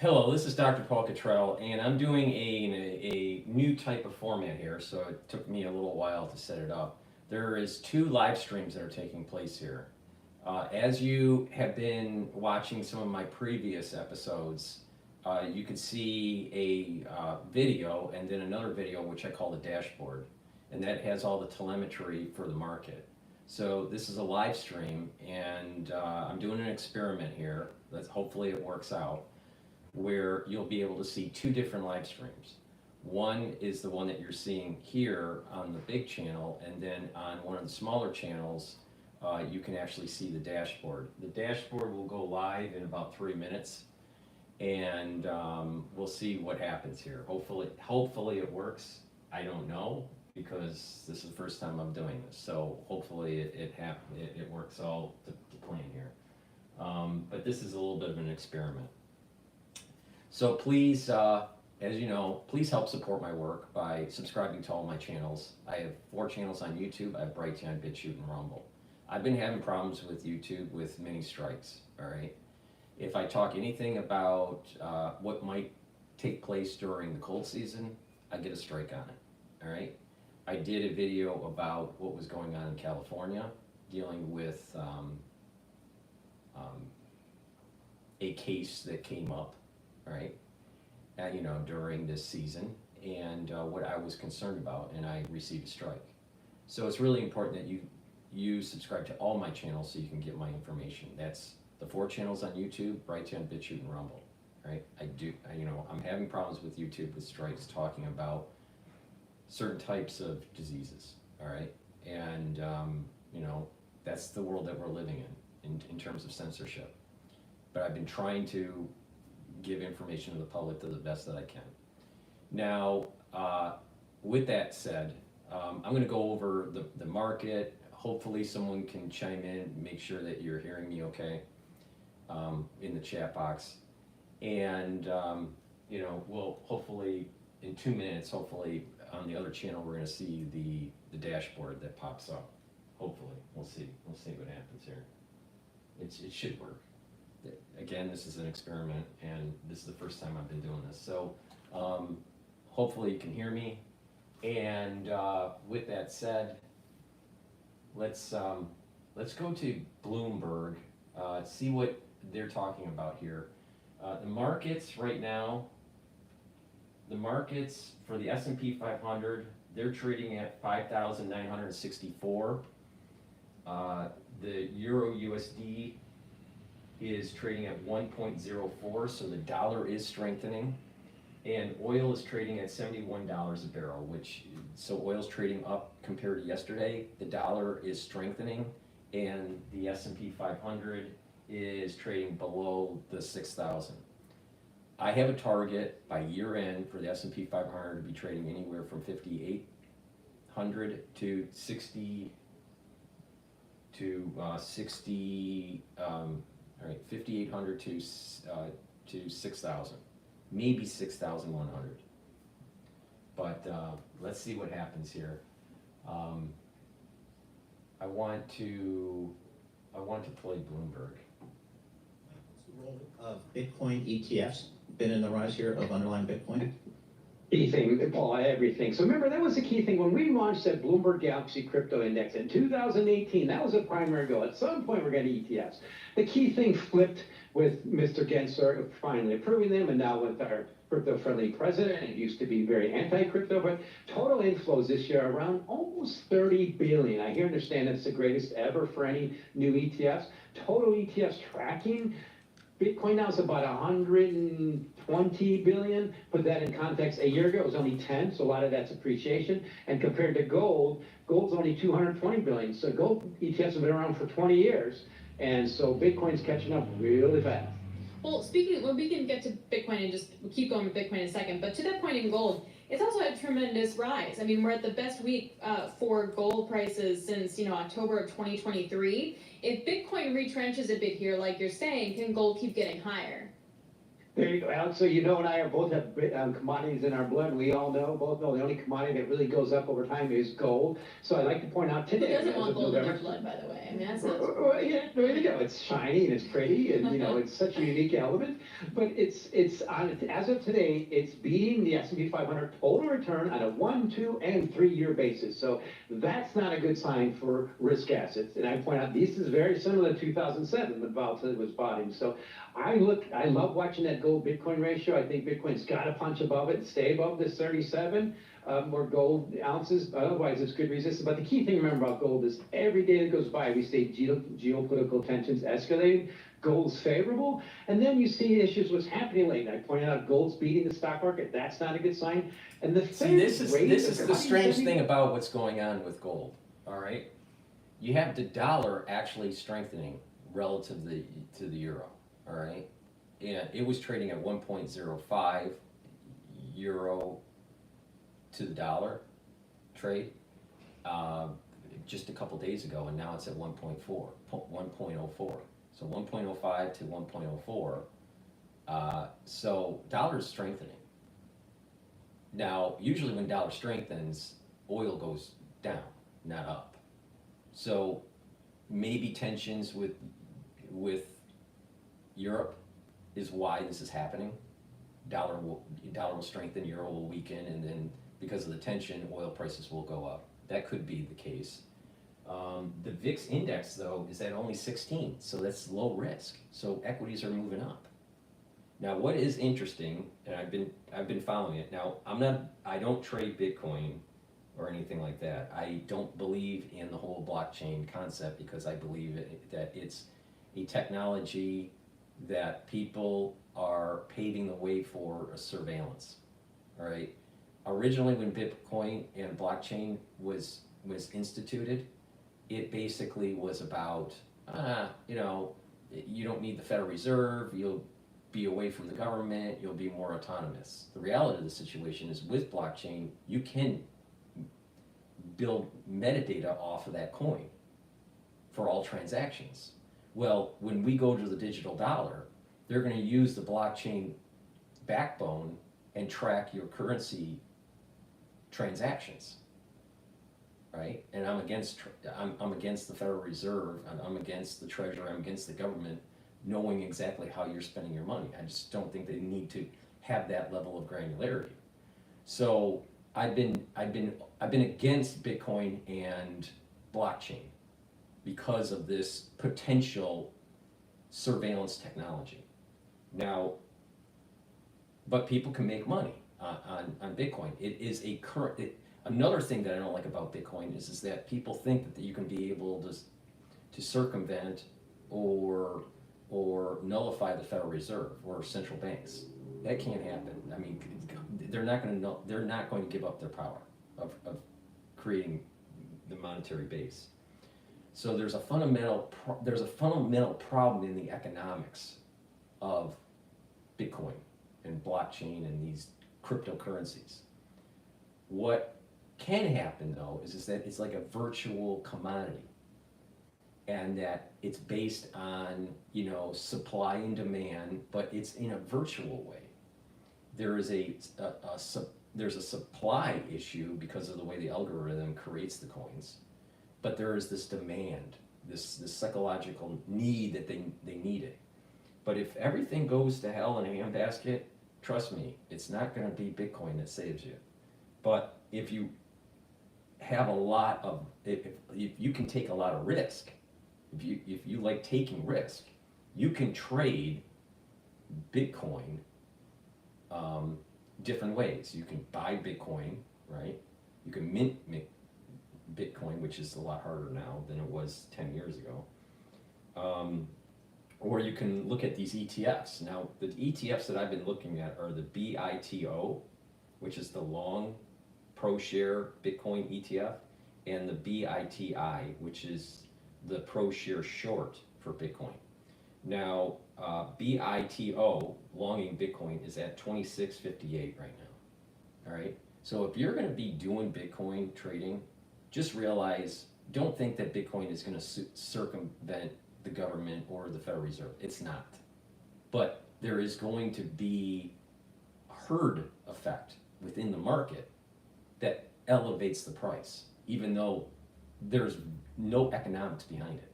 Hello, this is DrPaulCottrell, and I'm doing a new type of format here, so it took me a little while to set it up. There is two live streams that are taking place here. As you have been watching some of my previous episodes, you can see a video and then another video which I call the dashboard, and that has all the telemetry for the market. So this is a live stream, and I'm doing an experiment here. Hopefully it works out, where you'll be able to see two different live streams. One is the one that you're seeing here on the big channel, and then on one of the smaller channels, you can actually see the dashboard. The dashboard will go live in about 3 minutes, and we'll see what happens here. Hopefully it works. I don't know, because this is the first time I'm doing this, so hopefully it works all to plan here. But this is a little bit of an experiment. So please, as you know, please help support my work by subscribing to all my channels. I have 4 channels on YouTube. I have Brighteon, Bitchute, and Rumble. I've been having problems with YouTube with many strikes, all right? If I talk anything about what might take place during the cold season, I get a strike on it, all right? I did a video about what was going on in California, dealing with a case that came up, right, during this season, and what I was concerned about, and I received a strike. So it's really important that you subscribe to all my channels so you can get my information. That's the 4 channels on YouTube, Brighteon, Bitchute, and Rumble, right? I'm having problems with YouTube with strikes talking about certain types of diseases, all right? And, that's the world that we're living in terms of censorship. But I've been trying to give information to the public to the best that I can. Now, with that said, I'm going to go over the market. Hopefully someone can chime in, make sure that you're hearing me okay in the chat box. And, we'll hopefully, in 2 minutes, hopefully on the other channel, we're going to see the dashboard that pops up. Hopefully, we'll see what happens here. It should work. Again, this is an experiment, and this is the first time I've been doing this. So hopefully you can hear me. And with that said, let's go to Bloomberg, see what they're talking about here. The markets right now, the markets for the S&P 500, they're trading at 5,964. The Euro USD is trading at 1.04, so the dollar is strengthening, and oil is trading at $71 a barrel, so oil's trading up compared to yesterday. The dollar is strengthening, and the S&P 500 is trading below the 6,000. I have a target by year end for the S&P 500 to be trading anywhere from 5,800 to 5,800 to 6,000, maybe 6,100. But let's see what happens here. I want to play Bloomberg. What's the role of Bitcoin ETFs been in the rise here of underlying Bitcoin? Key thing, Paul, everything. So remember, that was the key thing when we launched that Bloomberg Galaxy Crypto Index in 2018. That was a primary goal. At some point, we're getting ETFs. The key thing flipped with Mr. Gaetz finally approving them, and now with our crypto-friendly president. It used to be very anti-crypto, but total inflows this year around almost 30 billion. I understand that's the greatest ever for any new ETFs. Total ETFs tracking. Bitcoin now is about 120 billion. Put that in context, a year ago it was only 10, so a lot of that's appreciation. And compared to gold's only 220 billion. So gold ETFs have been around for 20 years. And so Bitcoin's catching up really fast. Well, we can get to Bitcoin and just keep going with Bitcoin in a second, but to that point in gold, it's also a tremendous rise. I mean, we're at the best week for gold prices since, October of 2023. If Bitcoin retrenches a bit here, like you're saying, can gold keep getting higher? There you go, Alex. So you know, and I are both have commodities in our blood. We all both know the only commodity that really goes up over time is gold. So I like to point out Who today, doesn't as want of gold in their November. blood, by the way? I mean, that's a, Well, yeah, there you go. It's shiny and it's pretty, and you know, it's such a unique element. But it's on as of today, it's beating the S&P 500 total return on a 1, 2, and 3-year basis. So that's not a good sign for risk assets. And I point out this is very similar to 2007 when volatility was bottoming. So I love watching that gold Bitcoin ratio. I think Bitcoin's got to punch above it and stay above this 37 more gold ounces. Otherwise, it's good resistance. But the key thing to remember about gold is every day that goes by, we see geopolitical tensions escalating. Gold's favorable, and then you see issues what's happening lately. I pointed out gold's beating the stock market. That's not a good sign. And the See, this is the strange thing about what's going on with gold. All right, you have the dollar actually strengthening relative to the euro. All right, and it was trading at 1.05 euro to the dollar trade just a couple days ago, and now it's at 1.04. So 1.05 to 1.04. So dollar's strengthening. Now, usually when dollar strengthens, oil goes down, not up. So maybe tensions with Europe is why this is happening. Dollar will strengthen, euro will weaken, and then because of the tension, oil prices will go up. That could be the case. The VIX index, though, is at only 16, so that's low risk. So equities are moving up. Now, what is interesting, and I've been following it. Now, I don't trade Bitcoin or anything like that. I don't believe in the whole blockchain concept because I believe that it's a technology that people are paving the way for a surveillance. All right. Originally, when Bitcoin and blockchain was instituted, it basically was about, you don't need the Federal Reserve, you'll be away from the government, you'll be more autonomous. The reality of the situation is with blockchain, you can build metadata off of that coin for all transactions. Well, when we go to the digital dollar, they're going to use the blockchain backbone and track your currency transactions, right? And I'm against the Federal Reserve, I'm against the Treasury, I'm against the government knowing exactly how you're spending your money. I just don't think they need to have that level of granularity. So I've been against Bitcoin and blockchain because of this potential surveillance technology. Now, but people can make money on Bitcoin. It is a another thing that I don't like about Bitcoin is that people think that you can be able to circumvent or nullify the Federal Reserve or central banks. That can't happen. I mean, they're not going to give up their power of creating the monetary base. So there's a fundamental problem in the economics of Bitcoin and blockchain and these cryptocurrencies. What can happen though is that it's like a virtual commodity, and that it's based on supply and demand, but it's in a virtual way. There's a supply issue because of the way the algorithm creates the coins, but there is this demand, this psychological need that they need it. But if everything goes to hell in a handbasket, trust me, it's not going to be Bitcoin that saves you. But if you have if you can take a lot of risk, if you like taking risk, you can trade Bitcoin different ways. You can buy Bitcoin, right? You can mint Bitcoin, which is a lot harder now than it was 10 years ago. Or you can look at these ETFs. Now, the ETFs that I've been looking at are the BITO, which is the long ProShare Bitcoin ETF, and the BITI, which is the ProShare Short for Bitcoin. Now, BITO, longing Bitcoin, is at 26.58 right now. All right. So if you're going to be doing Bitcoin trading, just realize, don't think that Bitcoin is going to circumvent the government or the Federal Reserve. It's not. But there is going to be a herd effect within the market that elevates the price, even though there's no economics behind it.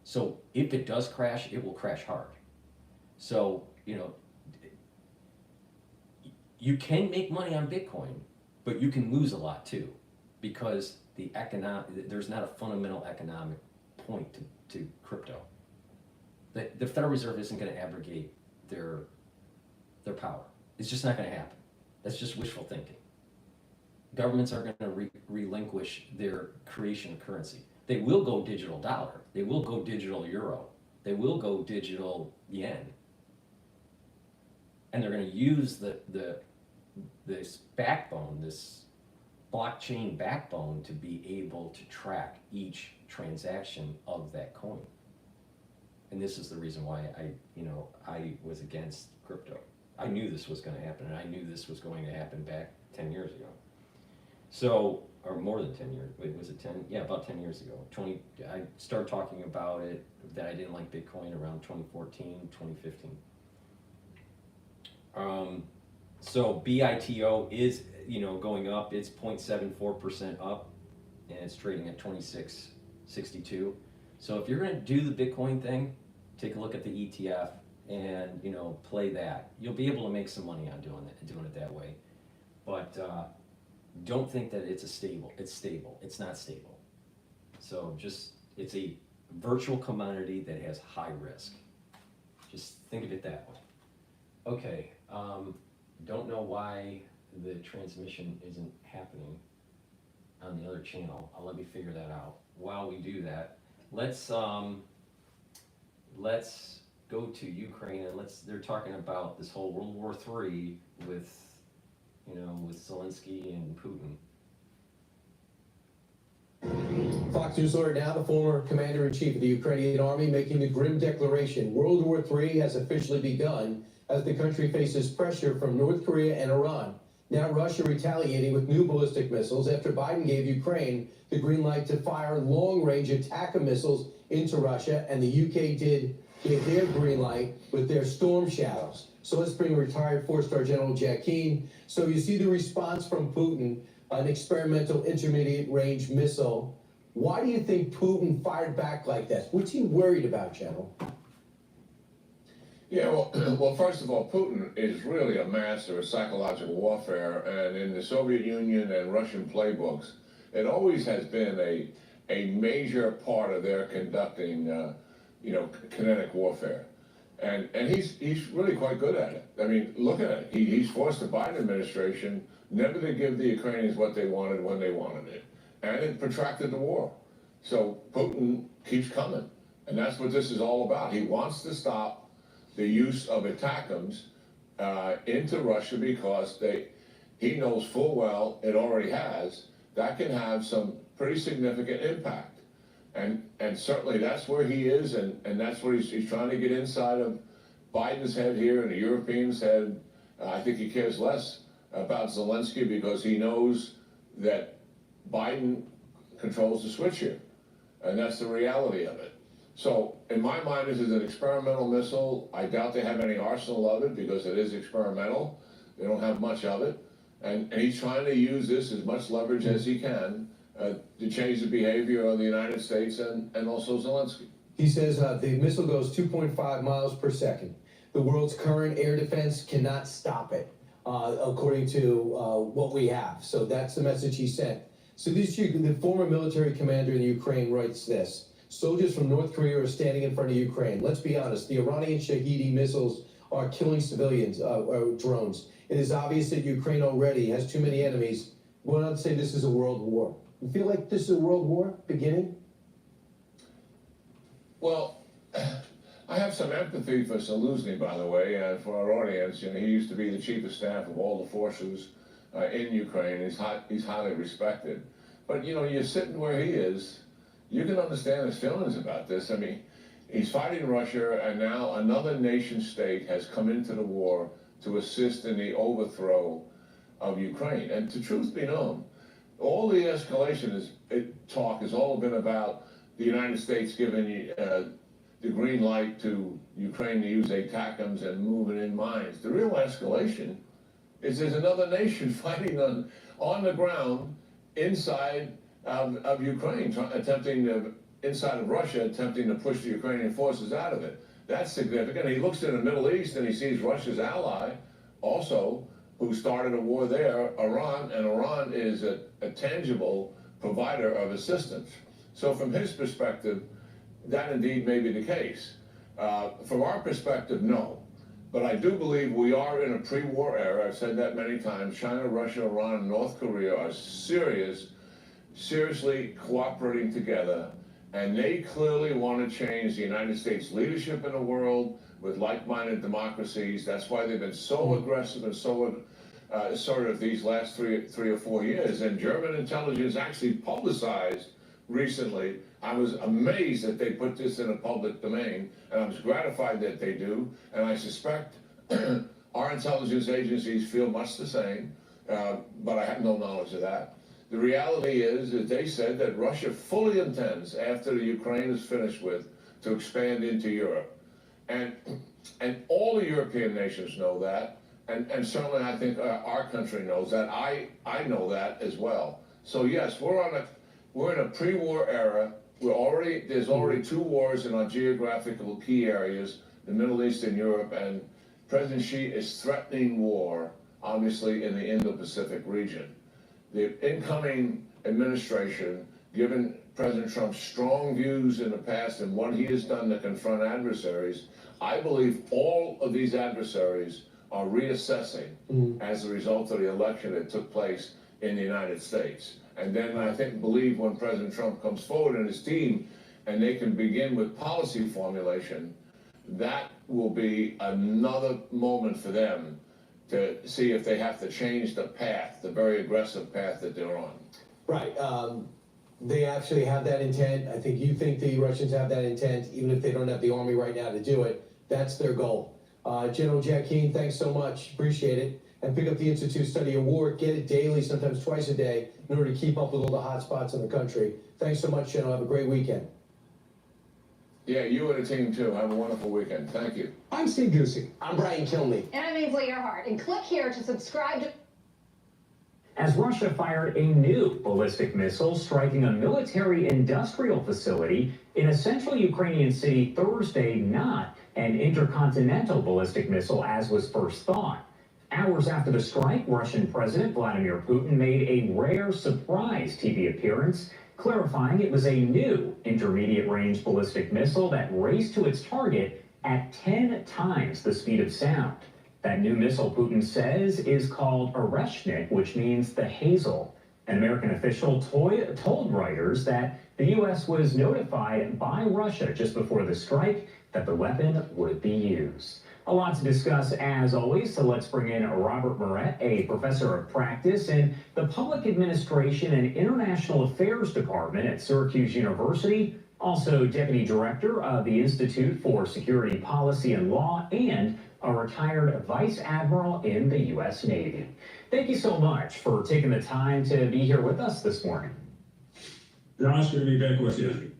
So if it does crash, it will crash hard. So, you know, you can make money on Bitcoin, but you can lose a lot too, because there's not a fundamental economic point to crypto. The Federal Reserve isn't going to abrogate their power. It's just not going to happen. That's just wishful thinking. Governments are going to relinquish their creation of currency. They will go digital dollar. They will go digital euro. They will go digital yen. And they're going to use this backbone, this blockchain backbone, to be able to track each transaction of that coin. And this is the reason why I was against crypto. I knew this was going to happen, and I knew this was going to happen back 10 years ago. So, or more than 10 years. Wait, was it 10? Yeah, about 10 years ago. I started talking about it, that I didn't like Bitcoin around 2014, 2015. So BITO is, going up. It's 0.74% up, and it's trading at 26.62. So if you're going to do the Bitcoin thing, take a look at the ETF and play that. You'll be able to make some money on doing it that way. But don't think that it's stable. It's stable. It's not stable. So it's a virtual commodity that has high risk. Just think of it that way. Okay. Don't know why the transmission isn't happening on the other channel. Let me figure that out. While we do that, let's go to Ukraine, and they're talking about this whole World War III with Zelensky and Putin. Fox News alert now, the former commander-in-chief of the Ukrainian army making the grim declaration, World War III has officially begun as the country faces pressure from North Korea and Iran. Now Russia retaliating with new ballistic missiles after Biden gave Ukraine the green light to fire long-range attack missiles into Russia, and the UK did give their green light with their Storm Shadows. So let's bring retired four-star General Jack Keane. So you see the response from Putin, an experimental intermediate-range missile. Why do you think Putin fired back like that? What's he worried about, General? Yeah, well, first of all, Putin is really a master of psychological warfare, and in the Soviet Union and Russian playbooks, it always has been a major part of their conducting, kinetic warfare, and he's really quite good at it. I mean, look at it. He's forced the Biden administration never to give the Ukrainians what they wanted when they wanted it, and it protracted the war. So Putin keeps coming, and that's what this is all about. He wants to stop the use of ATACMS into Russia because he knows full well it already has. That can have some pretty significant impact. And certainly that's where he is, and that's where he's trying to get inside of Biden's head here and the Europeans' head. I think he cares less about Zelensky because he knows that Biden controls the switch here. And that's the reality of it. So in my mind, this is an experimental missile. I doubt they have any arsenal of it because it is experimental. They don't have much of it. And he's trying to use this as much leverage as he can to change the behavior of the United States and also Zelensky. He says the missile goes 2.5 miles per second. The world's current air defense cannot stop it, according to what we have. So that's the message he sent. So the former military commander in Ukraine writes this. Soldiers from North Korea are standing in front of Ukraine. Let's be honest, the Iranian Shahidi missiles are killing civilians, or drones. It is obvious that Ukraine already has too many enemies. We're not to say this is a world war. You feel like this is a world war beginning? Well, I have some empathy for Zelensky, by the way, and for our audience. He used to be the chief of staff of all the forces in Ukraine. He's highly respected. But, you're sitting where he is, you can understand his feelings about this. I mean, he's fighting Russia, and now another nation state has come into the war to assist in the overthrow of Ukraine. And to truth be known, all the escalation talk has all been about the United States giving the green light to Ukraine to use ATACMS and moving in mines. The real escalation is there's another nation fighting on the ground inside of Ukraine, inside of Russia, attempting to push the Ukrainian forces out of it. That's significant. He looks in the Middle East and he sees Russia's ally also, who started a war there, Iran, and Iran is a tangible provider of assistance. So from his perspective, that indeed may be the case. From our perspective, no. But I do believe we are in a pre-war era. I've said that many times. China, Russia, Iran, and North Korea are seriously cooperating together, and they clearly want to change the United States leadership in the world with like-minded democracies. That's why they've been so aggressive and so assertive these last three or 4 years. And German intelligence actually publicized recently. I was amazed that they put this in a public domain, and I was gratified that they do. And I suspect our intelligence agencies feel much the same, but I have no knowledge of that. The reality is that they said that Russia fully intends, after the Ukraine is finished with, to expand into Europe. And all the European nations know that, and certainly I think our country knows that. I know that as well. So yes, we're in a pre-war era. There's already 2 wars in our geographical key areas, the Middle East and Europe, and President Xi is threatening war, obviously, in the Indo-Pacific region. The incoming administration, given President Trump's strong views in the past and what he has done to confront adversaries, I believe all of these adversaries are reassessing as a result of the election that took place in the United States. And then I believe when President Trump comes forward and his team, and they can begin with policy formulation, that will be another moment for them to see if they have to change the path, the very aggressive path that they're on. Right. They actually have that intent. I think you think the Russians have that intent, even if they don't have the army right now to do it. That's their goal. General Jack Keane, thanks so much. Appreciate it. And pick up the Institute Study Award. Get it daily, sometimes twice a day, in order to keep up with all the hot spots in the country. Thanks so much, General. Have a great weekend. Yeah, you and the team too. Have a wonderful weekend. Thank you. I'm Steve Ducey. I'm Brian Kilmeade. And I'm Ainsley Earhart. And click here to subscribe to... As Russia fired a new ballistic missile striking a military-industrial facility in a central Ukrainian city Thursday, not an intercontinental ballistic missile as was first thought. Hours after the strike, Russian President Vladimir Putin made a rare surprise TV appearance, clarifying it was a new intermediate-range ballistic missile that raced to its target at 10 times the speed of sound. That new missile, Putin says, is called Oreshnik, which means the hazel. An American official told Reuters that the U.S. was notified by Russia just before the strike that the weapon would be used. A lot to discuss, as always, so let's bring in Robert Moret, a professor of practice in the Public Administration and International Affairs Department at Syracuse University, also Deputy Director of the Institute for Security Policy and Law, and a retired Vice Admiral in the U.S. Navy. Thank you so much for taking the time to be here with us this morning. Josh, good to be back with you.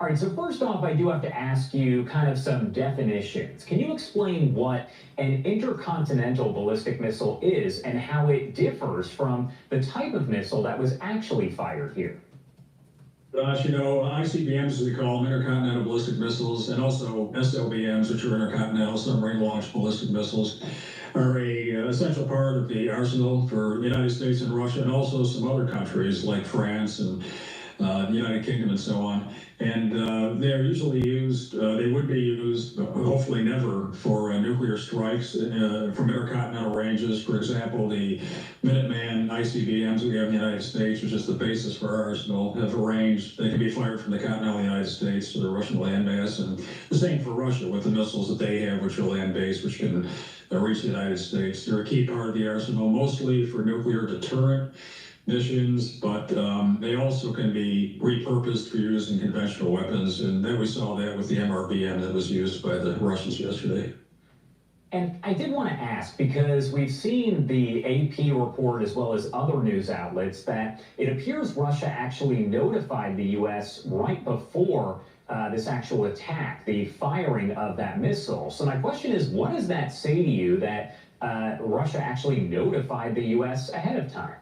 All right, so first off, I do have to ask you kind of some definitions. Can you explain what an intercontinental ballistic missile is and how it differs from the type of missile that was actually fired here? Josh, ICBMs, as we call them, intercontinental ballistic missiles, and also SLBMs, which are intercontinental submarine-launched ballistic missiles, are a essential part of the arsenal for the United States and Russia, and also some other countries like France and the United Kingdom and so on. And they are usually used, they would be used, but hopefully never, for nuclear strikes from intercontinental ranges. For example, the Minuteman ICBMs that we have in the United States, which is the basis for our arsenal, have a range. They can be fired from the continental United States to the Russian landmass, and the same for Russia with the missiles that they have, which are land-based, which can reach the United States. They're a key part of the arsenal, mostly for nuclear deterrent missions, but they also can be repurposed for use in conventional weapons, and then we saw that with the MRBM that was used by the Russians yesterday. And I did want to ask, because we've seen the AP report as well as other news outlets that it appears Russia actually notified the U.S. right before this actual attack, the firing of that missile. So my question is, what does that say to you that Russia actually notified the U.S. ahead of time?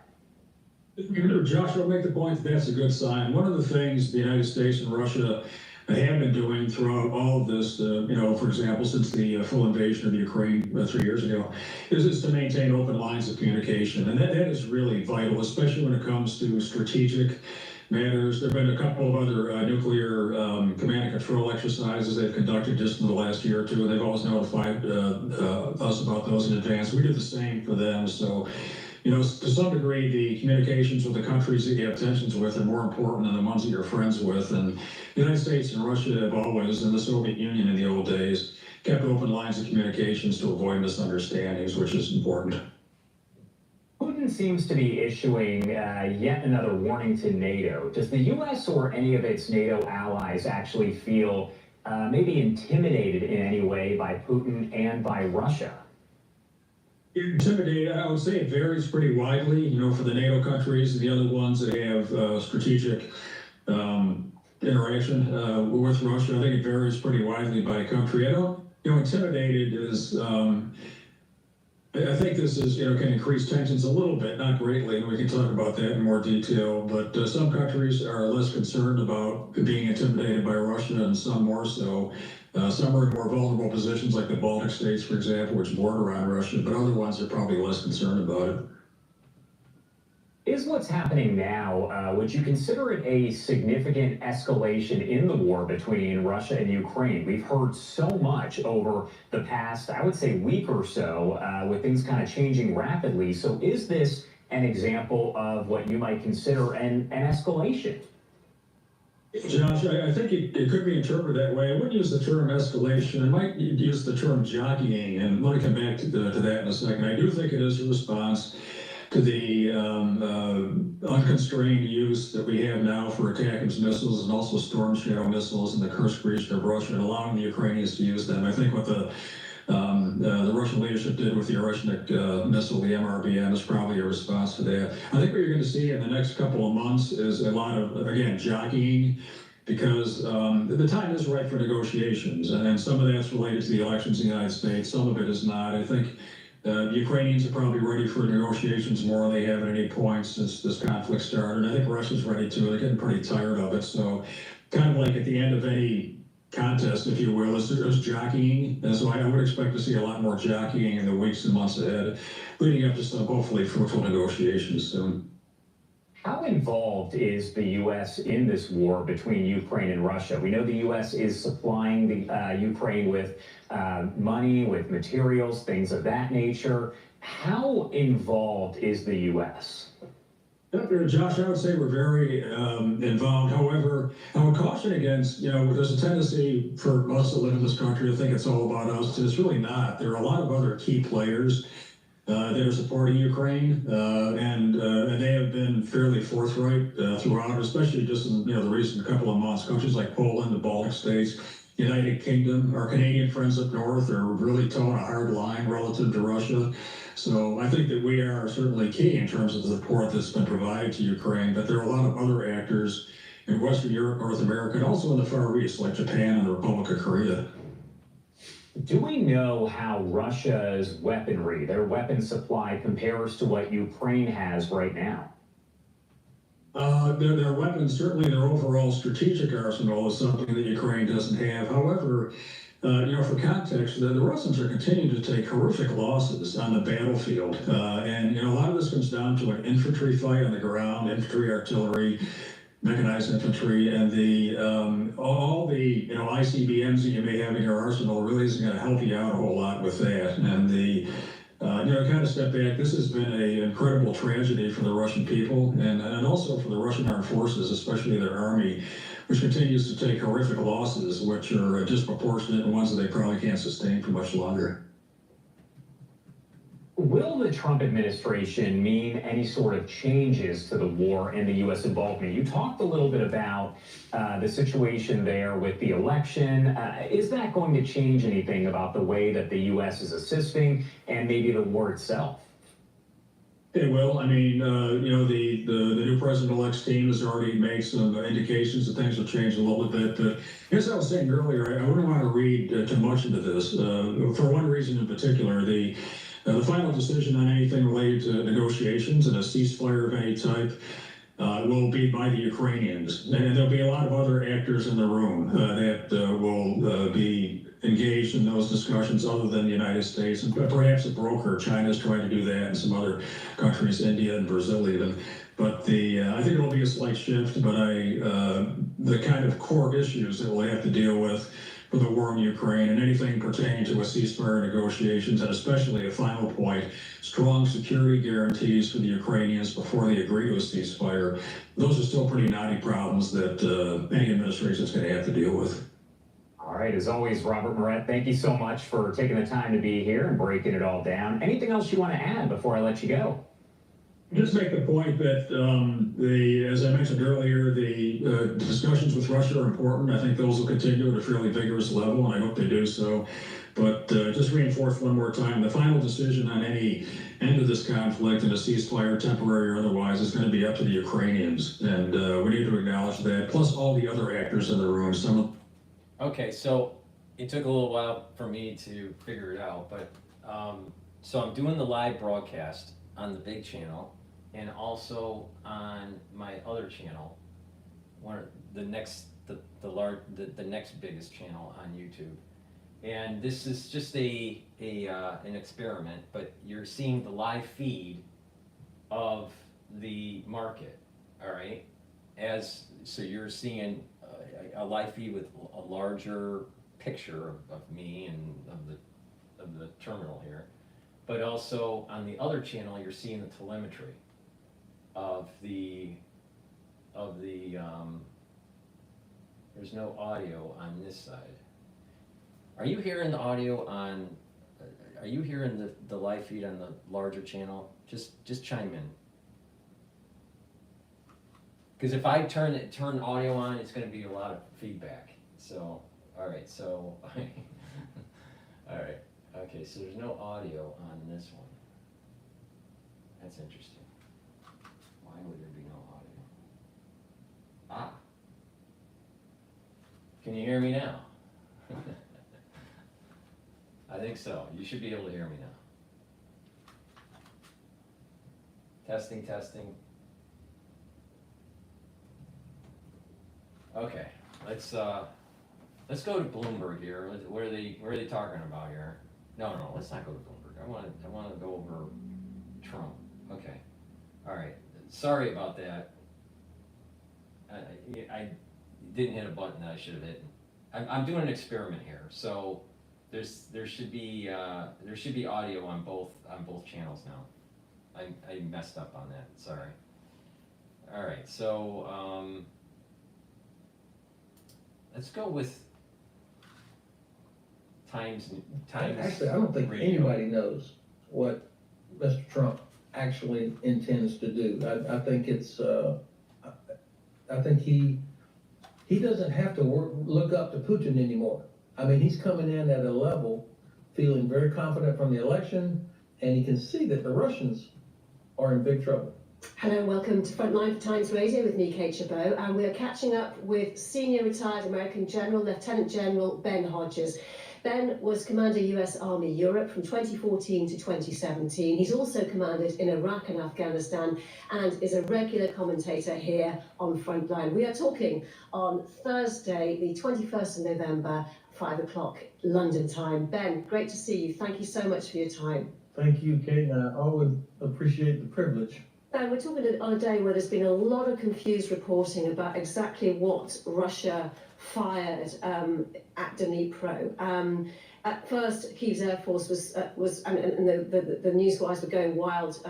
Josh, I'll make the point that that's a good sign. One of the things the United States and Russia have been doing throughout all of this, for example, since the full invasion of Ukraine 3 years ago, is to maintain open lines of communication. And that is really vital, especially when it comes to strategic matters. There have been a couple of other nuclear command and control exercises they've conducted just in the last year or two. They've always notified us about those in advance. We did the same for them. So, to some degree, the communications with the countries that you have tensions with are more important than the ones that you're friends with. And the United States and Russia have always, and the Soviet Union in the old days, kept open lines of communications to avoid misunderstandings, which is important. Putin seems to be issuing yet another warning to NATO. Does the U.S. or any of its NATO allies actually feel maybe intimidated in any way by Putin and by Russia? Intimidated, I would say it varies pretty widely, for the NATO countries and the other ones that have strategic interaction with Russia. I think it varies pretty widely by country. Intimidated is, I think this is, can increase tensions a little bit, not greatly, and we can talk about that in more detail, but some countries are less concerned about being intimidated by Russia and some more so. Some are in more vulnerable positions, like the Baltic states, for example, which border on Russia, but other ones are probably less concerned about it. Is what's happening now, would you consider it a significant escalation in the war between Russia and Ukraine? We've heard so much over the past, I would say, week or so, with things kind of changing rapidly. So is this an example of what you might consider an escalation? Josh, I think it could be interpreted that way. I wouldn't use the term escalation. I might use the term jockeying, and let me come back to that in a second. I do think it is a response to the unconstrained use that we have now for ATACMS missiles and also Storm Shadow missiles in the Kursk region of Russia, and allowing the Ukrainians to use them. I think what the Russian leadership did with the Oreshnik missile, the MRBM, is probably a response to that. I think what you're going to see in the next couple of months is a lot of, again, jockeying, because the time is right for negotiations, and some of that's related to the elections in the United States. Some of it is not. I think the Ukrainians are probably ready for negotiations more than they have at any point since this conflict started. I think Russia's ready too. They're getting pretty tired of it. So kind of like at the end of any contest, if you will, there's jockeying. And so I would expect to see a lot more jockeying in the weeks and months ahead, leading up to some hopefully fruitful negotiations soon. How involved is the U.S. in this war between Ukraine and Russia? We know the U.S. is supplying the Ukraine with money, with materials, things of that nature. How involved is the U.S.? Josh, I would say we're very involved. However, I would caution against, there's a tendency for us that live in this country to think it's all about us. It's really not. There are a lot of other key players that are supporting Ukraine, and they have been fairly forthright throughout, especially just in the recent couple of months. Countries like Poland, the Baltic states, United Kingdom, our Canadian friends up north are really towing a hard line relative to Russia. So I think that we are certainly key in terms of the support that's been provided to Ukraine, but there are a lot of other actors in Western Europe, North America, and also in the Far East, like Japan and the Republic of Korea. Do we know how Russia's weaponry, their weapon supply, compares to what Ukraine has right now? Their weapons, certainly their overall strategic arsenal, is something that Ukraine doesn't have. However, for context, the Russians are continuing to take horrific losses on the battlefield. And a lot of this comes down to an infantry fight on the ground, infantry, artillery, mechanized infantry, and all the ICBMs that you may have in your arsenal really isn't going to help you out a whole lot with that. And kind of step back, this has been an incredible tragedy for the Russian people and also for the Russian armed forces, especially their army, which continues to take horrific losses, which are disproportionate and ones that they probably can't sustain for much longer. Will the Trump administration mean any sort of changes to the war and the U.S. involvement? You talked a little bit about the situation there with the election. Is that going to change anything about the way that the U.S. is assisting and maybe the war itself? It will. I mean, the new president-elect's team has already made some indications that things will change a little bit. But as I was saying earlier, I wouldn't want to read too much into this. For one reason in particular, the final decision on anything related to negotiations and a ceasefire of any type will be by the Ukrainians. And there'll be a lot of other actors in the room that will be engaged in those discussions other than the United States, and perhaps a broker. China's trying to do that, and some other countries, India and Brazil even. But I think it'll be a slight shift, but the kind of core issues that we'll have to deal with for the war in Ukraine and anything pertaining to a ceasefire negotiations, and especially a final point, strong security guarantees for the Ukrainians before they agree to a ceasefire. Those are still pretty knotty problems that any administration is going to have to deal with. All right, as always, Robert Moret, thank you so much for taking the time to be here and breaking it all down. Anything else you want to add before I let you go? Just make the point that, as I mentioned earlier, the discussions with Russia are important. I think those will continue at a fairly vigorous level, and I hope they do so. But just reinforce one more time, the final decision on any end of this conflict, and a ceasefire, temporary or otherwise, is going to be up to the Ukrainians. And we need to acknowledge that, plus all the other actors in the room. Okay, so it took a little while for me to figure it out, but so I'm doing the live broadcast on the big channel and also on my other channel, the next biggest channel on YouTube. And this is just an experiment, but you're seeing the live feed of the market, all right? So you're seeing a live feed with a larger picture of me and of the terminal here, but also on the other channel you're seeing the telemetry of the there's no audio on this side. Are you hearing the audio on? Are you hearing the live feed on the larger channel? Just chime in. Because if I turn audio on, it's going to be a lot of feedback. So, all right. So, all right. Okay. So there's no audio on this one. That's interesting. Why would there be no audio? Ah. Can you hear me now? I think so. You should be able to hear me now. Testing, testing. Okay, let's go to Bloomberg here. What are they talking about here? No, let's not go to Bloomberg. I want to go over Trump. Okay, all right. Sorry about that. I didn't hit a button that I should have hit. I'm doing an experiment here, so there should be audio on both channels now. I messed up on that. Sorry. All right, so let's go with Times. Actually, I don't think radio. anybody knows what Mr. Trump actually intends to do. I think it's, I think he doesn't have to look up to Putin anymore. I mean, he's coming in at a level, feeling very confident from the election, and he can see that the Russians are in big trouble. Hello and welcome to Frontline for Times Radio with me, Kate Chabot, and we're catching up with senior retired American General, Lieutenant General Ben Hodges. Ben was Commander US Army Europe from 2014 to 2017. He's also commanded in Iraq and Afghanistan and is a regular commentator here on Frontline. We are talking on Thursday, the 21st of November, 5 o'clock London time. Ben, great to see you. Thank you so much for your time. Thank you, Kate. I always appreciate the privilege. Ben, we're talking on a day where there's been a lot of confused reporting about exactly what Russia fired at Dnipro. At first, Kyiv's Air Force was and the news guys were going wild,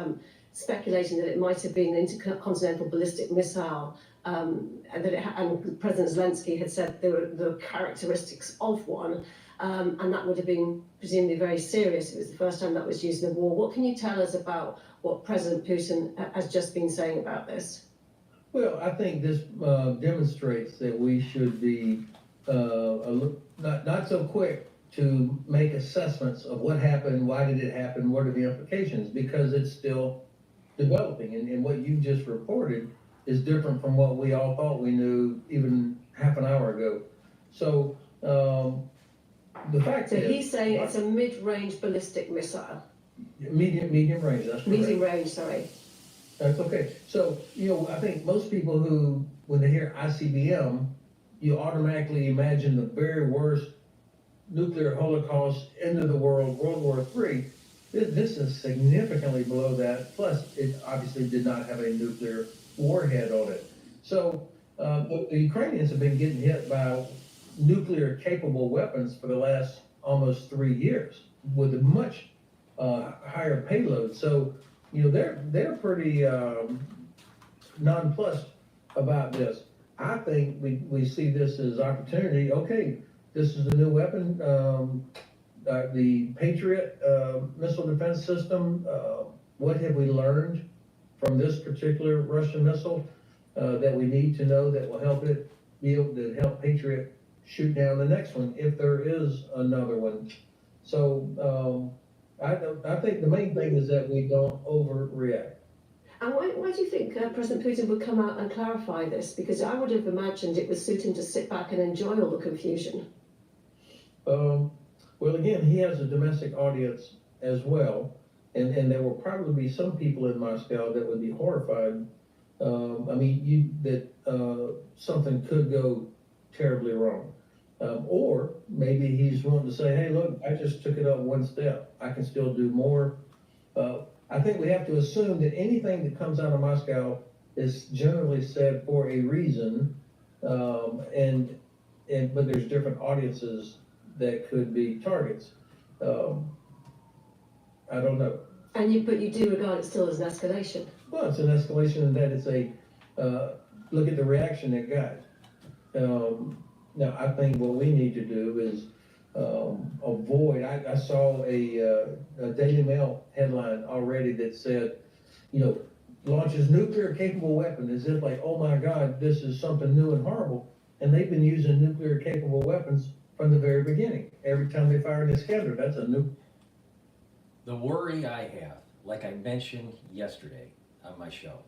speculating that it might have been an intercontinental ballistic missile, and President Zelensky had said there were characteristics of one, and that would have been presumably very serious. It was the first time that was used in a war. What can you tell us about what President Putin has just been saying about this? Well, I think this demonstrates that we should be not so quick to make assessments of what happened, why did it happen, what are the implications, because it's still developing, and what you just reported is different from what we all thought we knew even half an hour ago. So, the fact So is. he's saying it's a mid-range ballistic missile. Medium range, that's correct. Medium range, sorry. That's okay. So, I think most people who, when they hear ICBM, you automatically imagine the very worst nuclear holocaust, end of the world, World War III. This is significantly below that. Plus, it obviously did not have a nuclear warhead on it. So, the Ukrainians have been getting hit by nuclear capable weapons for the last almost 3 years with a much higher payload. So, they're pretty nonplussed about this. I think we see this as opportunity. Okay, this is a new weapon, the Patriot missile defense system. What have we learned from this particular Russian missile that we need to know that will help it be able to help Patriot shoot down the next one if there is another one? So I think the main thing is that we don't overreact. And why do you think President Putin would come out and clarify this? Because I would have imagined it would suit him to sit back and enjoy all the confusion. Well, again, he has a domestic audience as well, and there will probably be some people in Moscow that would be horrified. That something could go terribly wrong. Or maybe he's wanting to say, hey, look, I just took it up one step. I can still do more. I think we have to assume that anything that comes out of Moscow is generally said for a reason, but there's different audiences that could be targets. I don't know. But you do regard it still as an escalation? Well, it's an escalation in that it's look at the reaction it got. Now, I think what we need to do is avoid, I saw a Daily Mail headline already that said, launches nuclear capable weapon, as if like, oh my God, this is something new and horrible. And they've been using nuclear capable weapons from the very beginning. Every time they fire an Iskander, that's a new. The worry I have, like I mentioned yesterday on my show,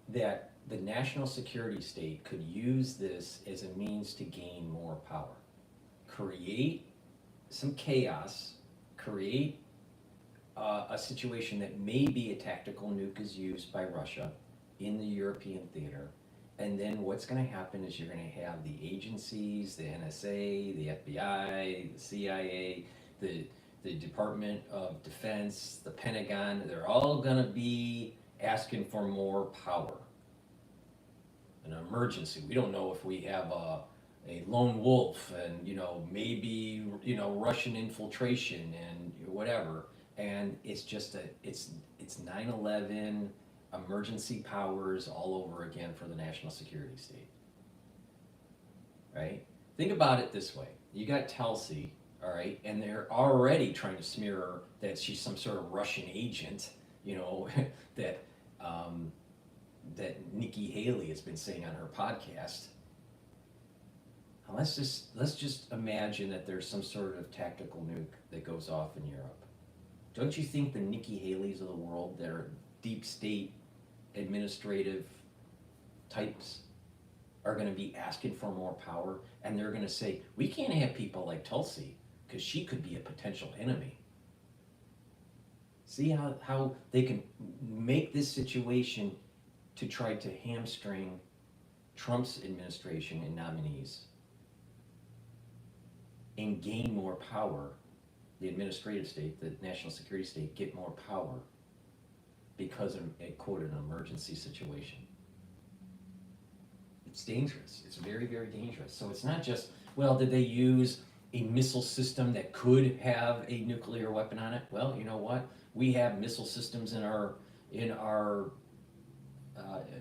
that the national security state could use this as a means to gain more power, create some chaos, create a situation that maybe a tactical nuke is used by Russia in the European theater. And then what's going to happen is you're going to have the agencies, the NSA, the FBI, the CIA, the Department of Defense, the Pentagon, they're all going to be asking for more power. An emergency. We don't know if we have a lone wolf and, maybe, Russian infiltration and whatever. And it's just it's 9/11 emergency powers all over again for the national security state. Right? Think about it this way. You got Tulsi, all right, and they're already trying to smear her that she's some sort of Russian agent, that Nikki Haley has been saying on her podcast. Now let's just imagine that there's some sort of tactical nuke that goes off in Europe. Don't you think the Nikki Haleys of the world that are deep state administrative types are going to be asking for more power, and they're going to say, we can't have people like Tulsi because she could be a potential enemy. See how they can make this situation to try to hamstring Trump's administration and nominees and gain more power. The administrative state, the national security state, get more power because of a quote an emergency situation. It's dangerous. It's very, very dangerous. So it's not just, well, did they use a missile system that could have a nuclear weapon on it? Well, you know what? We have missile systems in our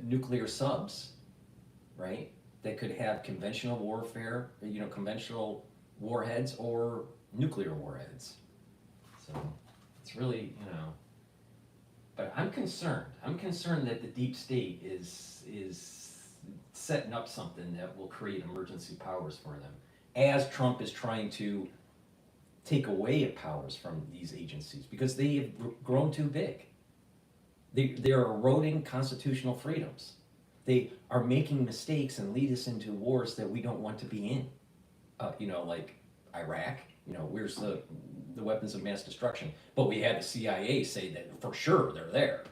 nuclear subs, right? That could have conventional warfare, conventional warheads or nuclear warheads. So it's really, but I'm concerned. I'm concerned that the deep state is setting up something that will create emergency powers for them, as Trump is trying to take away powers from these agencies because they have grown too big. They're eroding constitutional freedoms. They are making mistakes and lead us into wars that we don't want to be in. Like Iraq, where's the weapons of mass destruction? But we had the CIA say that for sure they're there.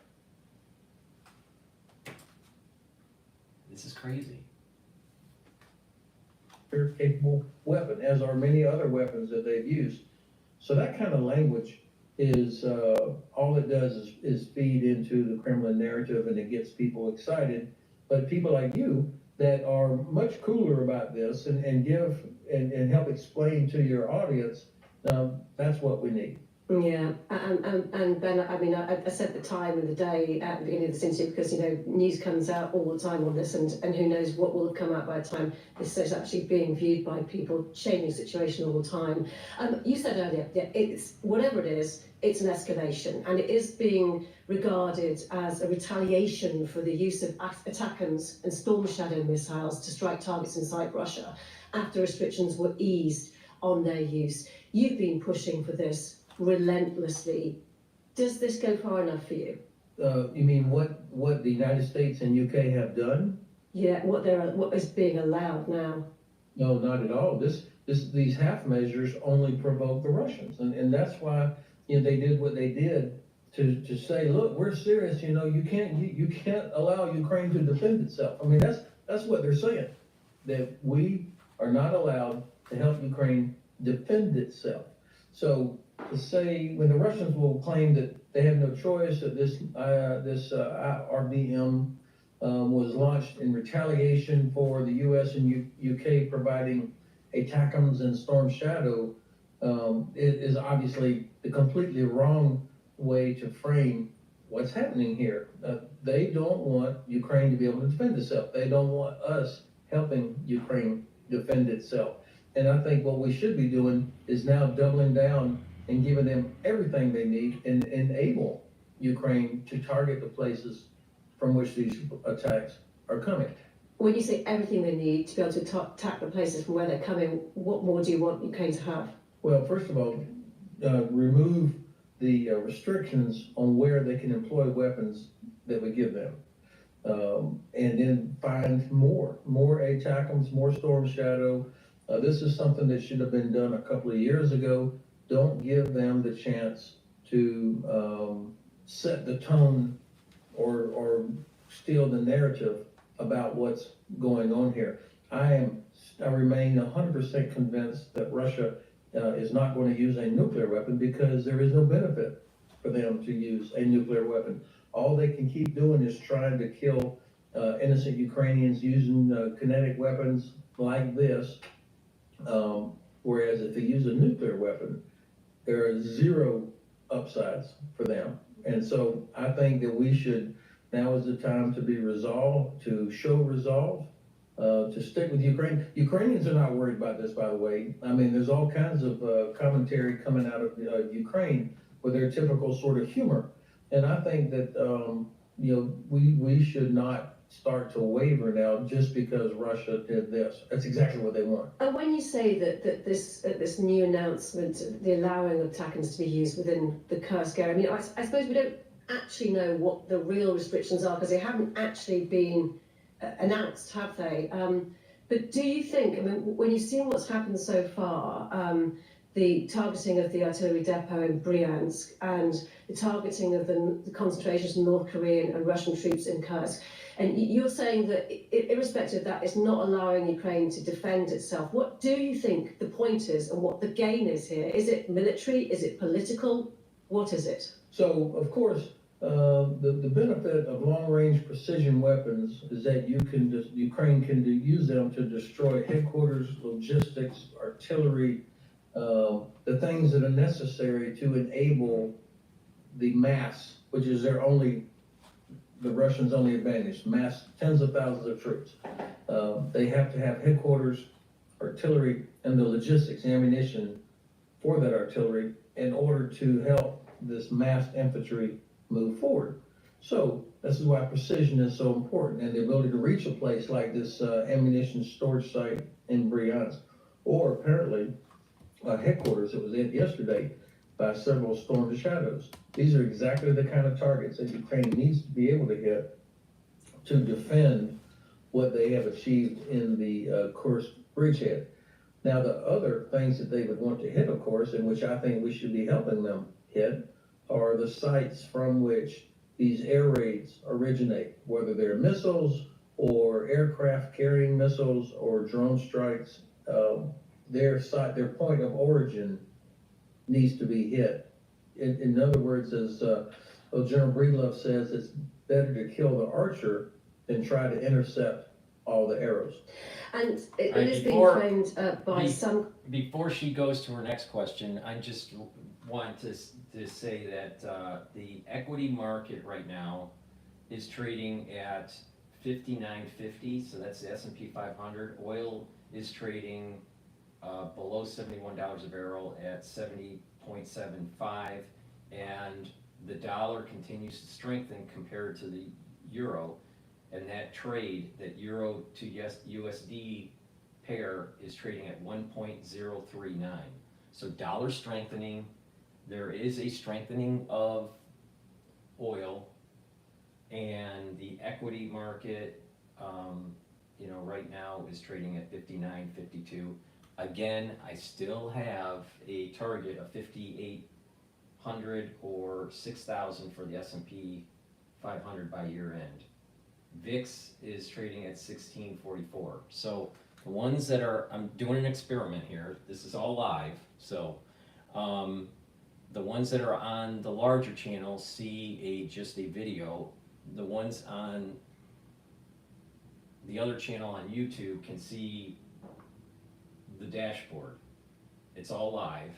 This is crazy. Capable weapon, as are many other weapons that they've used. So that kind of language is all it does is feed into the Kremlin narrative, and it gets people excited. But people like you that are much cooler about this and give and help explain to your audience, that's what we need. Yeah, and Ben, I mean, I said the time and the day at the beginning of this interview because, news comes out all the time on this, and who knows what will have come out by the time this is actually being viewed by people, changing the situation all the time. You said earlier, yeah, it's whatever it is, it's an escalation, and it is being regarded as a retaliation for the use of ATACMS and Storm Shadow missiles to strike targets inside Russia after restrictions were eased on their use. You've been pushing for this relentlessly. Does this go far enough for you? You mean what the United States and UK have done? Yeah, what is being allowed now? No, not at all. These half measures only provoke the Russians, and that's why they did what they did to say, look, we're serious. You can't allow Ukraine to defend itself. I mean, that's what they're saying, that we are not allowed to help Ukraine defend itself. So to say, when the Russians will claim that they have no choice, that this ICBM was launched in retaliation for the U.S. and UK providing ATACMS and Storm Shadow, it is obviously the completely wrong way to frame what's happening here. They don't want Ukraine to be able to defend itself. They don't want us helping Ukraine defend itself. And I think what we should be doing is now doubling down and giving them everything they need and enable Ukraine to target the places from which these attacks are coming. When you say everything they need to be able to attack the places from where they're coming, what more do you want Ukraine to have? Well, first of all, remove the restrictions on where they can employ weapons that we give them. And then find more ATACMS, more Storm Shadow. This is something that should have been done a couple of years ago. Don't give them the chance to set the tone or steal the narrative about what's going on here. I remain 100% convinced that Russia is not going to use a nuclear weapon because there is no benefit for them to use a nuclear weapon. All they can keep doing is trying to kill innocent Ukrainians using kinetic weapons like this. Whereas if they use a nuclear weapon, there are zero upsides for them. And so I think that now is the time to be resolved, to show resolve, to stick with Ukraine. Ukrainians are not worried about this, by the way. I mean, there's all kinds of commentary coming out of Ukraine with their typical sort of humor. And I think that, we should not start to waver now just because Russia did this. That's exactly what they want. And when you say that this new announcement, the allowing of ATACMS to be used within the Kursk area, I mean, I suppose we don't actually know what the real restrictions are because they haven't actually been announced, have they? But do you think, I mean, when you've seen what's happened so far, the targeting of the artillery depot in Bryansk and the targeting of the concentrations of North Korean and Russian troops in Kursk, and you're saying that irrespective of that, it's not allowing Ukraine to defend itself. What do you think the point is and what the gain is here? Is it military? Is it political? What is it? So, of course, the benefit of long-range precision weapons is that Ukraine can use them to destroy headquarters, logistics, artillery, the things that are necessary to enable the mass, which is the Russians' only advantage, mass, tens of thousands of troops. They have to have headquarters, artillery, and the logistics, ammunition for that artillery in order to help this massed infantry move forward. So this is why precision is so important, and the ability to reach a place like this ammunition storage site in Bryansk, or apparently headquarters that was hit yesterday by several storm shadows. These are exactly the kind of targets that Ukraine needs to be able to hit to defend what they have achieved in the Kursk bridgehead. Now, the other things that they would want to hit, of course, and which I think we should be helping them hit, are the sites from which these air raids originate, whether they're missiles or aircraft carrying missiles or drone strikes. Their point of origin needs to be hit. In other words, as General Breedlove says, it's better to kill the archer than try to intercept all the arrows. And it Right, has before- been framed by some. Before she goes to her next question, I just want to say that the equity market right now is trading at 59.50, so that's the S&P 500. Oil is trading below $71 a barrel at 70.75, and the dollar continues to strengthen compared to the euro, and that trade, that euro to USD pair is trading at 1.039. So dollar strengthening, there is a strengthening of oil, and the equity market, right now is trading at 59.52. Again, I still have a target of 5,800 or 6,000 for the S&P 500 by year end. VIX is trading at 1644. So the ones that are, I'm doing an experiment here, this is all live, so the ones that are on the larger channel see just a video. The ones on the other channel on YouTube can see the dashboard. It's all live.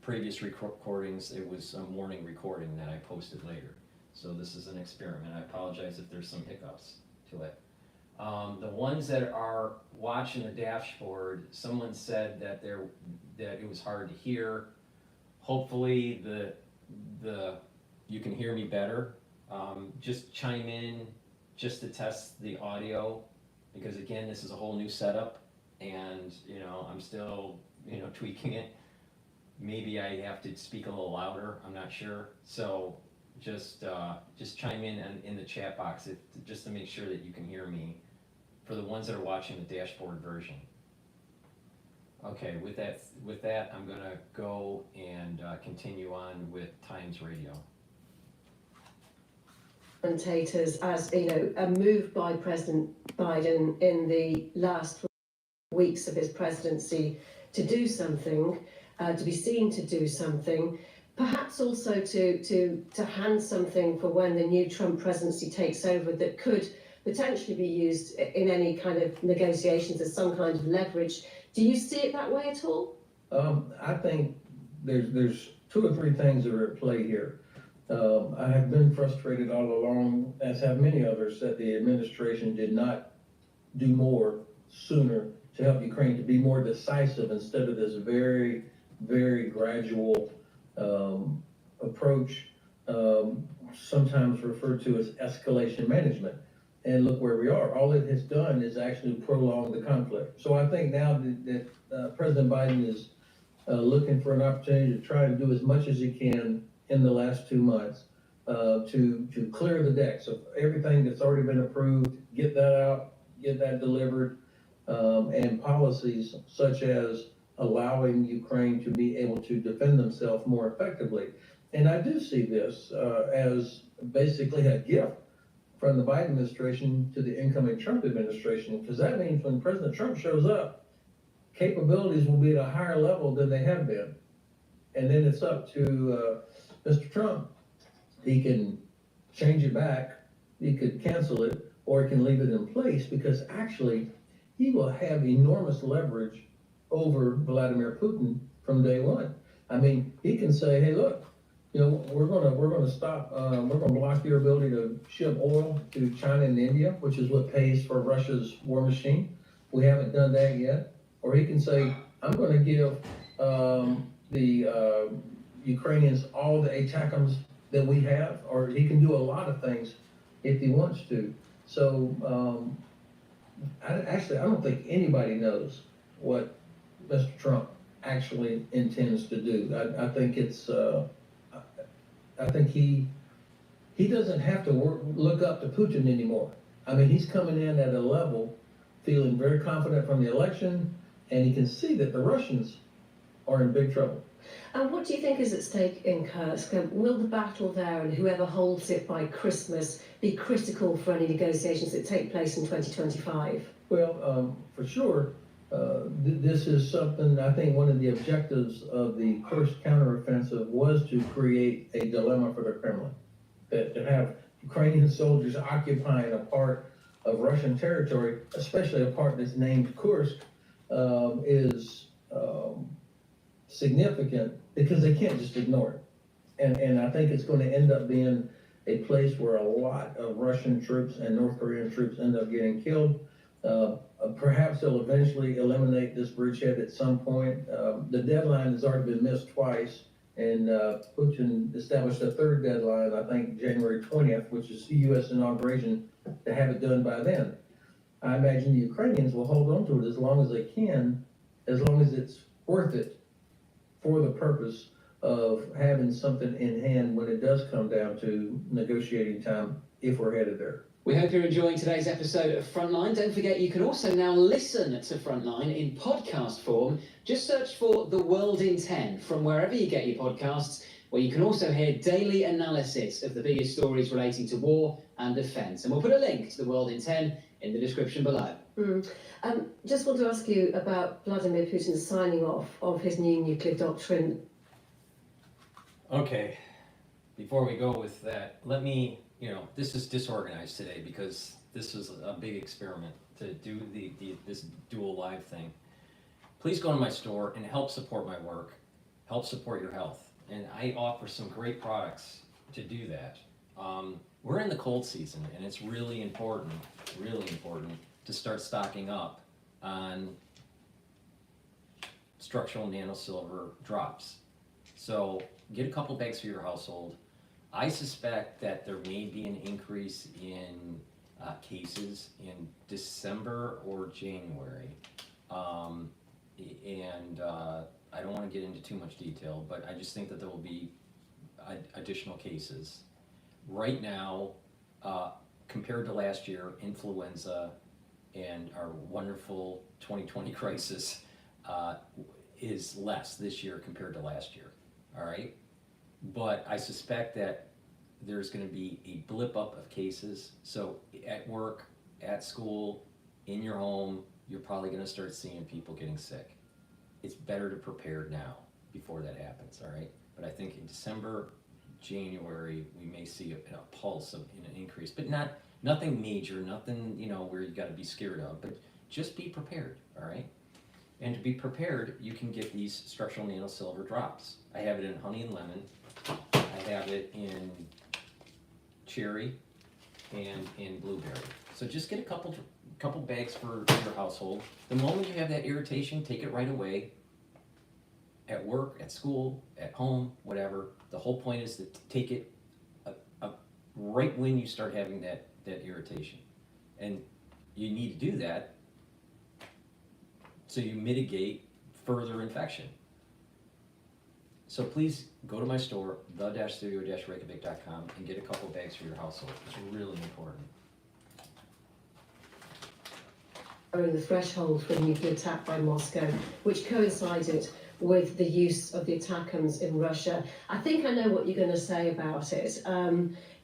Previous recordings, it was a morning recording that I posted later. So this is an experiment. I apologize if there's some hiccups to it. The ones that are watching the dashboard, someone said that it was hard to hear. Hopefully you can hear me better. Just chime in just to test the audio, because again, this is a whole new setup, and I'm still tweaking it. Maybe I have to speak a little louder, I'm not sure. So just chime in the chat box just to make sure that you can hear me for the ones that are watching the dashboard version. Okay, with that, I'm gonna go and continue on with Times Radio. Commentators, as a move by President Biden in the last weeks of his presidency to do something, to be seen to do something, perhaps also to hand something for when the new Trump presidency takes over that could potentially be used in any kind of negotiations as some kind of leverage. Do you see it that way at all? I think there's two or three things that are at play here. I have been frustrated all along, as have many others, that the administration did not do more sooner to help Ukraine to be more decisive instead of this very, very gradual approach, sometimes referred to as escalation management. And look where we are. All it has done is actually prolong the conflict. So I think now that President Biden is looking for an opportunity to try to do as much as he can in the last 2 months to clear the decks of everything that's already been approved, get that out, get that delivered, and policies such as allowing Ukraine to be able to defend themselves more effectively. And I do see this as basically a gift from the Biden administration to the incoming Trump administration, because that means when President Trump shows up, capabilities will be at a higher level than they have been. And then it's up to Mr. Trump. He can change it back, he could cancel it, or he can leave it in place, because actually he will have enormous leverage over Vladimir Putin from day one. I mean, he can say, hey, look, we're gonna stop, we're gonna block your ability to ship oil to China and India, which is what pays for Russia's war machine. We haven't done that yet. Or he can say, I'm gonna give the Ukrainians all the ATACMS that we have, or he can do a lot of things if he wants to. So I don't think anybody knows what Mr. Trump actually intends to do. I think it's, I think he doesn't have to look up to Putin anymore. I mean, he's coming in at a level feeling very confident from the election, and he can see that the Russians are in big trouble. And what do you think is at stake in Kursk? Will the battle there and whoever holds it by Christmas be critical for any negotiations that take place in 2025? Well, for sure, this is something, I think one of the objectives of the Kursk counteroffensive was to create a dilemma for the Kremlin. That to have Ukrainian soldiers occupying a part of Russian territory, especially a part that's named Kursk, is significant because they can't just ignore it. And I think it's going to end up being a place where a lot of Russian troops and North Korean troops end up getting killed. Perhaps they'll eventually eliminate this bridgehead at some point. The deadline has already been missed twice, and Putin established a third deadline, I think January 20th, which is the U.S. inauguration, to have it done by then. I imagine the Ukrainians will hold on to it as long as they can, as long as it's worth it for the purpose of having something in hand when it does come down to negotiating time, if we're headed there. We hope you're enjoying today's episode of Frontline. Don't forget you can also now listen to Frontline in podcast form. Just search for The World in 10 from wherever you get your podcasts, where you can also hear daily analysis of the biggest stories relating to war and defence. And we'll put a link to The World in 10 in the description below. Just want to ask you about Vladimir Putin's signing off of his new nuclear doctrine. Okay, before we go with that, let me, this is disorganized today because this is a big experiment to do this dual live thing. Please go to my store and help support my work, help support your health. And I offer some great products to do that. We're in the cold season and it's really important to start stocking up on structural nanosilver drops. So get a couple bags for your household. I suspect that there may be an increase in cases in December or January. I don't want to get into too much detail, but I just think that there will be additional cases. Right now, compared to last year, influenza and our wonderful 2020 crisis is less this year compared to last year, all right? But I suspect that there's going to be a blip up of cases. So at work, at school, in your home, you're probably going to start seeing people getting sick. It's better to prepare now before that happens, all right? But I think in December, January, we may see a pulse of an increase, but nothing major, nothing where you got to be scared of. But just be prepared, all right? And to be prepared, you can get these structural nanosilver drops. I have it in honey and lemon. I have it in cherry and in blueberry. So just get a couple bags for your household. The moment you have that irritation, take it right away. At work, at school, at home, whatever. The whole point is to take it right when you start having that irritation. And you need to do that so you mitigate further infection. So please go to my store, the-studio-reykjavik.com, and get a couple bags for your household. It's really important. The threshold for a nuclear attack by Moscow, which coincided with the use of the ATACMS in Russia. I think I know what you're going to say about it.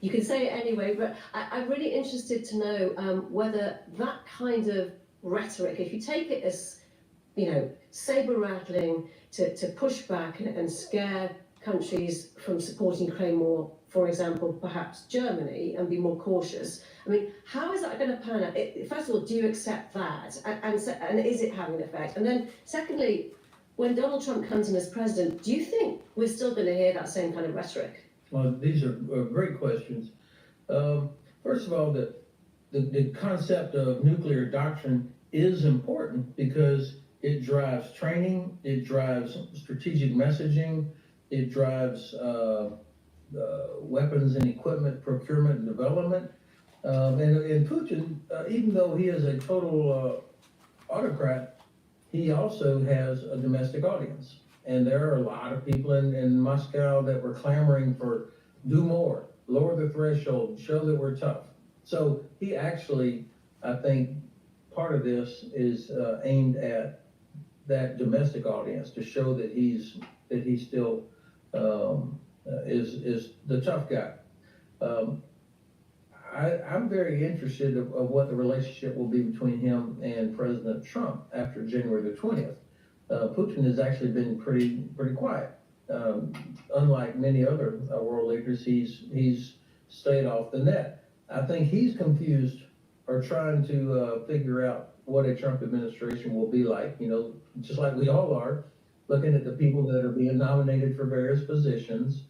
You can say it anyway, but I'm really interested to know whether that kind of rhetoric, if you take it as, saber rattling to push back and scare countries from supporting Ukraine more, for example, perhaps Germany, and be more cautious. I mean, how is that going to pan out? First of all, do you accept that? And is it having an effect? And then secondly, when Donald Trump comes in as president, do you think we're still going to hear that same kind of rhetoric? Well, these are great questions. First of all, the concept of nuclear doctrine is important because it drives training, it drives strategic messaging, it drives weapons and equipment procurement and development. And Putin, even though he is a total autocrat, he also has a domestic audience. And there are a lot of people in Moscow that were clamoring for do more, lower the threshold, show that we're tough. So he actually, I think, part of this is aimed at that domestic audience to show that he still is the tough guy. I'm very interested of what the relationship will be between him and President Trump after January the 20th. Putin has actually been pretty quiet. Unlike many other world leaders, he's stayed off the net. I think he's confused or trying to figure out what a Trump administration will be like, just like we all are, looking at the people that are being nominated for various positions,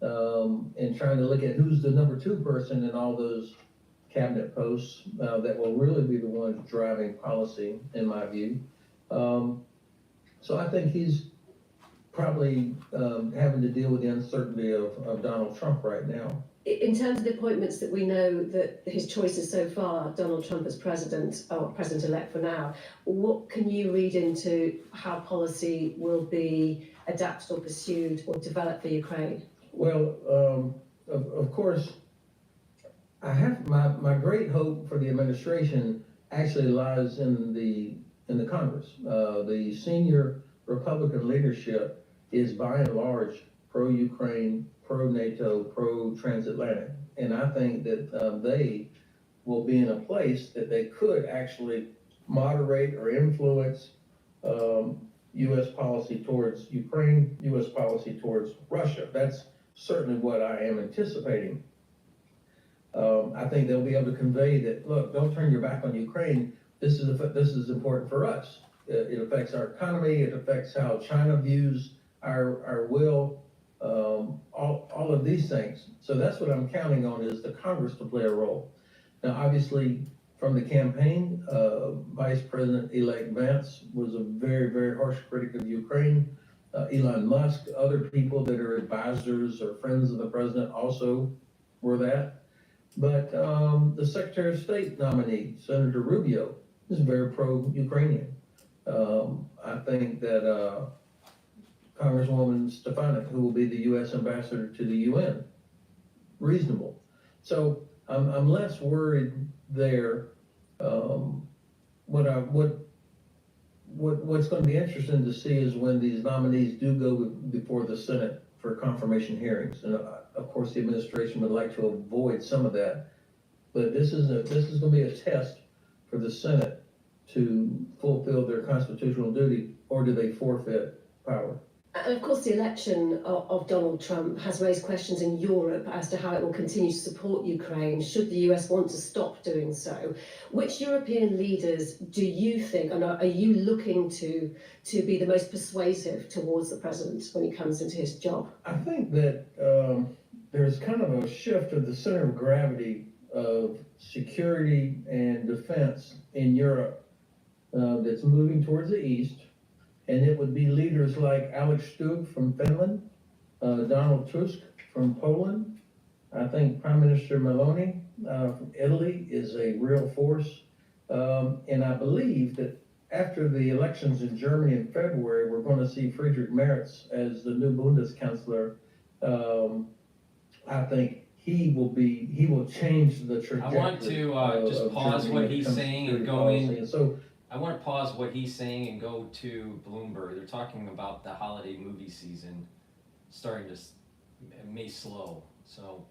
and trying to look at who's the number 2 person in all those cabinet posts that will really be the ones driving policy, in my view. So I think he's probably having to deal with the uncertainty of Donald Trump right now. In terms of the appointments that we know that his choices so far, Donald Trump as president, or president-elect for now, what can you read into how policy will be adapted or pursued or developed for Ukraine? Well, of course, I have my great hope for the administration actually lies in the Congress. The senior Republican leadership is by and large pro-Ukraine, pro-NATO, pro-transatlantic. And I think that they will be in a place that they could actually moderate or influence U.S. policy towards Ukraine, U.S. policy towards Russia. That's certainly what I am anticipating. I think they'll be able to convey that, look, don't turn your back on Ukraine. This is important for us. It affects our economy. It affects how China views our will. All of these things. So that's what I'm counting on, is the Congress to play a role. Now, obviously, from the campaign, Vice President-elect Vance was a very, very harsh critic of Ukraine. Elon Musk, other people that are advisors or friends of the president also were that. But the Secretary of State nominee, Senator Rubio, is very pro-Ukrainian. I think that Congresswoman Stefanik, who will be the U.S. ambassador to the UN, reasonable. So I'm less worried there. What's going to be interesting to see is when these nominees do go before the Senate for confirmation hearings. And of course, the administration would like to avoid some of that. But this is going to be a test for the Senate to fulfill their constitutional duty, or do they forfeit power? And of course, the election of Donald Trump has raised questions in Europe as to how it will continue to support Ukraine should the US want to stop doing so. Which European leaders do you think, and are you looking to be the most persuasive towards the president when he comes into his job? I think that there's kind of a shift of the center of gravity of security and defense in Europe that's moving towards the east. And it would be leaders like Alex Stubb from Finland, Donald Tusk from Poland. I think Prime Minister Meloni from Italy is a real force. And I believe that after the elections in Germany in February, we're going to see Friedrich Merz as the new Bundeskanzler. I think he will change the trajectory. I want to just pause what he's saying and go in. I want to pause what he's saying and go to Bloomberg. They're talking about the holiday movie season starting to may slow. So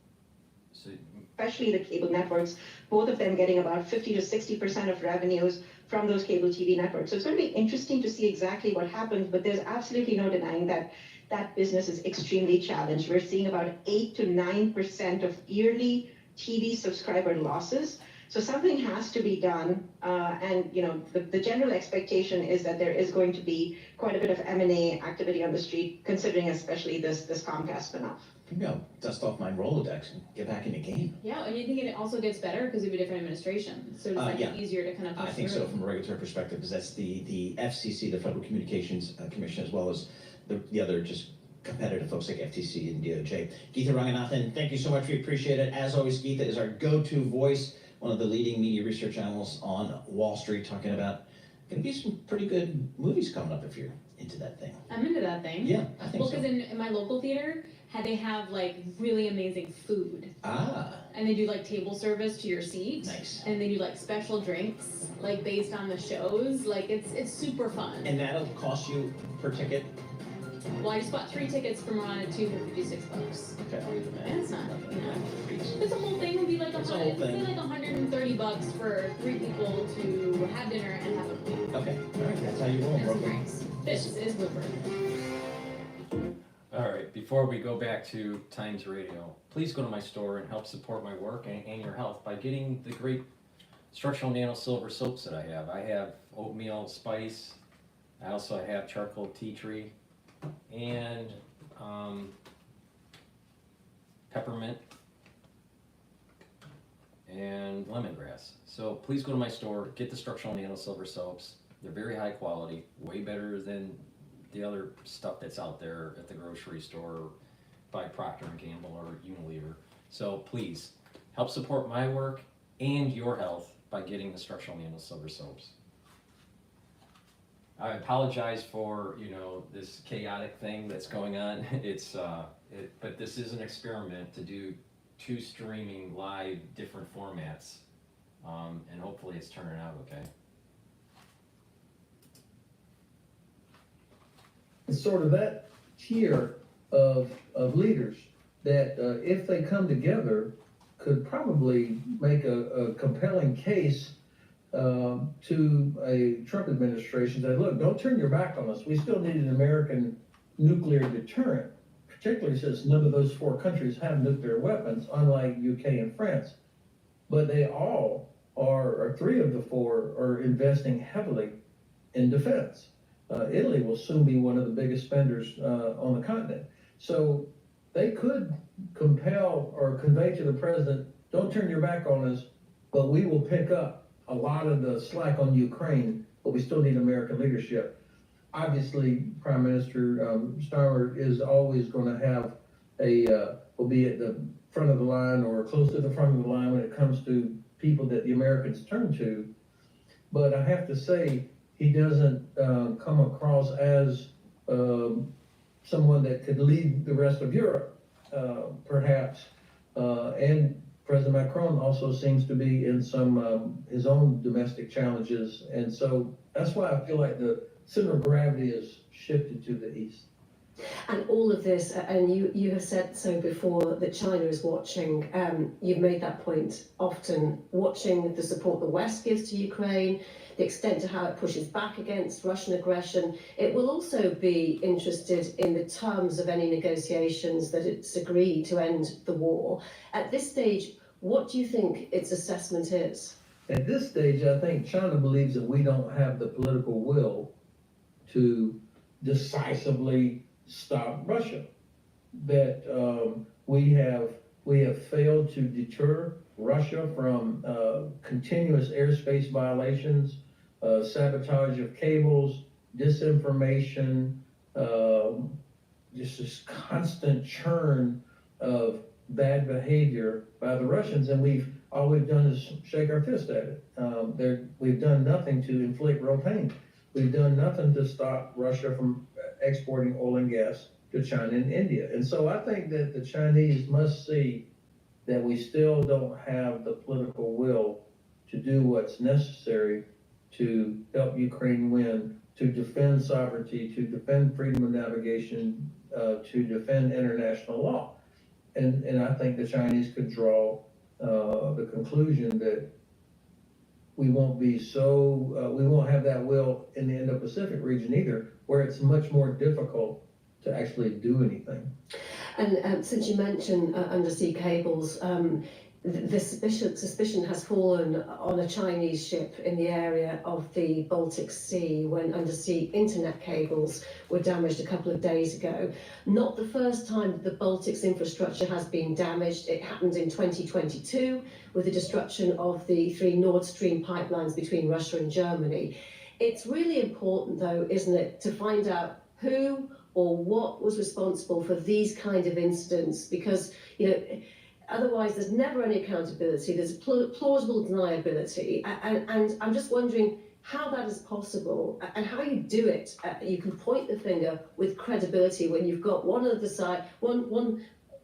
especially the cable networks, both of them getting about 50 to 60% of revenues from those cable TV networks. So it's going to be interesting to see exactly what happens, but there's absolutely no denying that that business is extremely challenged. We're seeing about 8 to 9% of yearly TV subscriber losses. So something has to be done, and the general expectation is that there is going to be quite a bit of M&A activity on the street, considering especially this Comcast spinoff. Maybe I'll dust off my Rolodex and get back in the game. Yeah, and you think it also gets better because of a different administration, so it's Yeah. easier to kind of push I think through. so from a regulatory perspective, because that's the FCC, the Federal Communications Commission, as well as the other just competitive folks like FTC and DOJ. GETTR Ranganathan, thank you so much. We appreciate it. As always, GETTR is our go-to voice, one of the leading media research analysts on Wall Street, talking about gonna be some pretty good movies coming up if you're into that thing. I'm into that thing. Yeah, I think Well, so. because in my local theater, they have like really amazing food. Ah, And they do like table service to your seat. nice. And they do like special drinks, like based on the shows. Like it's super fun. And that'll cost you per ticket? Well, I just bought 3 tickets from Ron at 2 for $56. Okay. And it's not, you know. Fees. This whole thing would be like It's a whole thing. like $130 for 3 people to have dinner and have a movie. Okay, all right, that's how you roll, And some bro. drinks. This is Bloomberg. All right, before we go back to Times Radio, please go to my store and help support my work and your health by getting the great structural nano silver soaps that I have. I have oatmeal spice, I also have charcoal tea tree, and peppermint and lemongrass. So please go to my store, get the structural nano silver soaps. They're very high quality, way better than the other stuff that's out there at the grocery store by Procter & Gamble or Unilever. So please, help support my work and your health by getting the structural nano silver soaps. I apologize for, this chaotic thing that's going on. But this is an experiment to do 2 streaming live different formats. And hopefully it's turning out okay. It's sort of that tier of leaders that, if they come together, could probably make a compelling case to a Trump administration that, look, don't turn your back on us. We still need an American nuclear deterrent, particularly since none of those 4 countries have nuclear weapons, unlike UK and France. But they all or 3 of the 4 are investing heavily in defense. Italy will soon be one of the biggest spenders on the continent. So they could compel or convey to the president, don't turn your back on us, but we will pick up a lot of the slack on Ukraine, but we still need American leadership. Obviously, Prime Minister Starmer is always going to have will be at the front of the line or close to the front of the line when it comes to people that the Americans turn to. But I have to say, he doesn't come across as someone that could lead the rest of Europe, perhaps. And President Macron also seems to be in some his own domestic challenges. And so that's why I feel like the center of gravity is shifted to the east. And all of this, and you have said so before, that China is watching, you've made that point often, watching the support the West gives to Ukraine, the extent to how it pushes back against Russian aggression. It will also be interested in the terms of any negotiations that it's agreed to end the war. At this stage, what do you think its assessment is? At this stage, I think China believes that we don't have the political will to decisively stop Russia. That we have failed to deter Russia from continuous airspace violations, sabotage of cables, disinformation, just this constant churn of bad behavior by the Russians, and all we've done is shake our fist at it. We've done nothing to inflict real pain. We've done nothing to stop Russia from exporting oil and gas to China and India. And so I think that the Chinese must see that we still don't have the political will to do what's necessary to help Ukraine win, to defend sovereignty, to defend freedom of navigation, to defend international law. And I think the Chinese could draw the conclusion that we won't have that will in the Indo-Pacific region either, where it's much more difficult to actually do anything. And since you mentioned undersea cables, the suspicion has fallen on a Chinese ship in the area of the Baltic Sea when undersea internet cables were damaged a couple of days ago. Not the first time that the Baltic's infrastructure has been damaged. It happened in 2022 with the destruction of the 3 Nord Stream pipelines between Russia and Germany. It's really important, though, isn't it, to find out who or what was responsible for these kind of incidents, because, otherwise there's never any accountability, there's plausible deniability, and I'm just wondering, how that is possible and how you do it. You can point the finger with credibility when you've got one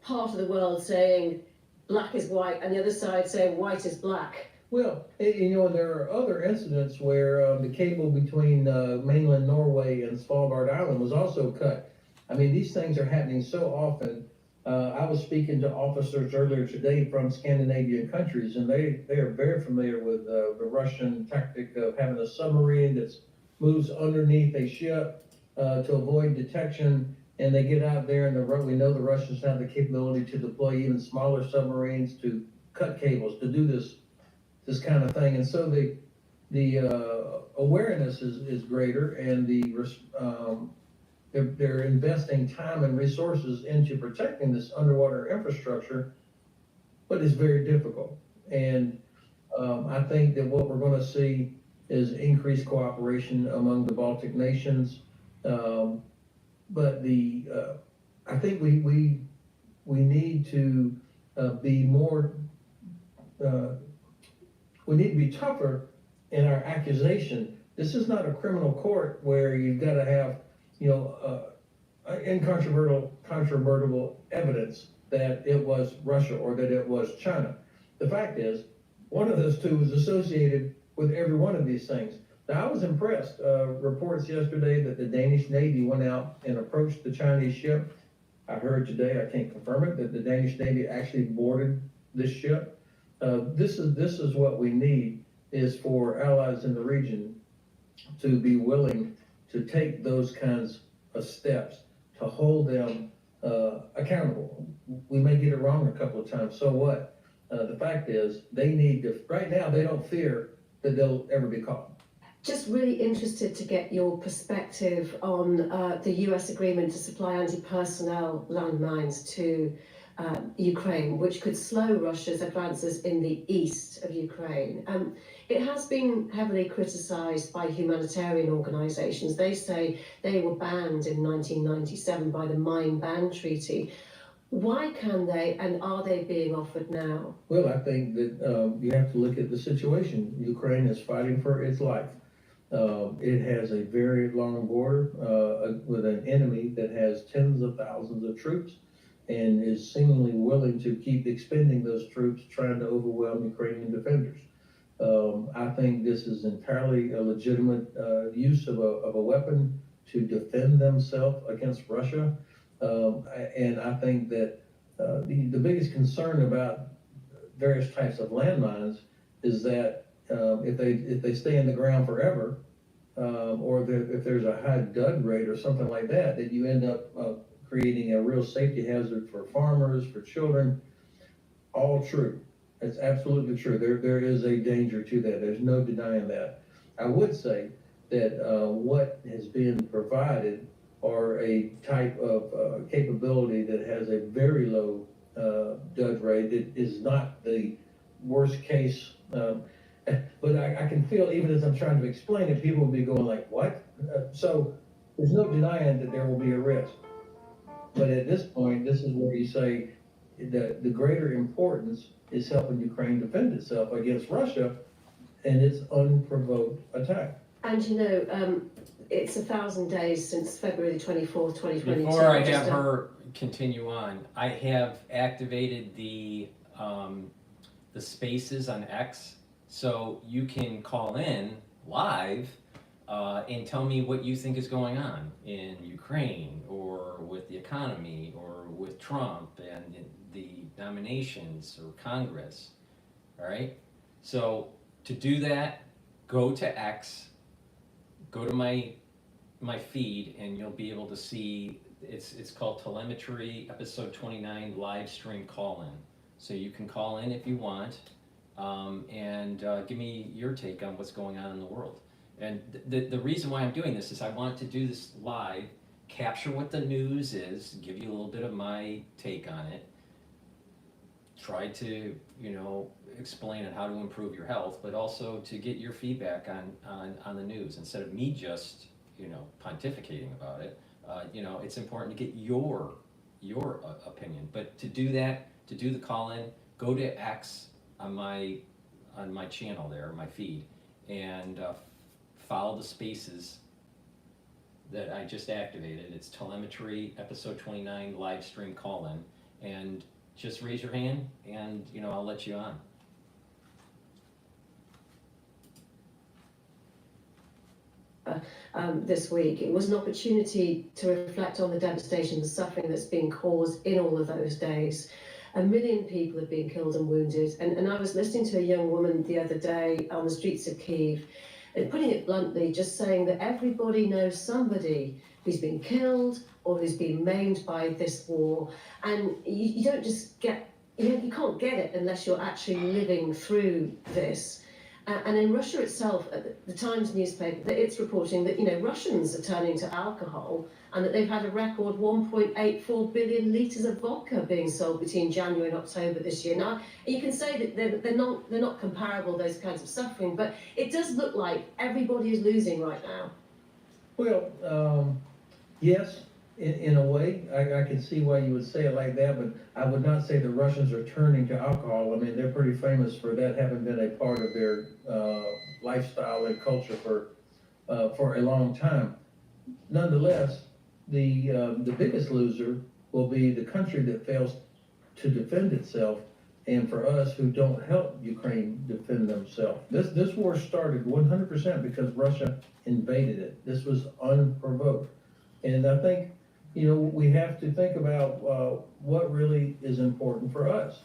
part of the world saying black is white and the other side saying white is black. Well, there are other incidents where the cable between mainland Norway and Svalbard Island was also cut. I mean, these things are happening so often. I was speaking to officers earlier today from Scandinavian countries, and they are very familiar with the Russian tactic of having a submarine that moves underneath a ship to avoid detection, and they get out there, and we know the Russians have the capability to deploy even smaller submarines to cut cables, to do this kind of thing. And so the awareness is greater, and they're investing time and resources into protecting this underwater infrastructure, but it's very difficult. And I think that what we're going to see is increased cooperation among the Baltic nations. But I think we need to be more. We need to be tougher in our accusation. This is not a criminal court where you've got to have incontrovertible evidence that it was Russia or that it was China. The fact is, one of those two was associated with every one of these things. Now, I was impressed. Reports yesterday that the Danish Navy went out and approached the Chinese ship. I heard today, I can't confirm it, that the Danish Navy actually boarded this ship. This is what we need, is for allies in the region to be willing to take those kinds of steps, to hold them accountable. We may get it wrong a couple of times, so what? The fact is, they need to, right now, they don't fear that they'll ever be caught. Just really interested to get your perspective on the US agreement to supply anti-personnel landmines to Ukraine, which could slow Russia's advances in the east of Ukraine. It has been heavily criticised by humanitarian organisations. They say they were banned in 1997 by the Mine Ban Treaty. Why can they, and are they being offered now? Well, I think that you have to look at the situation. Ukraine is fighting for its life. It has a very long border with an enemy that has tens of thousands of troops and is seemingly willing to keep expending those troops, trying to overwhelm Ukrainian defenders. I think this is entirely a legitimate use of a weapon to defend themselves against Russia. And I think that the biggest concern about various types of landmines is that if they stay in the ground forever, or if there's a high dud rate or something like that, that you end up creating a real safety hazard for farmers, for children. All true. It's absolutely true. There is a danger to that. There's no denying that. I would say that what has been provided are a type of capability that has a very low dud rate. It is not the worst case, but I can feel, even as I'm trying to explain it, people will be going like, what? So there's no denying that there will be a risk. But at this point, this is where you say that the greater importance is helping Ukraine defend itself against Russia and its unprovoked attack. And it's 1,000 days since February 24th, 2022. Before I have her continue on, I have activated the spaces on X, so you can call in live and tell me what you think is going on in Ukraine, or with the economy, or with Trump and the nominations, or Congress. All right? So to do that, go to X, go to my feed, and you'll be able to see, it's called Telemetry Episode 29 live stream call-in. So you can call in if you want, and give me your take on what's going on in the world. And the reason why I'm doing this is I want to do this live, capture what the news is, give you a little bit of my take on it, try to, explain on how to improve your health, but also to get your feedback on the news instead of me just, pontificating about it. It's important to get your opinion. But to do that, to do the call-in, go to X on my channel there, my feed, and follow the spaces that I just activated. It's Telemetry, episode 29, live stream call-in, and just raise your hand, and I'll let you on. This week. It was an opportunity to reflect on the devastation, the suffering that's been caused in all of those days. 1 million people have been killed and wounded. And I was listening to a young woman the other day on the streets of Kyiv, and putting it bluntly, just saying that everybody knows somebody who's been killed or who's been maimed by this war. And you don't just get, you can't get it unless you're actually living through this. And in Russia itself, the Times newspaper, it's reporting that Russians are turning to alcohol, and that they've had a record 1.84 billion litres of vodka being sold between January and October this year. Now, you can say that they're not comparable, those kinds of suffering, but it does look like everybody is losing right now. Well, yes, in a way, I can see why you would say it like that, but I would not say the Russians are turning to alcohol. I mean, they're pretty famous for that having been a part of their lifestyle and culture for a long time. Nonetheless, the biggest loser will be the country that fails to defend itself, and for us who don't help Ukraine defend themselves. This war started 100% because Russia invaded it. This was unprovoked. And I think, we have to think about what really is important for us.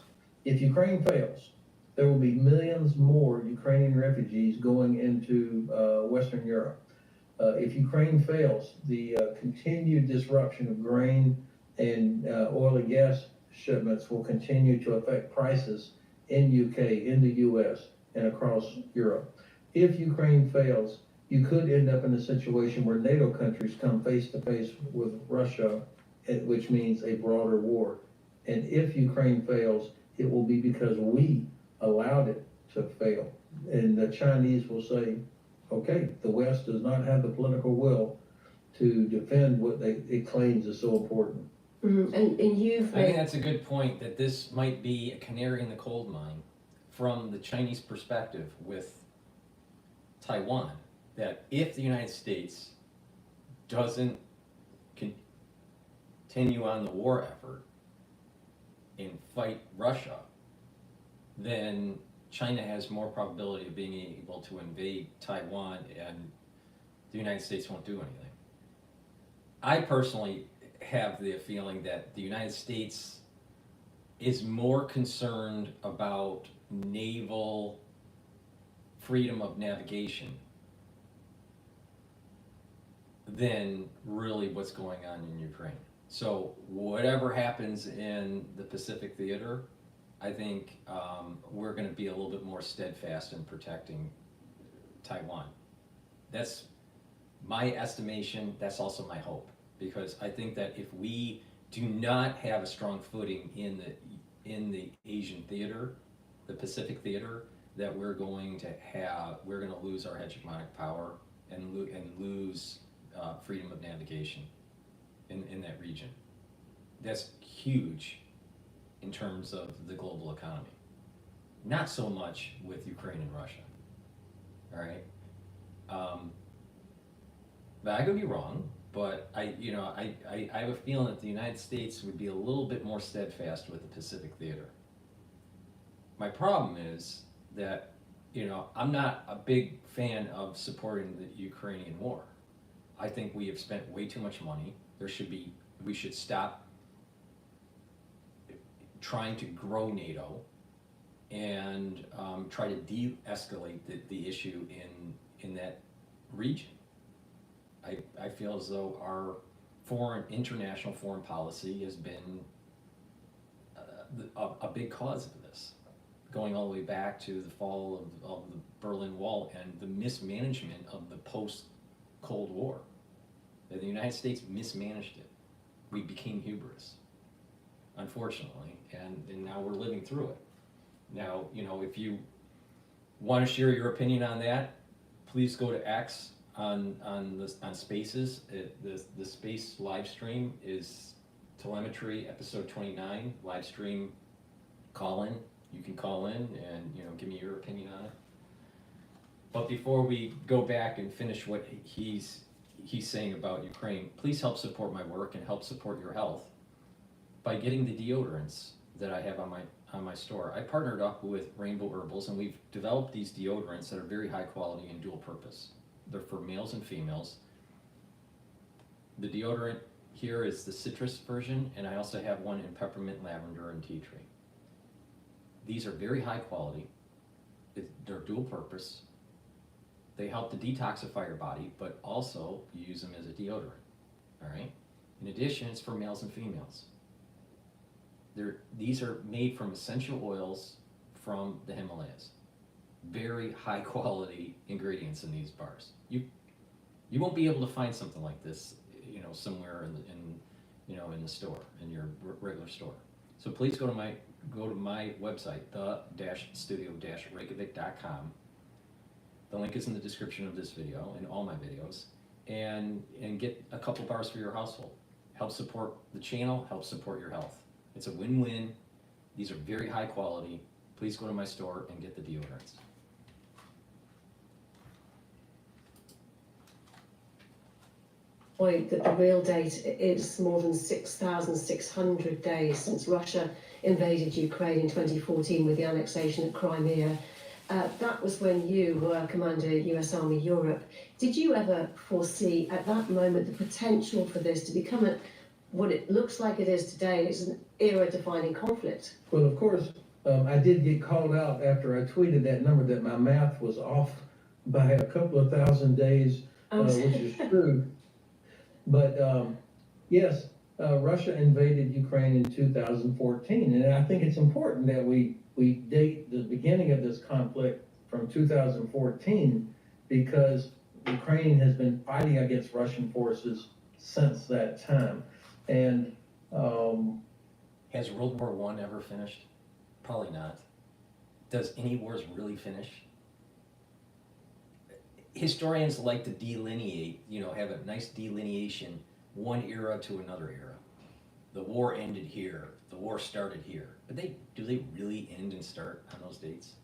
If Ukraine fails, there will be millions more Ukrainian refugees going into Western Europe. If Ukraine fails, the continued disruption of grain and oil and gas shipments will continue to affect prices in UK, in the US, and across Europe. If Ukraine fails, you could end up in a situation where NATO countries come face to face with Russia, which means a broader war. And if Ukraine fails, it will be because we allowed it to fail. And the Chinese will say, okay, the West does not have the political will to defend what it claims is so important. And I think that's a good point, that this might be a canary in the coal mine from the Chinese perspective with Taiwan. That if the United States doesn't continue on the war effort and fight Russia, then China has more probability of being able to invade Taiwan, and the United States won't do anything. I personally have the feeling that the United States is more concerned about naval freedom of navigation than really what's going on in Ukraine. So whatever happens in the Pacific theater, I think we're going to be a little bit more steadfast in protecting Taiwan. That's my estimation. That's also my hope, because I think that if we do not have a strong footing in the Asian theater, the Pacific theater, that we're going to lose our hegemonic power and lose freedom of navigation in that region. That's huge in terms of the global economy. Not so much with Ukraine and Russia. All right. But I could be wrong. But I have a feeling that the United States would be a little bit more steadfast with the Pacific theater. My problem is that I'm not a big fan of supporting the Ukrainian war. I think we have spent way too much money. We should stop trying to grow NATO and try to de-escalate the issue in that region. I feel as though our international foreign policy has been a big cause of this, going all the way back to the fall of the Berlin Wall and the mismanagement of the post-Cold War. The United States mismanaged it. We became hubris, unfortunately, and now we're living through it. Now, if you want to share your opinion on that, please go to X on Spaces. The Space live stream is Telemetry, episode 29, live stream call-in. You can call in and give me your opinion on it. But before we go back and finish what he's saying about Ukraine, please help support my work and help support your health by getting the deodorants that I have on my store. I partnered up with Rainbow Herbals, and we've developed these deodorants that are very high quality and dual purpose. They're for males and females. The deodorant here is the citrus version, and I also have one in peppermint, lavender, and tea tree. These are very high quality. They're dual purpose. They help to detoxify your body, but also you use them as a deodorant, all right? In addition, it's for males and females. These are made from essential oils from the Himalayas. Very high quality ingredients in these bars. You won't be able to find something like this, somewhere in the store, in your regular store. So please go to my website, the-studio-reykjavik.com. The link is in the description of this video and all my videos, and get a couple bars for your household. Help support the channel, help support your health. It's a win-win. These are very high quality. Please go to my store and get the deodorants. That the real date is more than 6,600 days since Russia invaded Ukraine in 2014 with the annexation of Crimea. That was when you were Commander US Army Europe. Did you ever foresee at that moment the potential for this to become what it looks like it is today? It's an era-defining conflict. Well, of course, I did get called out after I tweeted that number that my math was off by a couple of thousand days, which is true. But yes, Russia invaded Ukraine in 2014, and I think it's important that we date the beginning of this conflict from 2014 because Ukraine has been fighting against Russian forces since that time. And has World War I ever finished? Probably not. Does any wars really finish? Historians like to delineate, have a nice delineation, one era to another era. The war ended here, the war started here. But do they really end and start on those dates?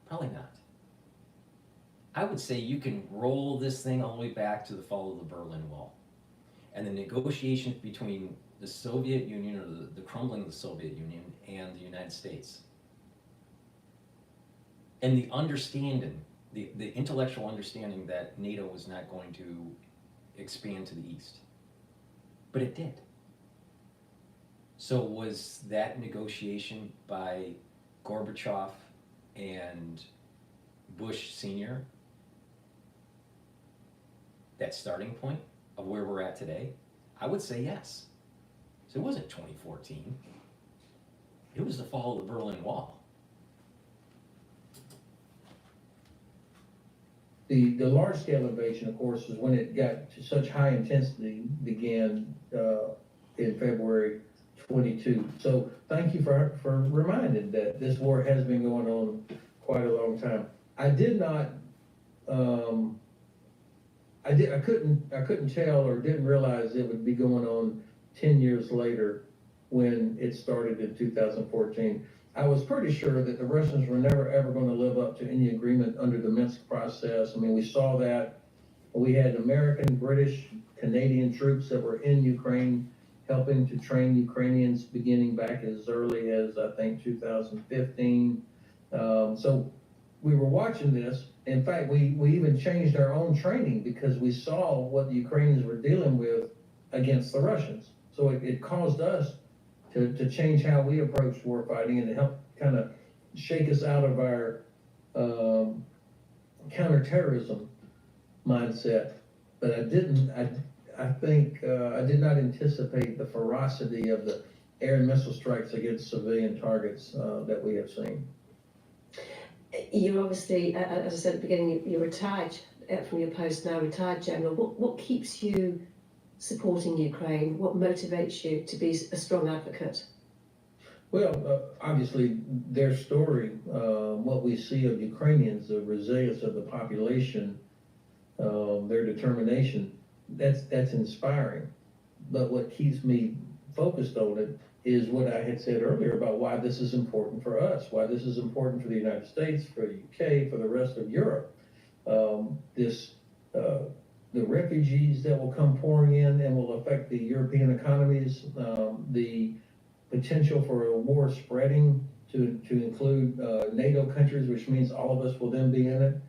Probably not. I would say you can roll this thing all the way back to the fall of the Berlin Wall. And the negotiations between the Soviet Union, or the crumbling of the Soviet Union, and the United States. And the understanding, the intellectual understanding that NATO was not going to expand to the east. But it did. So was that negotiation by Gorbachev and Bush Sr. that starting point of where we're at today? I would say yes. So it wasn't 2014. It was the fall of the Berlin Wall. The large-scale invasion, of course, is when it got to such high intensity, began in February 22. So thank you for reminding that this war has been going on quite a long time. I did not, I couldn't tell or didn't realize it would be going on 10 years later when it started in 2014. I was pretty sure that the Russians were never ever going to live up to any agreement under the Minsk process. I mean, we saw that. We had American, British, Canadian troops that were in Ukraine helping to train Ukrainians beginning back as early as, I think, 2015. So we were watching this. In fact, we even changed our own training because we saw what the Ukrainians were dealing with against the Russians. So it caused us to change how we approach war fighting and to help kind of shake us out of our counterterrorism mindset. But I did not anticipate the ferocity of the air and missile strikes against civilian targets that we have seen. You're obviously, as I said at the beginning, you're retired from your post now, retired general. What keeps you supporting Ukraine? What motivates you to be a strong advocate? Well, obviously, their story, what we see of Ukrainians, the resilience of the population, their determination, that's inspiring. But what keeps me focused on it is what I had said earlier about why this is important for us, why this is important for the United States, for the UK, for the rest of Europe. The refugees that will come pouring in and will affect the European economies, the potential for a war spreading to include NATO countries, which means all of us will then be in it,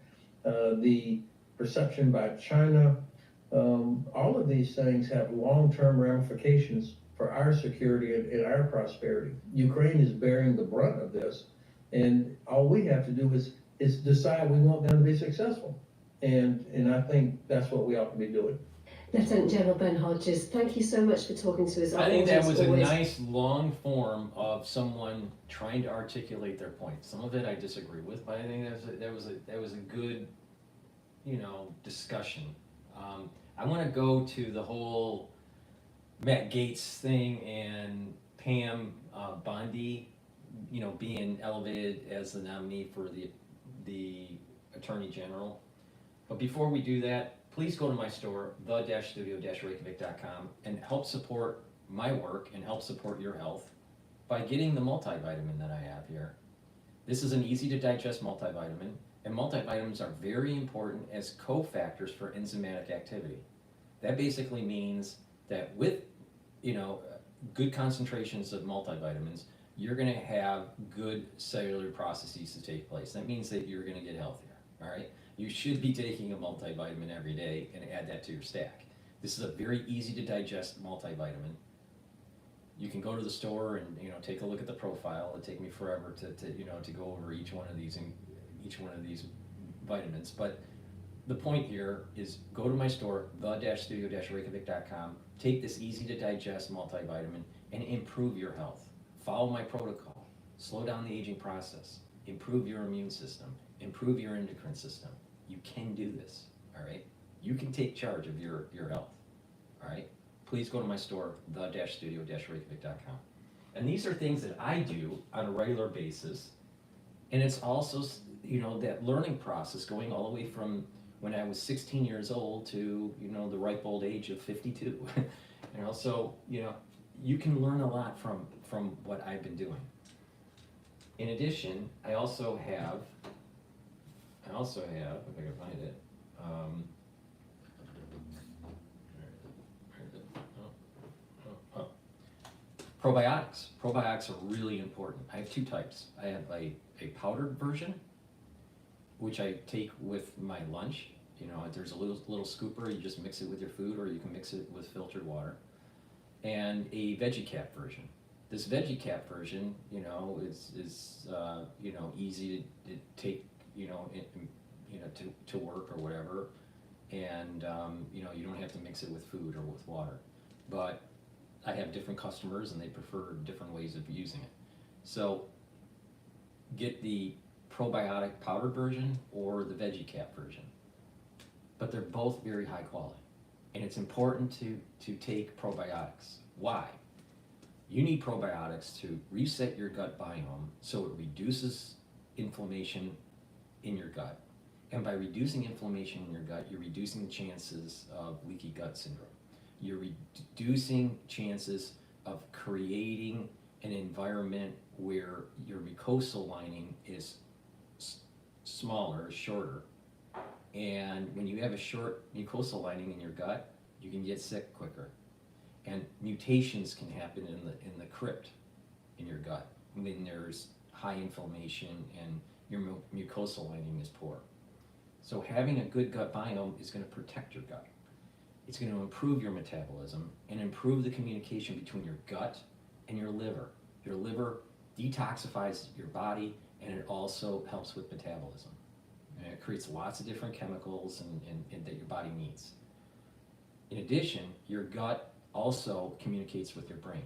the perception by China, all of these things have long-term ramifications for our security and our prosperity. Ukraine is bearing the brunt of this, and all we have to do is decide we want them to be successful. And I think that's what we ought to be doing. Lieutenant General Ben Hodges, thank you so much for talking to us. I think that was a nice long form of someone trying to articulate their point. Some of it I disagree with, but I think that was a good, discussion. I want to go to the whole Matt Gaetz thing and Pam Bondi, being elevated as the nominee for the Attorney General. But before we do that, please go to my store, the-studio-reykjavik.com, and help support my work and help support your health by getting the multivitamin that I have here. This is an easy to digest multivitamin, and multivitamins are very important as cofactors for enzymatic activity. That basically means that with, good concentrations of multivitamins, you're gonna have good cellular processes to take place. That means that you're gonna get healthier, all right? You should be taking a multivitamin every day and add that to your stack. This is a very easy to digest multivitamin. You can go to the store and take a look at the profile. It'd take me forever to go over each one of these vitamins. But the point here is go to my store, the-studio-reykjavik.com, take this easy to digest multivitamin and improve your health. Follow my protocol, slow down the aging process, improve your immune system, improve your endocrine system. You can do this, all right? You can take charge of your health, all right? Please go to my store, the-studio-reykjavik.com. And these are things that I do on a regular basis. And it's also, that learning process going all the way from when I was 16 years old to, the ripe old age of 52. So, you can learn a lot from what I've been doing. In addition, I also have, if I can find it, probiotics. Probiotics are really important. I have two types. I have a powdered version, which I take with my lunch. There's a little scooper, you just mix it with your food, or you can mix it with filtered water. And a veggie cap version. This veggie cap version, is easy to take, to work or whatever, and you don't have to mix it with food or with water. But I have different customers and they prefer different ways of using it. So get the probiotic powder version or the veggie cap version. But they're both very high quality. And it's important to take probiotics. Why? You need probiotics to reset your gut biome so it reduces inflammation in your gut. And by reducing inflammation in your gut, you're reducing the chances of leaky gut syndrome. You're reducing chances of creating an environment where your mucosal lining is smaller, shorter. And when you have a short mucosal lining in your gut, you can get sick quicker. And mutations can happen in the crypt in your gut when there's high inflammation and your mucosal lining is poor. So having a good gut biome is going to protect your gut. It's going to improve your metabolism and improve the communication between your gut and your liver. Your liver detoxifies your body, and it also helps with metabolism. And it creates lots of different chemicals and that your body needs. In addition, your gut also communicates with your brain.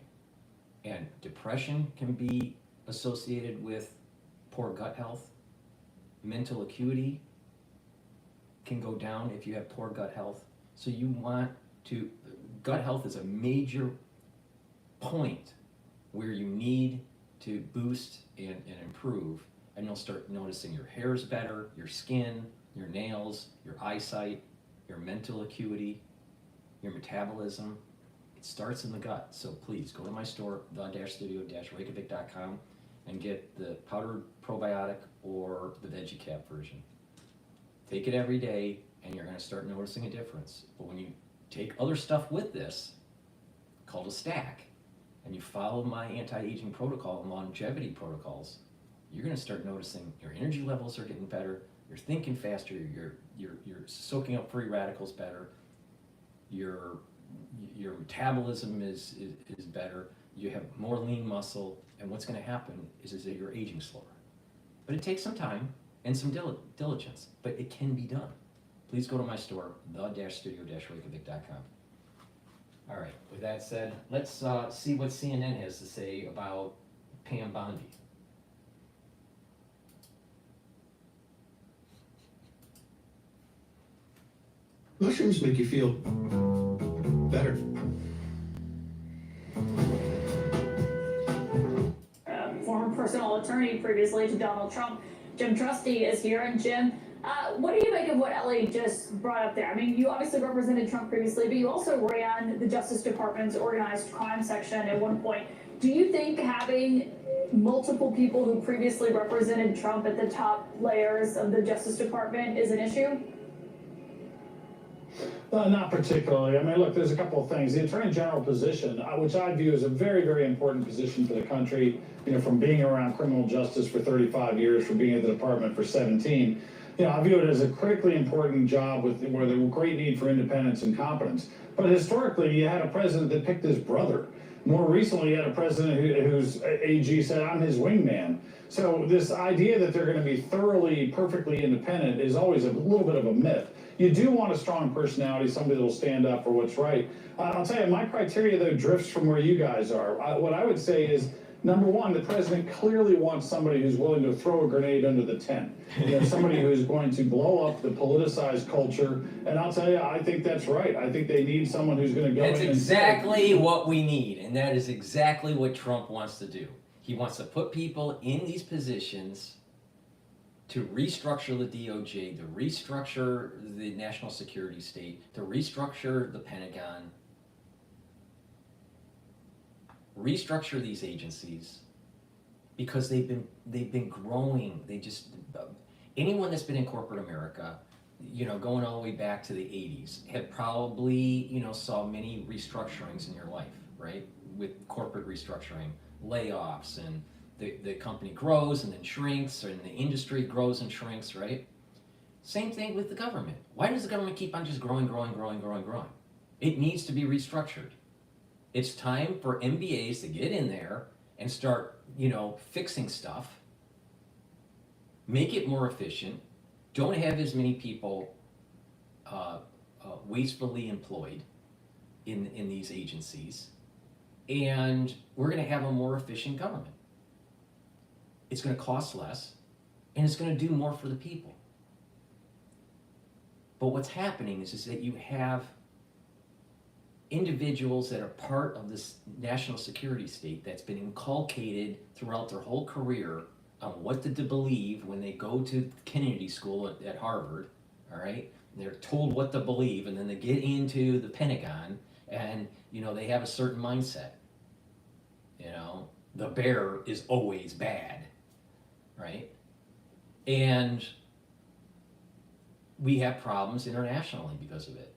And depression can be associated with poor gut health. Mental acuity can go down if you have poor gut health. So you want to, gut health is a major point where you need to boost and improve, and you'll start noticing your hair's better, your skin, your nails, your eyesight, your mental acuity, your metabolism. It starts in the gut. So please go to my store, the-studio-reykjavik.com, and get the powdered probiotic or the veggie cap version. Take it every day, and you're going to start noticing a difference. But when you take other stuff with this, called a stack, and you follow my anti-aging protocol and longevity protocols, you're going to start noticing your energy levels are getting better, you're thinking faster, you're soaking up free radicals better, your metabolism is better, you have more lean muscle, and what's going to happen is that you're aging slower. But it takes some time and some diligence, but it can be done. Please go to my store, the-studio-reykjavik.com. All right, with that said, let's see what CNN has to say about Pam Bondi. Mushrooms make you feel better. Former personal attorney previously to Donald Trump, Jim Trusty, is here. And Jim, what do you make of what Ellie just brought up there? I mean, you obviously represented Trump previously, but you also ran the Justice Department's organized crime section at one point. Do you think having multiple people who previously represented Trump at the top layers of the Justice Department is an issue? Not particularly. I mean, look, there's a couple of things. The Attorney General position, which I view as a very, very important position for the country, from being around criminal justice for 35 years, from being at the department for 17, I view it as a critically important job where there's a great need for independence and competence. But historically, you had a president that picked his brother. More recently, you had a president whose AG said, I'm his wingman. So this idea that they're going to be thoroughly, perfectly independent is always a little bit of a myth. You do want a strong personality, somebody that will stand up for what's right. I'll tell you, my criteria, though, drifts from where you guys are. What I would say is, number one, the president clearly wants somebody who's willing to throw a grenade under the tent. Somebody who is going to blow up the politicized culture. And I'll tell you, I think that's right. I think they need someone who's going to go in and That's exactly what we need, and that is exactly what Trump wants to do. He wants to put people in these positions to restructure the DOJ, to restructure the national security state, to restructure the Pentagon, restructure these agencies, because they've been growing. Anyone that's been in corporate America, going all the way back to the 80s, had probably, saw many restructurings in your life, right? With corporate restructuring, layoffs, and the company grows and then shrinks, and the industry grows and shrinks, right? Same thing with the government. Why does the government keep on just growing? It needs to be restructured. It's time for MBAs to get in there and start, fixing stuff, make it more efficient, don't have as many people wastefully employed in these agencies, and we're going to have a more efficient government. It's going to cost less, and it's going to do more for the people. But what's happening is that you have individuals that are part of this national security state that's been inculcated throughout their whole career on what to believe when they go to Kennedy School at Harvard, all right? They're told what to believe, and then they get into the Pentagon, and, they have a certain mindset. The bear is always bad, right? And we have problems internationally because of it.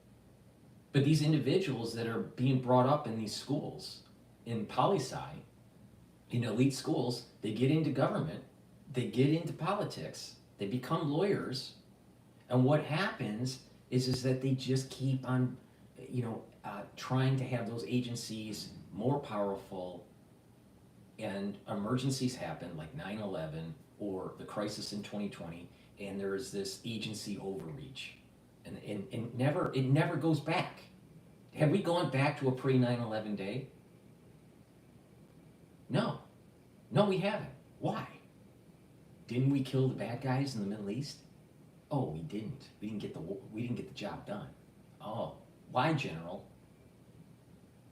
But these individuals that are being brought up in these schools, in poli-sci, in elite schools, they get into government, they get into politics, they become lawyers, and what happens is that they just keep on, trying to have those agencies more powerful, and emergencies happen like 9/11 or the crisis in 2020, and there is this agency overreach, and it never goes back. Have we gone back to a pre-9/11 day? No, we haven't. Why? Didn't we kill the bad guys in the Middle East? Oh, we didn't. We didn't get the job done. Oh, why, General?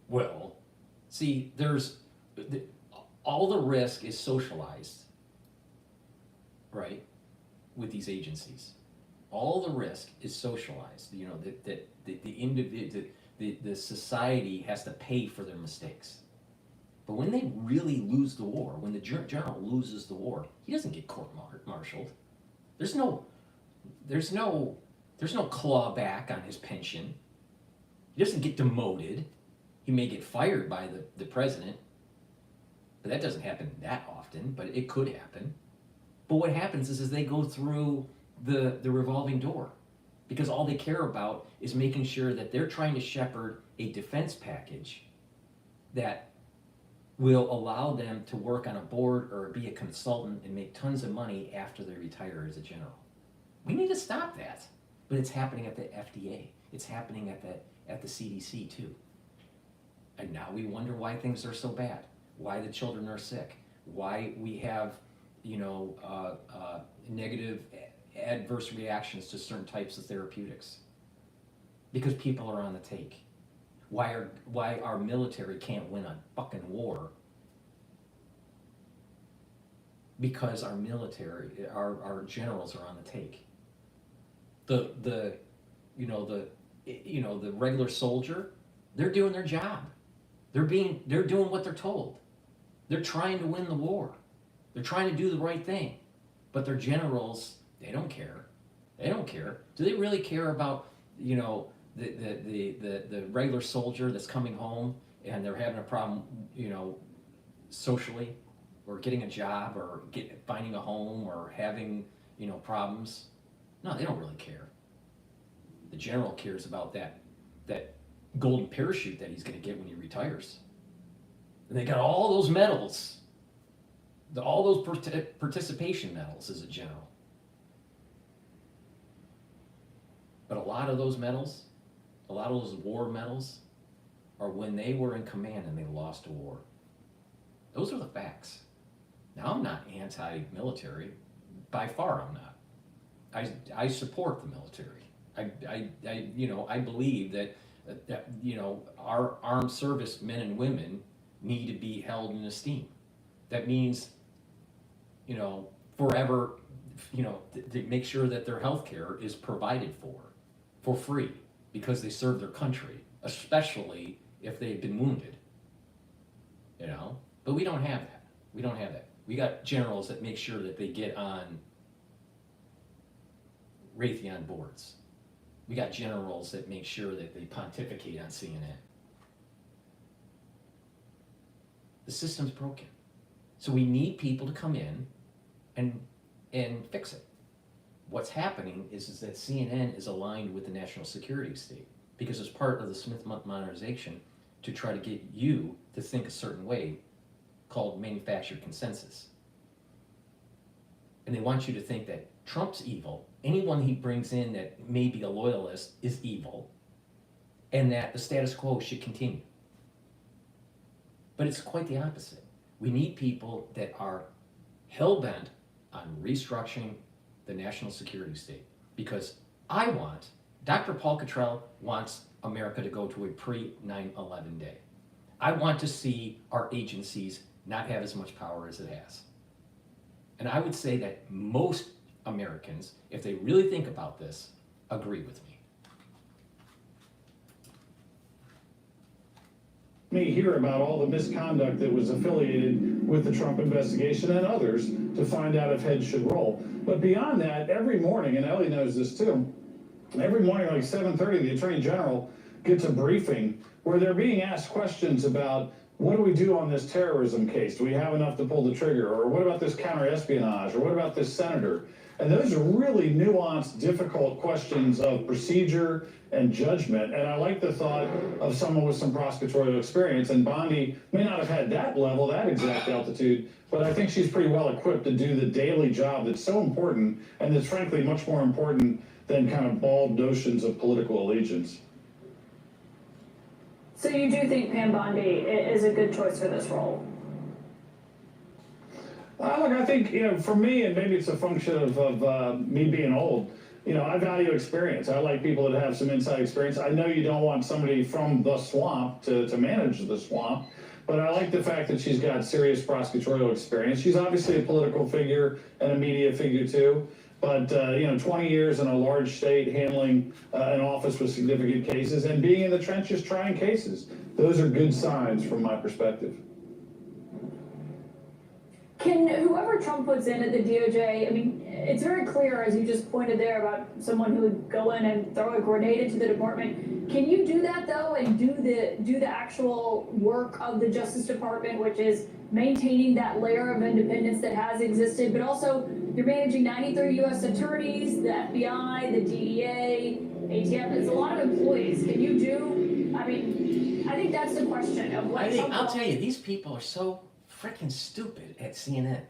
Well, see, all the risk is socialized, right, with these agencies. All the risk is socialized. That the individual, the society has to pay for their mistakes. But when they really lose the war, when the general loses the war, he doesn't get court-martialed. There's no There's no clawback on his pension. He doesn't get demoted. He may get fired by the president, but that doesn't happen that often, but it could happen. But what happens is they go through the revolving door, because all they care about is making sure that they're trying to shepherd a defense package that will allow them to work on a board or be a consultant and make tons of money after they retire as a general. We need to stop that. But it's happening at the FDA. It's happening at the CDC too. And now we wonder why things are so bad, why the children are sick, why we have, negative adverse reactions to certain types of therapeutics. Because people are on the take. Why our military can't win a fucking war? Because our military, our generals are on the take. The regular soldier, they're doing their job. They're doing what they're told. They're trying to win the war. They're trying to do the right thing. But their generals, they don't care. They don't care. Do they really care about, the regular soldier that's coming home and they're having a problem, socially, or getting a job, or finding a home, or having, problems? No, they don't really care. The general cares about that golden parachute that he's going to get when he retires. And they got all those medals, all those participation medals as a general. But a lot of those medals, a lot of those war medals, are when they were in command and they lost a war. Those are the facts. Now, I'm not anti-military. By far, I'm not. I support the military. I believe that our armed service men and women need to be held in esteem. That means, forever, to make sure that their health care is provided for free, because they serve their country, especially if they've been wounded. But we don't have that. We don't have that. We got generals that make sure that they get on Raytheon boards. We got generals that make sure that they pontificate on CNN. The system's broken. So we need people to come in and fix it. What's happening is that CNN is aligned with the national security state, because it's part of the Smith modernization to try to get you to think a certain way, called manufactured consensus. And they want you to think that Trump's evil, anyone he brings in that may be a loyalist is evil, and that the status quo should continue. But it's quite the opposite. We need people that are hell-bent on restructuring the national security state, because DrPaulCottrell wants America to go to a pre-9/11 day. I want to see our agencies not have as much power as it has. And I would say that most Americans, if they really think about this, agree with me. Me hear about all the misconduct that was affiliated with the Trump investigation and others to find out if heads should roll. But beyond that, every morning, and Ellie knows this too, every morning like 7:30, the Attorney General gets a briefing where they're being asked questions about, what do we do on this terrorism case? Do we have enough to pull the trigger? Or what about this counter-espionage? Or what about this senator? And those are really nuanced, difficult questions of procedure and judgment. And I like the thought of someone with some prosecutorial experience. And Bondi may not have had that level, that exact altitude, but I think she's pretty well equipped to do the daily job that's so important, and that's frankly much more important than kind of bald notions of political allegiance. So you do think Pam Bondi is a good choice for this role? Look, I think, for me, and maybe it's a function of me being old, I value experience. I like people that have some inside experience. I know you don't want somebody from the swamp to manage the swamp, but I like the fact that she's got serious prosecutorial experience. She's obviously a political figure and a media figure too, but 20 years in a large state handling an office with significant cases and being in the trenches trying cases, those are good signs from my perspective. Can whoever whatever Trump puts in at the DOJ, I mean, it's very clear, as you just pointed there, about someone who would go in and throw a grenade into the department. Can you do that though, and do the actual work of the Justice Department, which is maintaining that layer of independence that has existed, but also you're managing 93 U.S. attorneys, the FBI, the DEA, ATF. It's a lot of employees. Can you do? I mean, I think that's the question of what. I'll tell you, these people are so freaking stupid at CNN.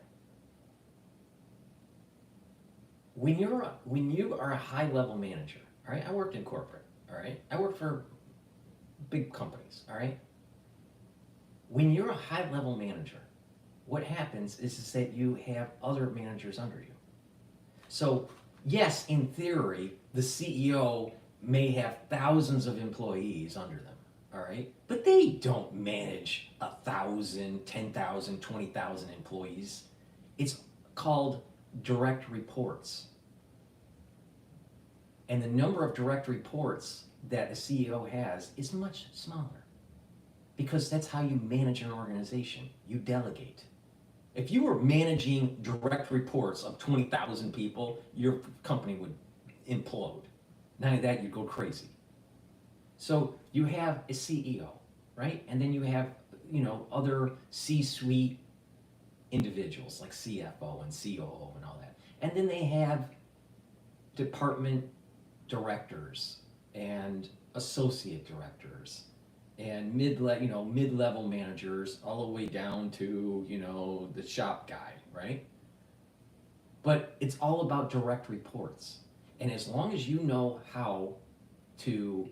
When you are a high level manager, all right, I worked in corporate, all right, I worked for big companies, all right. When you're a high level manager, what happens is that you have other managers under you. So yes, in theory, the CEO may have thousands of employees under them, all right, but they don't manage 1,000, 10,000, 20,000 employees. It's called direct reports. And the number of direct reports that a CEO has is much smaller, because that's how you manage an organization. You delegate. If you were managing direct reports of 20,000 people, your company would implode. Not only that, you'd go crazy. So you have a CEO, right? And then you have, other C-suite individuals like CFO and COO and all that. And then they have department directors and associate directors and mid-level managers all the way down to, the shop guy, right? But it's all about direct reports. And as long as you know how to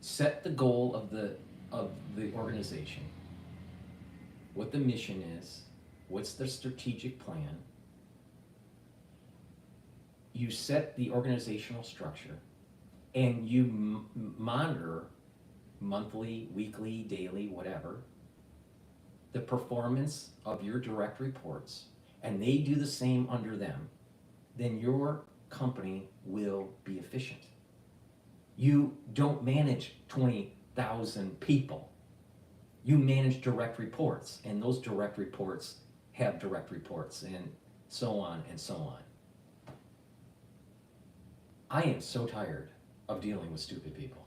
set the goal of the organization, what the mission is, what's the strategic plan, you set the organizational structure, and you monitor monthly, weekly, daily, whatever, the performance of your direct reports, and they do the same under them, then your company will be efficient. You don't manage 20,000 people. You manage direct reports, and those direct reports have direct reports, and so on and so on. I am so tired of dealing with stupid people.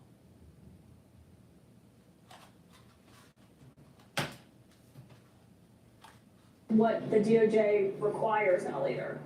What the DOJ requires in a leader.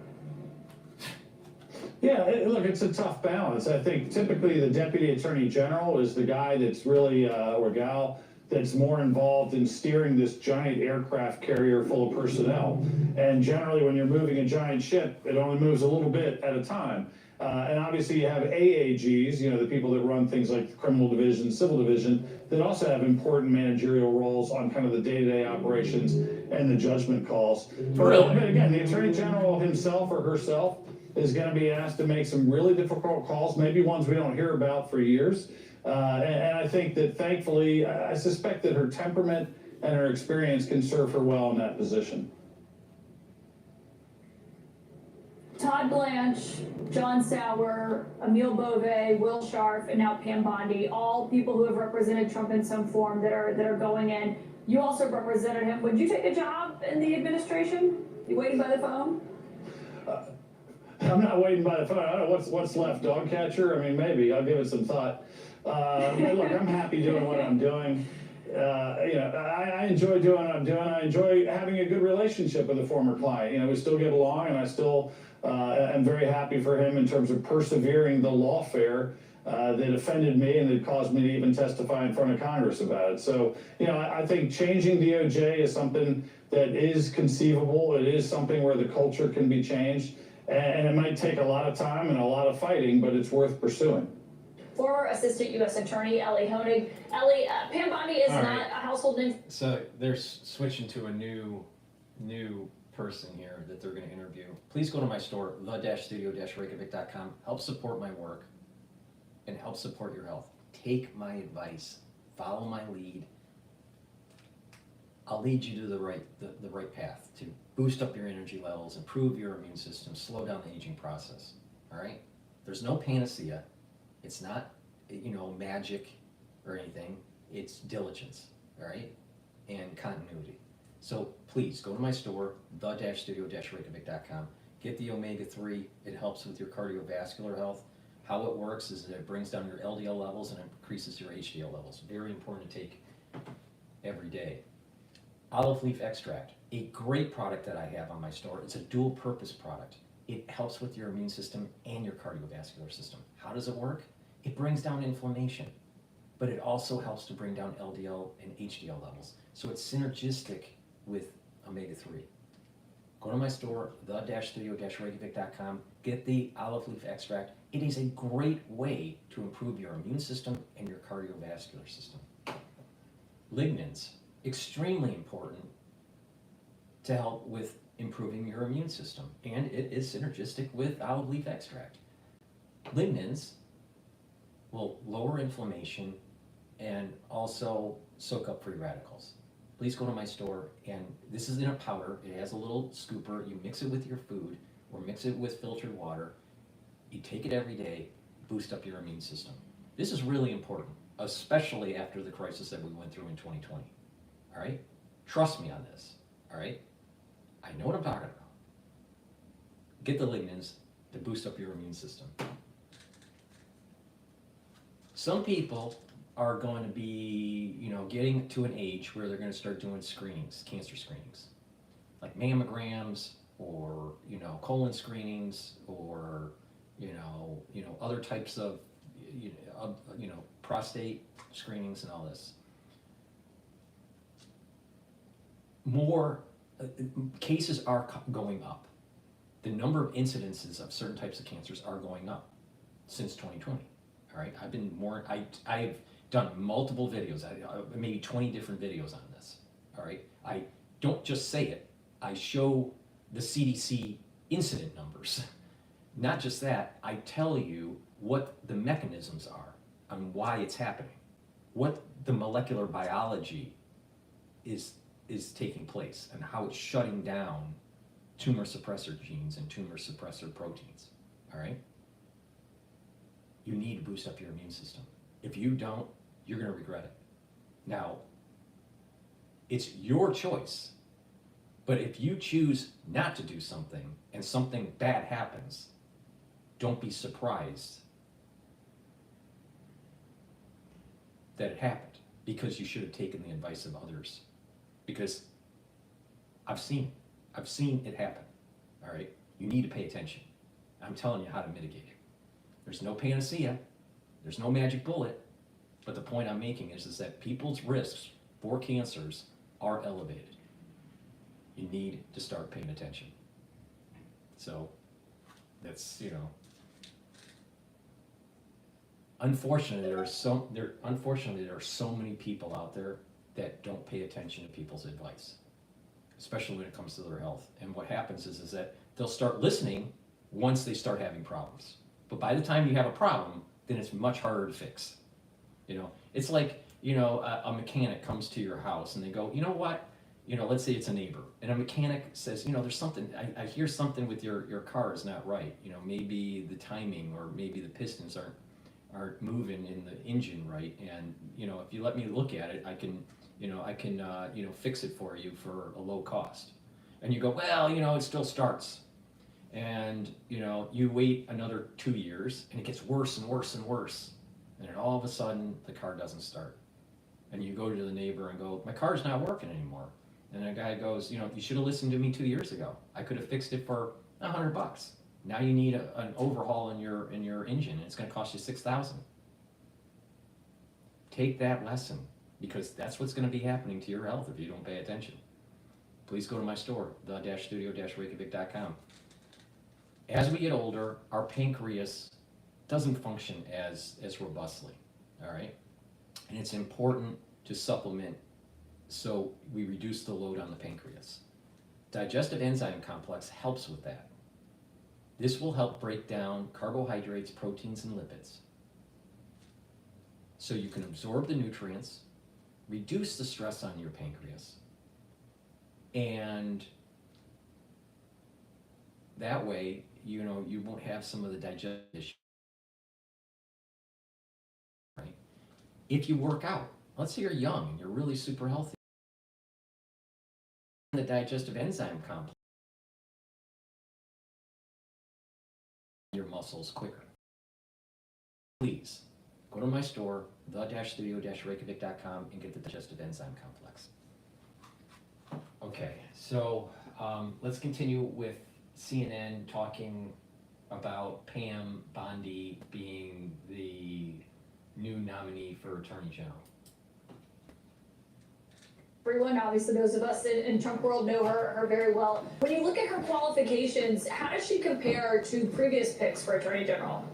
Yeah, look, it's a tough balance. I think typically the Deputy Attorney General is the guy that's really, or gal, that's more involved in steering this giant aircraft carrier full of personnel. And generally when you're moving a giant ship, it only moves a little bit at a time. And obviously you have AAGs, the people that run things like the criminal division, civil division, that also have important managerial roles on kind of the day-to-day operations and the judgment calls. But again, the Attorney General himself or herself is going to be asked to make some really difficult calls, maybe ones we don't hear about for years. And I think that thankfully, I suspect that her temperament and her experience can serve her well in that position. Todd Blanche, John Sauer, Emil Bove, Will Scharf, and now Pam Bondi, all people who have represented Trump in some form that are going in. You also represented him. Would you take a job in the administration? You waiting by the phone? I'm not waiting by the phone. I don't know what's left. Dog catcher? I mean, maybe. I'll give it some thought. But look, I'm happy doing what I'm doing. I enjoy doing what I'm doing. I enjoy having a good relationship with a former client. We still get along, and I still am very happy for him in terms of persevering the lawfare that offended me and that caused me to even testify in front of Congress about it. So, I think changing DOJ is something that is conceivable. It is something where the culture can be changed. And it might take a lot of time and a lot of fighting, but it's worth pursuing. Former Assistant U.S. Attorney Ellie Honig. Ellie, Pam Bondi is not a household name. So they're switching to a new person here that they're going to interview. Please go to my store, the-studio-reykjavik.com. Help support my work and help support your health. Take my advice. Follow my lead. I'll lead you to the right path to boost up your energy levels, improve your immune system, slow down the aging process. All right? There's no panacea. It's not, magic or anything. It's diligence, all right? And continuity. So please go to my store, the-studio-reykjavik.com. Get the omega-3. It helps with your cardiovascular health. How it works is that it brings down your LDL levels and increases your HDL levels. Very important to take every day. Olive leaf extract, a great product that I have on my store. It's a dual purpose product. It helps with your immune system and your cardiovascular system. How does it work? It brings down inflammation, but it also helps to bring down LDL and HDL levels. So it's synergistic with omega-3. Go to my store, the-studio-reykjavik.com. Get the olive leaf extract. It is a great way to improve your immune system and your cardiovascular system. Lignans, extremely important to help with improving your immune system, and it is synergistic with olive leaf extract. Lignans will lower inflammation and also soak up free radicals. Please go to my store, and this is in a powder. It has a little scooper. You mix it with your food or mix it with filtered water. You take it every day, boost up your immune system. This is really important, especially after the crisis that we went through in 2020. All right? Trust me on this. All right? I know what I'm talking about. Get the lignans to boost up your immune system. Some people are going to be, getting to an age where they're going to start doing screenings, cancer screenings, like mammograms or, colon screenings or, other types of, prostate screenings and all this. More cases are going up. The number of incidences of certain types of cancers are going up since 2020. All right, I've done multiple videos, maybe 20 different videos on this. All right, I don't just say it, I show the CDC incident numbers. Not just that, I tell you what the mechanisms are and why it's happening, what the molecular biology is taking place and how it's shutting down tumor suppressor genes and tumor suppressor proteins. All right? You need to boost up your immune system. If you don't, you're going to regret it. Now, it's your choice, but if you choose not to do something and something bad happens, don't be surprised that it happened, because you should have taken the advice of others. Because I've seen it happen. All right? You need to pay attention. I'm telling you how to mitigate it. There's no panacea, there's no magic bullet, but the point I'm making is that people's risks for cancers are elevated. You need to start paying attention. So that's, unfortunately there are so many people out there that don't pay attention to people's advice, especially when it comes to their health. And what happens is that they'll start listening once they start having problems. But by the time you have a problem, then it's much harder to fix. It's like, a mechanic comes to your house and they go, you know what? Let's say it's a neighbor, and a mechanic says, there's something, I hear something with your car is not right. Maybe the timing, or maybe the pistons aren't moving in the engine right. And, if you let me look at it, I can fix it for you for a low cost. And you go, well, it still starts. And, you wait another 2 years and it gets worse and worse and worse. And then all of a sudden the car doesn't start. And you go to the neighbor and go, my car's not working anymore. And the guy goes, you should have listened to me 2 years ago. I could have fixed it for $100. Now you need an overhaul in your engine, and it's going to cost you $6,000. Take that lesson, because that's what's going to be happening to your health if you don't pay attention. Please go to my store, the-studio-reykjavik.com. As we get older, our pancreas doesn't function as robustly, all right? And it's important to supplement so we reduce the load on the pancreas. Digestive enzyme complex helps with that. This will help break down carbohydrates, proteins, and lipids, so you can absorb the nutrients, reduce the stress on your pancreas, and that way, you won't have some of the digestive issues. Right? If you work out, let's say you're young and you're really super healthy. the digestive enzyme complex. Your muscles quicker. Please go to my store, the-studio-reykjavik.com, and get the digestive enzyme complex. Okay, so let's continue with CNN talking about Pam Bondi being the new nominee for Attorney General. Everyone, obviously those of us in Trump world know her very well. When you look at her qualifications, how does she compare to previous picks for Attorney General?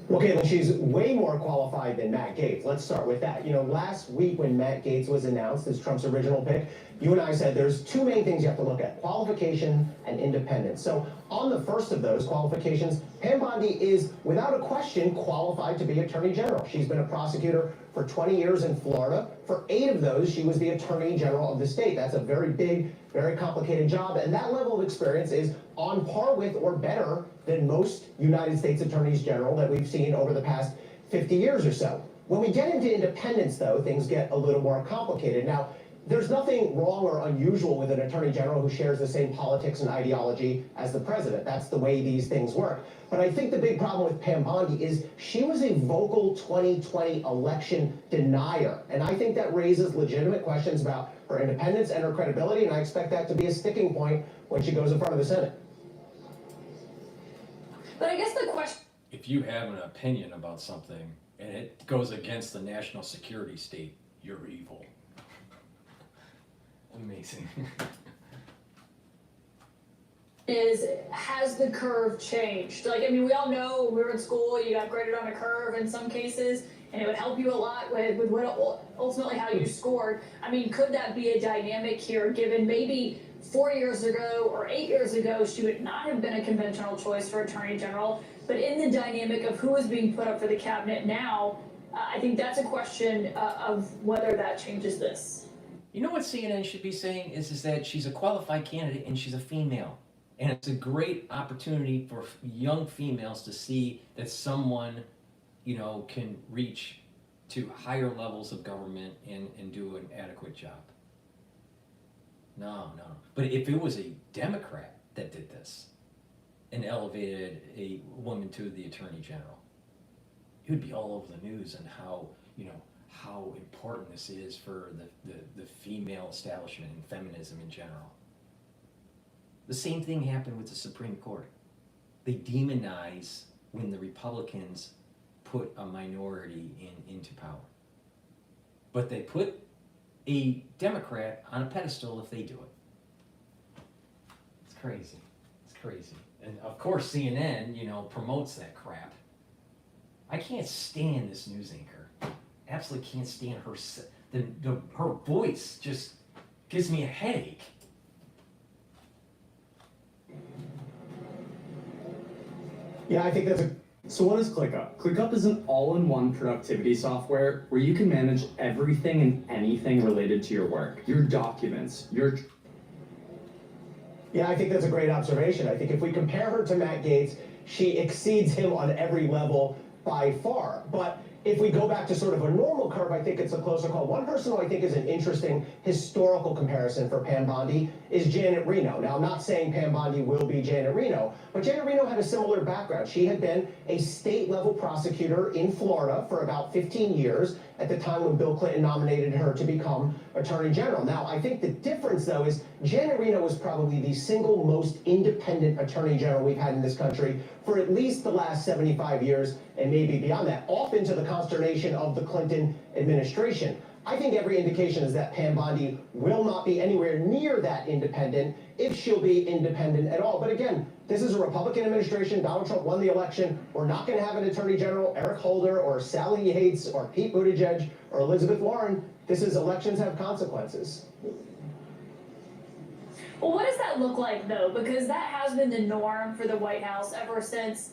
Well, Caitlin, she's way more qualified than Matt Gaetz. Let's start with that. You know, last week when Matt Gaetz was announced as Trump's original pick, you and I said there's two main things you have to look at: qualification and independence. So on the first of those qualifications, Pam Bondi is, without a question, qualified to be Attorney General. She's been a prosecutor for 20 years in Florida. For 8 of those, she was the Attorney General of the state. That's a very big, very complicated job, and that level of experience is on par with or better than most United States Attorneys General that we've seen over the past 50 years or so. When we get into independence, though, things get a little more complicated. Now, there's nothing wrong or unusual with an Attorney General who shares the same politics and ideology as the president. That's the way these things work. But I think the big problem with Pam Bondi is she was a vocal 2020 election denier. And I think that raises legitimate questions about her independence and her credibility, and I expect that to be a sticking point when she goes in front of the Senate. But I guess the question... If you have an opinion about something and it goes against the national security state, you're evil. Amazing. Has the curve changed? Like, I mean, we all know when we were in school, you got graded on a curve in some cases, and it would help you a lot with what ultimately how you scored. I mean, could that be a dynamic here, given maybe 4 years ago or 8 years ago, she would not have been a conventional choice for Attorney General, but in the dynamic of who is being put up for the cabinet now, I think that's a question of whether that changes this. You know what CNN should be saying is that she's a qualified candidate and she's a female. And it's a great opportunity for young females to see that someone, you know, can reach to higher levels of government and do an adequate job. No. But if it was a Democrat that did this and elevated a woman to the Attorney General, it would be all over the news and how, you know, how important this is for the female establishment and feminism in general. The same thing happened with the Supreme Court. They demonize when the Republicans put a minority into power. But they put a Democrat on a pedestal if they do it. It's crazy. It's crazy. And of course CNN, you know, promotes that crap. I can't stand this news anchor. Absolutely can't stand her. Her voice just gives me a headache. Yeah, I think that's a... So what is ClickUp? ClickUp is an all-in-one productivity software where you can manage everything and anything related to your work. Your documents, your... Yeah, I think that's a great observation. I think if we compare her to Matt Gaetz, she exceeds him on every level by far. But if we go back to sort of a normal curve, I think it's a closer call. One person who I think is an interesting historical comparison for Pam Bondi is Janet Reno. Now, I'm not saying Pam Bondi will be Janet Reno, but Janet Reno had a similar background. She had been a state-level prosecutor in Florida for about 15 years at the time when Bill Clinton nominated her to become Attorney General. Now, I think the difference, though, is Janet Reno was probably the single most independent Attorney General we've had in this country for at least the last 75 years, and maybe beyond that, often to the consternation of the Clinton administration. I think every indication is that Pam Bondi will not be anywhere near that independent, if she'll be independent at all. But again, this is a Republican administration. Donald Trump won the election. We're not going to have an Attorney General, Eric Holder, or Sally Yates, or Pete Buttigieg, or Elizabeth Warren. This is elections have consequences. Well, what does that look like, though? Because that has been the norm for the White House ever since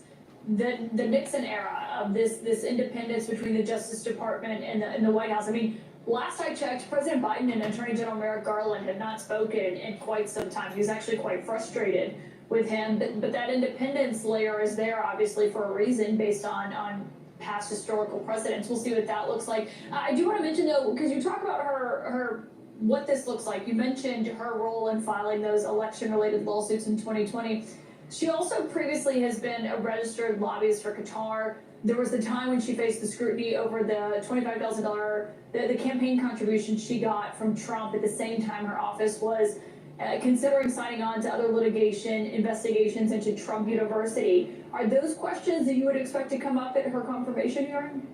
the Nixon era of this independence between the Justice Department and the White House. I mean, last I checked, President Biden and Attorney General Merrick Garland had not spoken in quite some time. He was actually quite frustrated with him. But that independence layer is there, obviously, for a reason based on past historical precedents. We'll see what that looks like. I do want to mention, though, because you talk about her what this looks like. You mentioned her role in filing those election-related lawsuits in 2020. She also previously has been a registered lobbyist for Qatar. There was the time when she faced the scrutiny over the $25,000, the campaign contribution she got from Trump at the same time her office was considering signing on to other litigation investigations into Trump University. Are those questions that you would expect to come up at her confirmation hearing?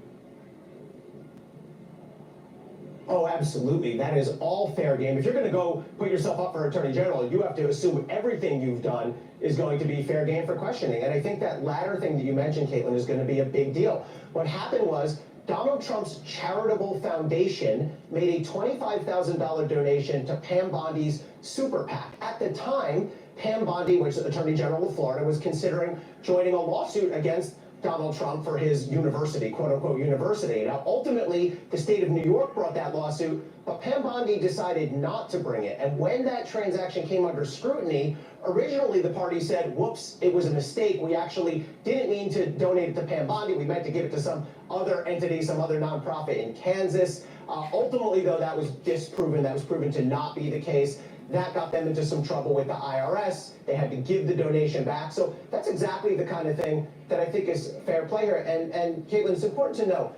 Oh, absolutely. That is all fair game. If you're going to go put yourself up for Attorney General, you have to assume everything you've done is going to be fair game for questioning. And I think that latter thing that you mentioned, Caitlin, is going to be a big deal. What happened was Donald Trump's charitable foundation made a $25,000 donation to Pam Bondi's super PAC. At the time, Pam Bondi, which is Attorney General of Florida, was considering joining a lawsuit against Donald Trump for his university, quote-unquote university. Now, ultimately, the state of New York brought that lawsuit, but Pam Bondi decided not to bring it. And when that transaction came under scrutiny, originally the party said, whoops, it was a mistake. We actually didn't mean to donate it to Pam Bondi. We meant to give it to some other entity, some other nonprofit in Kansas. Ultimately, though, that was disproven. That was proven to not be the case. That got them into some trouble with the IRS. They had to give the donation back. So that's exactly the kind of thing that I think is fair play here. And Caitlin, it's important to know,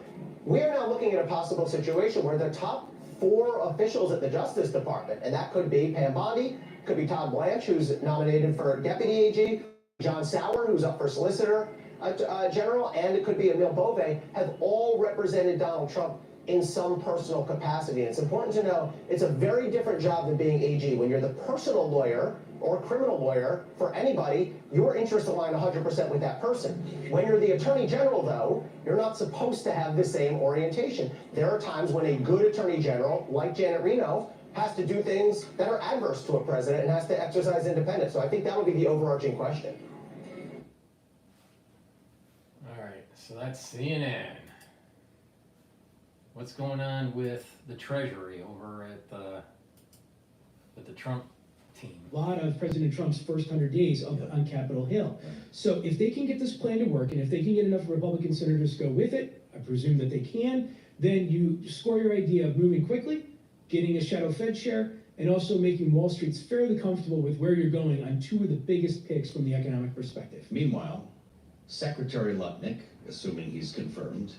we are now looking at a possible situation where the top 4 officials at the Justice Department, and that could be Pam Bondi, could be Todd Blanche, who's nominated for Deputy AG, John Sauer, who's up for Solicitor General, and it could be Emil Bove, have all represented Donald Trump in some personal capacity. And it's important to know it's a very different job than being AG. When you're the personal lawyer or criminal lawyer for anybody, your interests align 100% with that person. When you're the Attorney General, though, you're not supposed to have the same orientation. There are times when a good Attorney General, like Janet Reno, has to do things that are adverse to a president and has to exercise independence. So I think that would be the overarching question. All right, so that's CNN. What's going on with the Treasury over at the Trump team? A lot of President Trump's first 100 days on Capitol Hill. So if they can get this plan to work, and if they can get enough Republican senators to go with it, I presume that they can, then you score your idea of moving quickly, getting a shadow Fed chair, and also making Wall Street fairly comfortable with where you're going on 2 of the biggest picks from the economic perspective. Meanwhile, Secretary Lutnick, assuming he's confirmed,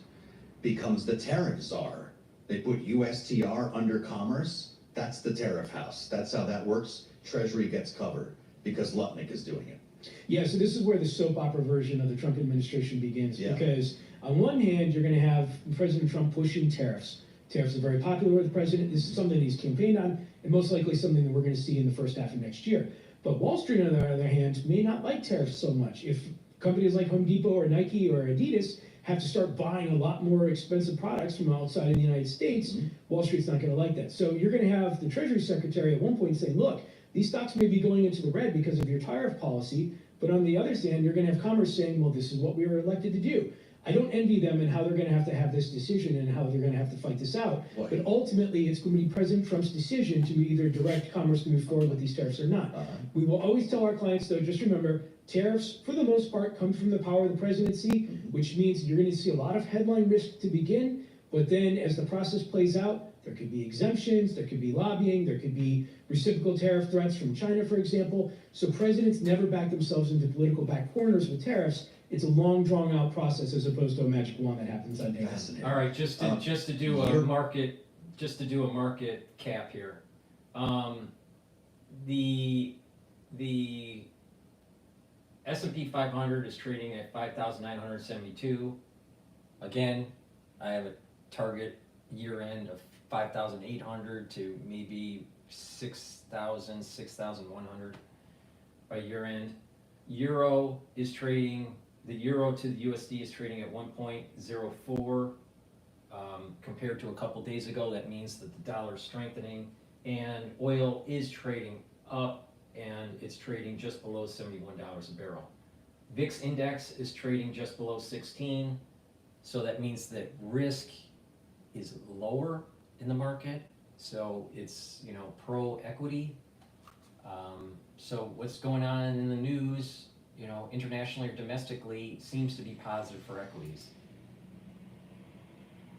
becomes the tariff czar. They put USTR under Commerce. That's the tariff house. That's how that works. Treasury gets covered because Lutnick is doing it. Yeah, so this is where the soap opera version of the Trump administration begins. Because on one hand, you're going to have President Trump pushing tariffs. Tariffs are very popular with the president. This is something he's campaigned on, and most likely something that we're going to see in the first half of next year. But Wall Street, on the other hand, may not like tariffs so much. If companies like Home Depot or Nike or Adidas have to start buying a lot more expensive products from outside of the United States, Wall Street's not going to like that. So you're going to have the Treasury Secretary at one point saying, look, these stocks may be going into the red because of your tariff policy, but on the other hand, you're going to have Commerce saying, well, this is what we were elected to do. I don't envy them and how they're going to have this decision and how they're going to have to fight this out. But ultimately, it's going to be President Trump's decision to either direct Commerce to move forward with these tariffs or not. We will always tell our clients, though, just remember, tariffs, for the most part, come from the power of the presidency, which means you're going to see a lot of headline risk to begin, but then as the process plays out, there could be exemptions, there could be lobbying, there could be reciprocal tariff threats from China, for example. So presidents never back themselves into political back corners with tariffs. It's a long, drawn-out process as opposed to a magic wand that happens on day one. All right, just to do a market cap here. The S&P 500 is trading at 5,972. Again, I have a target year end of 5,800 to maybe 6,000, 6,100 by year end. Euro is trading, the euro to the USD is trading at 1.04 compared to a couple days ago. That means that the dollar is strengthening, and oil is trading up, and it's trading just below $71 a barrel. VIX index is trading just below 16, so that means that risk is lower in the market, so it's, you know, pro equity. So what's going on in the news, you know, internationally or domestically, seems to be positive for equities.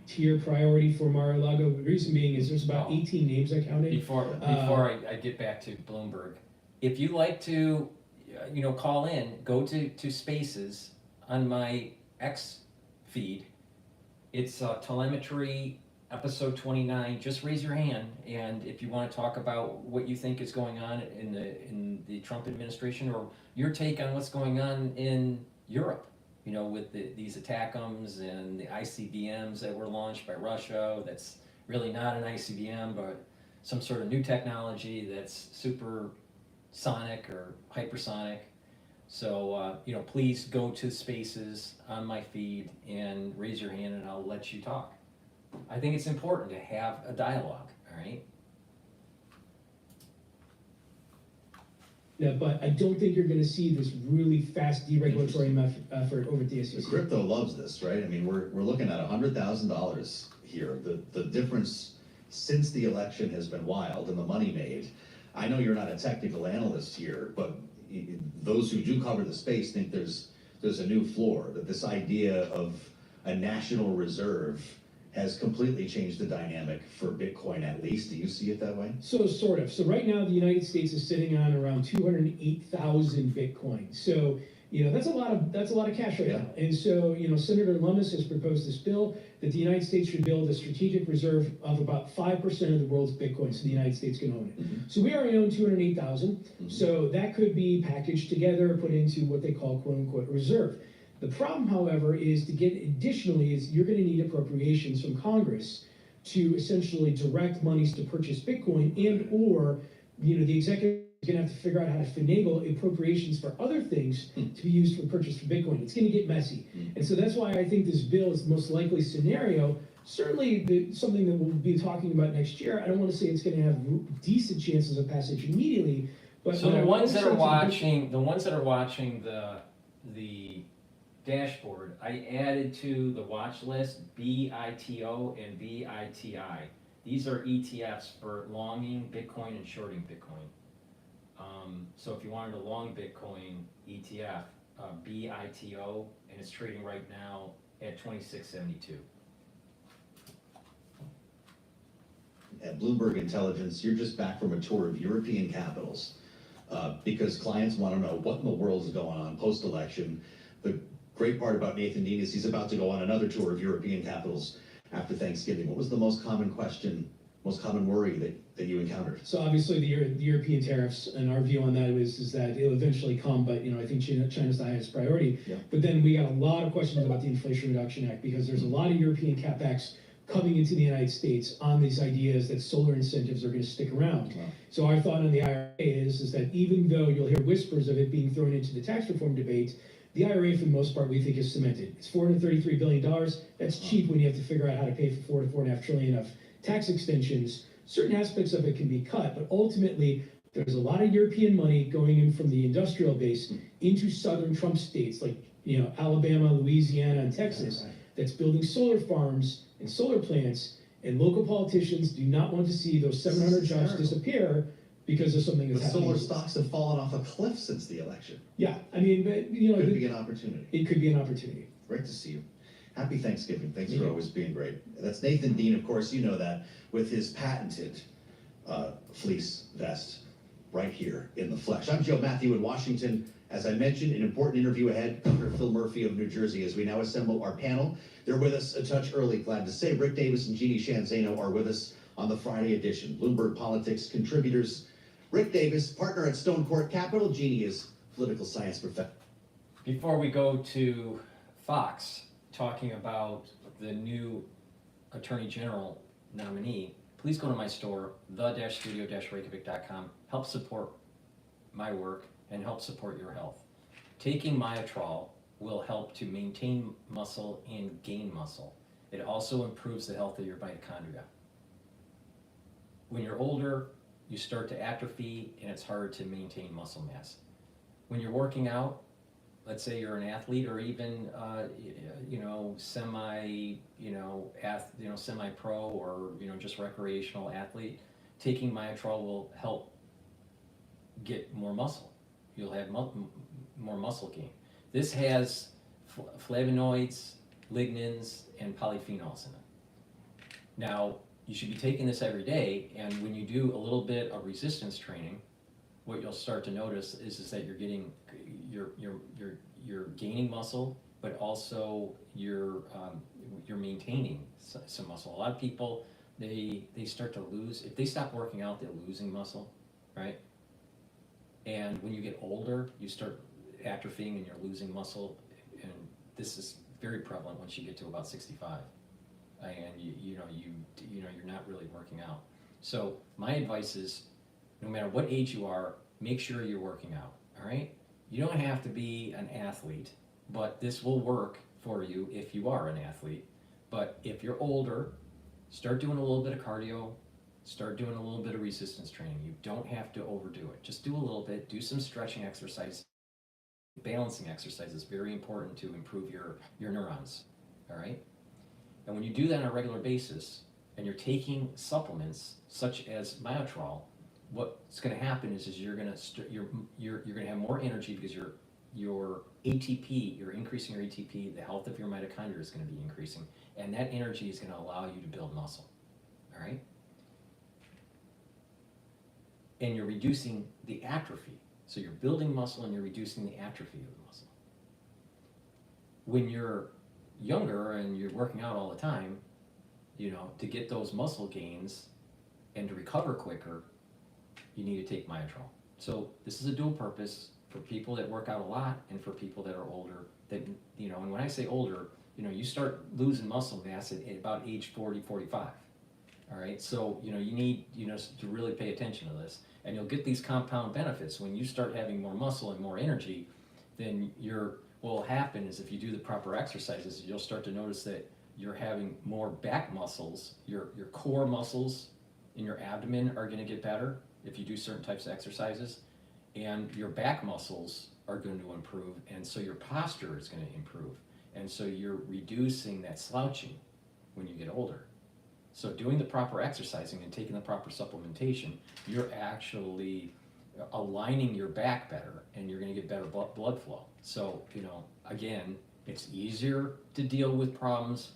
tier priority for Mar-a-Lago. The reason being is there's about 18 names I counted. Before I get back to Bloomberg, if you like to, call in, go to Spaces on my X feed. It's Telemetry episode 29. Just raise your hand, and if you want to talk about what you think is going on in the Trump administration, or your take on what's going on in Europe, with these ATACMS and the ICBMs that were launched by Russia. That's really not an ICBM, but some sort of new technology that's supersonic or hypersonic. So, please go to Spaces on my feed and raise your hand, and I'll let you talk. I think it's important to have a dialogue, all right? Yeah, but I don't think you're going to see this really fast deregulatory effort over at the SEC. The crypto loves this, right? I mean, we're looking at $100,000 here. The difference since the election has been wild, and the money made. I know you're not a technical analyst here, but those who do cover the space think there's a new floor, that this idea of a national reserve has completely changed the dynamic for Bitcoin, at least. Do you see it that way? So sort of. So right now the United States is sitting on around 208,000 Bitcoin. So that's a lot of cash right now. And so Senator Lummis has proposed this bill that the United States should build a strategic reserve of about 5% of the world's Bitcoin, so the United States can own it. So we already own 208,000. So that could be packaged together, put into what they call quote unquote reserve. The problem, however, is to get additionally is you're going to need appropriations from Congress to essentially direct monies to purchase Bitcoin, and or the executive is going to have to figure out how to finagle appropriations for other things to be used for purchase for Bitcoin. It's going to get messy, and so that's why I think this bill is the most likely scenario. Certainly, something that we'll be talking about next year. I don't want to say it's going to have decent chances of passage immediately, but so the ones that are watching the dashboard, I added to the watch list BITO and BITI. These are ETFs for longing Bitcoin and shorting Bitcoin. So if you wanted a long Bitcoin ETF, BITO, and it's trading right now at 26.72. At Bloomberg Intelligence, you're just back from a tour of European capitals because clients want to know what in the world is going on post-election. The great part about Nathan Dean is he's about to go on another tour of European capitals after Thanksgiving. What was the most common question, most common worry that you encountered? So obviously the European tariffs, and our view on that is that it'll eventually come, but I think China's the highest priority. Yeah. But then we got a lot of questions about the Inflation Reduction Act, because there's a lot of European capex coming into the United States on these ideas that solar incentives are going to stick around. Wow. So our thought on the IRA is that even though you'll hear whispers of it being thrown into the tax reform debate, the IRA, for the most part, we think is cemented. It's $433 billion. That's cheap when you have to figure out how to pay for $4 to $4.5 trillion of tax extensions. Certain aspects of it can be cut, but ultimately, there's a lot of European money going in from the industrial base into southern Trump states like Alabama, Louisiana, and Texas, that's building solar farms and solar plants, and local politicians do not want to see those 700 jobs disappear because of something that's happening. The solar stocks have fallen off a cliff since the election. Yeah, I mean, but Could be an opportunity. It could be an opportunity. Great to see you. Happy Thanksgiving. Thanks for always being great. That's Nathan Dean, of course, you know that, with his patented fleece vest right here in the flesh. I'm Joe Matthew in Washington. As I mentioned, an important interview ahead. Governor Phil Murphy of New Jersey, as we now assemble our panel. They're with us a touch early, glad to say. Rick Davis and Jeannie Shanzano are with us on the Friday edition. Bloomberg Politics contributors. Rick Davis, partner at Stone Court Capital. Jeannie is political science professor. Before we go to Fox talking about the new Attorney General nominee, please go to my store, the-studio-reykjavik.com. Help support my work and help support your health. Taking Myotrol will help to maintain muscle and gain muscle. It also improves the health of your mitochondria. When you're older, you start to atrophy and it's hard to maintain muscle mass. When you're working out, let's say you're an athlete or even semi-pro or just recreational athlete, taking Myotrol will help get more muscle. You'll have more muscle gain. This has flavonoids, lignans, and polyphenols in it. Now, you should be taking this every day, and when you do a little bit of resistance training, what you'll start to notice is that you're gaining muscle, but also you're maintaining some muscle. A lot of people, they start to lose, if they stop working out, they're losing muscle, right? And when you get older, you start atrophying and you're losing muscle, and this is very prevalent once you get to about 65. And you're not really working out. So my advice is, no matter what age you are, make sure you're working out, all right? You don't have to be an athlete, but this will work for you if you are an athlete. But if you're older, start doing a little bit of cardio, start doing a little bit of resistance training. You don't have to overdo it. Just do a little bit, do some stretching exercise. Balancing exercise is very important to improve your neurons, all right? And when you do that on a regular basis, and you're taking supplements such as Myotrol, what's going to happen is you're going to have more energy because your ATP, you're increasing your ATP, the health of your mitochondria is going to be increasing, and that energy is going to allow you to build muscle, all right? And you're reducing the atrophy. So you're building muscle and you're reducing the atrophy of the muscle. When you're younger and you're working out all the time, to get those muscle gains and to recover quicker, you need to take Myotrol. So this is a dual purpose for people that work out a lot and for people that are older. And when I say older, you start losing muscle mass at about age 40, 45. All right, so you need to really pay attention to this, and you'll get these compound benefits when you start having more muscle and more energy. Then what will happen is if you do the proper exercises, you'll start to notice that you're having more back muscles. Your core muscles in your abdomen are going to get better if you do certain types of exercises, and your back muscles are going to improve, and so your posture is going to improve, and so you're reducing that slouching when you get older. So doing the proper exercising and taking the proper supplementation, you're actually aligning your back better, and you're going to get better blood flow. So, again, it's easier to deal with problems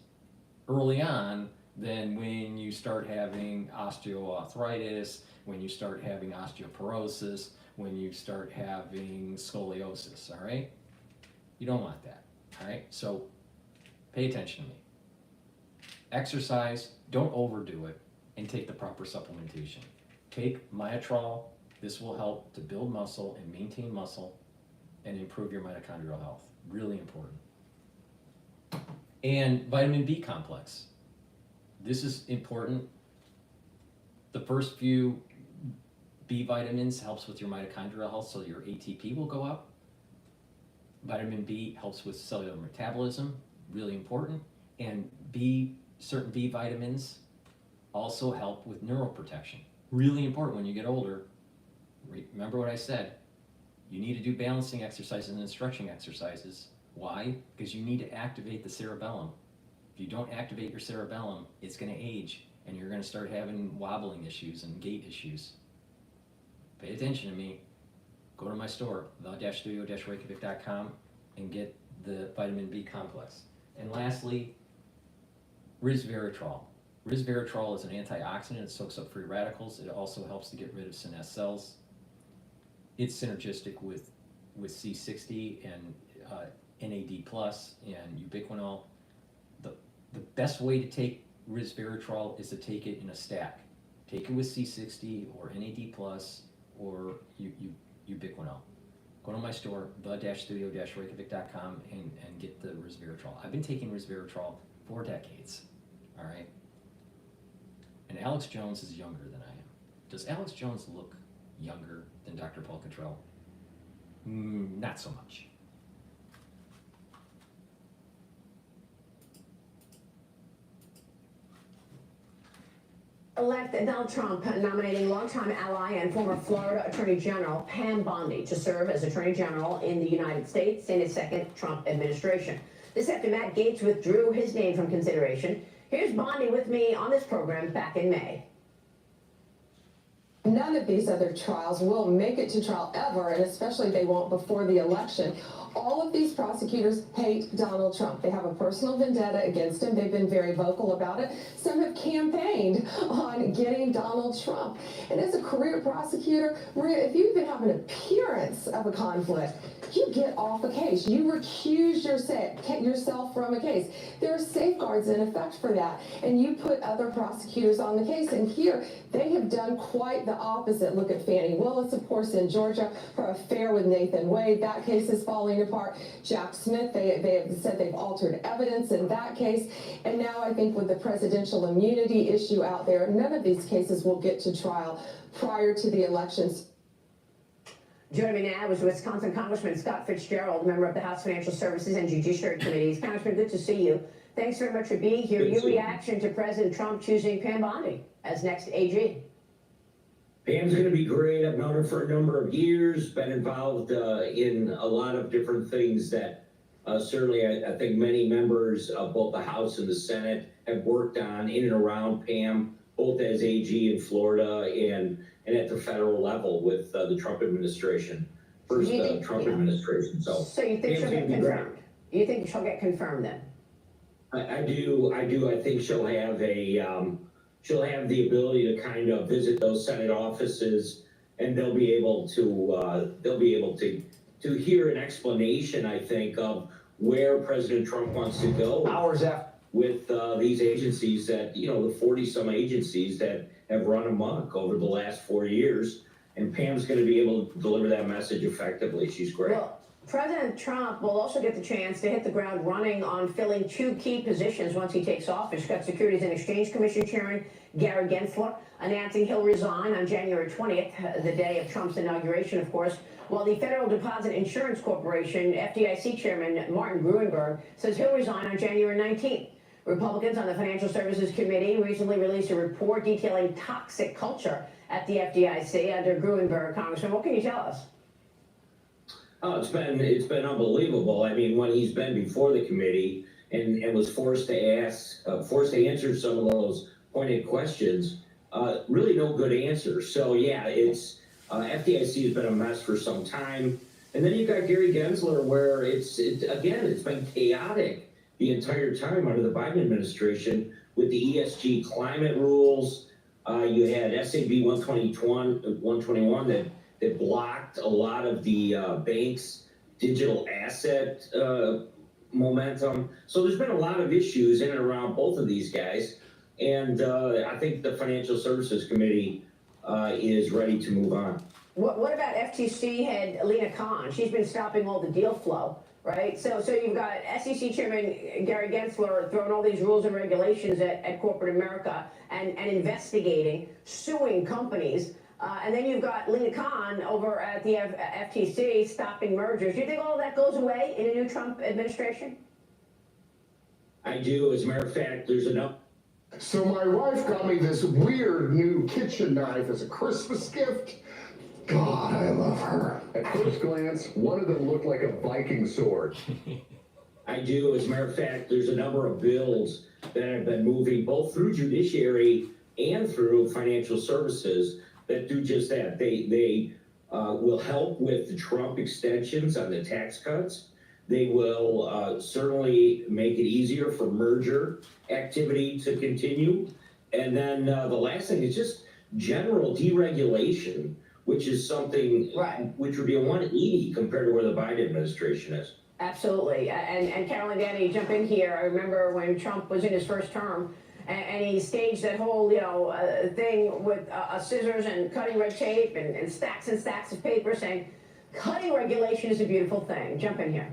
early on than when you start having osteoarthritis, when you start having osteoporosis, when you start having scoliosis, all right? You don't want that, all right? So pay attention to me. Exercise, don't overdo it, and take the proper supplementation. Take Myotrol. This will help to build muscle and maintain muscle and improve your mitochondrial health. Really important. And vitamin B complex. This is important. The first few B vitamins helps with your mitochondrial health, so your ATP will go up. Vitamin B helps with cellular metabolism, really important. And certain B vitamins also help with neuroprotection. Really important when you get older. Remember what I said. You need to do balancing exercises and stretching exercises. Why? Because you need to activate the cerebellum. If you don't activate your cerebellum, it's going to age, and you're going to start having wobbling issues and gait issues. Pay attention to me. Go to my store, the-studio-reykjavik.com, and get the vitamin B complex. And lastly, resveratrol. Resveratrol is an antioxidant. It soaks up free radicals. It also helps to get rid of senescent cells. It's synergistic with C60 and NAD+ and ubiquinol. The best way to take resveratrol is to take it in a stack. Take it with C60 or NAD+ or ubiquinol. Go to my store, the-studio-reykjavik.com, and get the resveratrol. I've been taking resveratrol for decades, all right? And Alex Jones is younger than I am. Does Alex Jones look younger than DrPaulCottrell? Not so much. Elect Donald Trump nominating longtime ally and former Florida Attorney General Pam Bondi to serve as Attorney General in the United States in his second Trump administration. This after Matt Gaetz withdrew his name from consideration. Here's Bondi with me on this program back in May. None of these other trials will make it to trial ever, and especially they won't before the election. All of these prosecutors hate Donald Trump. They have a personal vendetta against him. They've been very vocal about it. Some have campaigned on getting Donald Trump. And as a career prosecutor, Maria, if you even have an appearance of a conflict, you get off a case. You recuse yourself from a case. There are safeguards in effect for that. And you put other prosecutors on the case. And here, they have done quite the opposite. Look at Fannie Willis, of course, in Georgia, her affair with Nathan Wade. That case is falling apart. Jack Smith, they have said they've altered evidence in that case. And now I think with the presidential immunity issue out there, none of these cases will get to trial prior to the elections. Joining me now is Wisconsin Congressman Scott Fitzgerald, member of the House Financial Services and Judiciary Committees. Congressman, good to see you. Thanks very much for being here. Your reaction to President Trump choosing Pam Bondi as next AG? Pam's going to be great. I've known her for a number of years, been involved in a lot of different things that certainly I think many members of both the House and the Senate have worked on in and around Pam, both as AG in Florida and at the federal level with the Trump administration, first Trump administration. So you think she'll get confirmed? You think she'll get confirmed then? I do. I think she'll have the ability to kind of visit those Senate offices, and they'll be able to hear an explanation, I think, of where President Trump wants to go. Hours after with these agencies that, the 40-some agencies that have run amok over the last 4 years, and Pam's going to be able to deliver that message effectively. She's great. Well, President Trump will also get the chance to hit the ground running on filling two key positions once he takes office. Got Securities and Exchange Commission Chairman Gary Gensler announcing he'll resign on January 20th, the day of Trump's inauguration, of course, while the Federal Deposit Insurance Corporation FDIC Chairman Martin Gruenberg says he'll resign on January 19th. Republicans on the Financial Services Committee recently released a report detailing toxic culture at the FDIC under Gruenberg. Congressman, what can you tell us? Oh, it's been unbelievable. I mean, when he's been before the committee and was forced to answer some of those pointed questions, really no good answers. So yeah, it's FDIC has been a mess for some time. And then you've got Gary Gensler, where it's been chaotic the entire time under the Biden administration with the ESG climate rules. You had SAB 121 that blocked a lot of the banks' digital asset momentum. So there's been a lot of issues in and around both of these guys. And I think the Financial Services Committee is ready to move on. What about FTC head Lena Khan? She's been stopping all the deal flow, right? So you've got SEC Chairman Gary Gensler throwing all these rules and regulations at corporate America and investigating, suing companies. And then you've got Lena Khan over at the FTC stopping mergers. Do you think all of that goes away in a new Trump administration? I do. As a matter of fact, there's enough. So my wife got me this weird new kitchen knife as a Christmas gift. God, I love her. At first glance, one of them looked like a Viking sword. I do. As a matter of fact, there's a number of bills that have been moving both through judiciary and through financial services that do just that. They will help with the Trump extensions on the tax cuts. They will certainly make it easier for merger activity to continue. And then the last thing is just general deregulation, which is something which would be a 180 compared to where the Biden administration is. Absolutely. And Carolyn Danny, jump in here. I remember when Trump was in his first term and he staged that whole, thing with scissors and cutting red tape and stacks of paper saying, cutting regulation is a beautiful thing. Jump in here.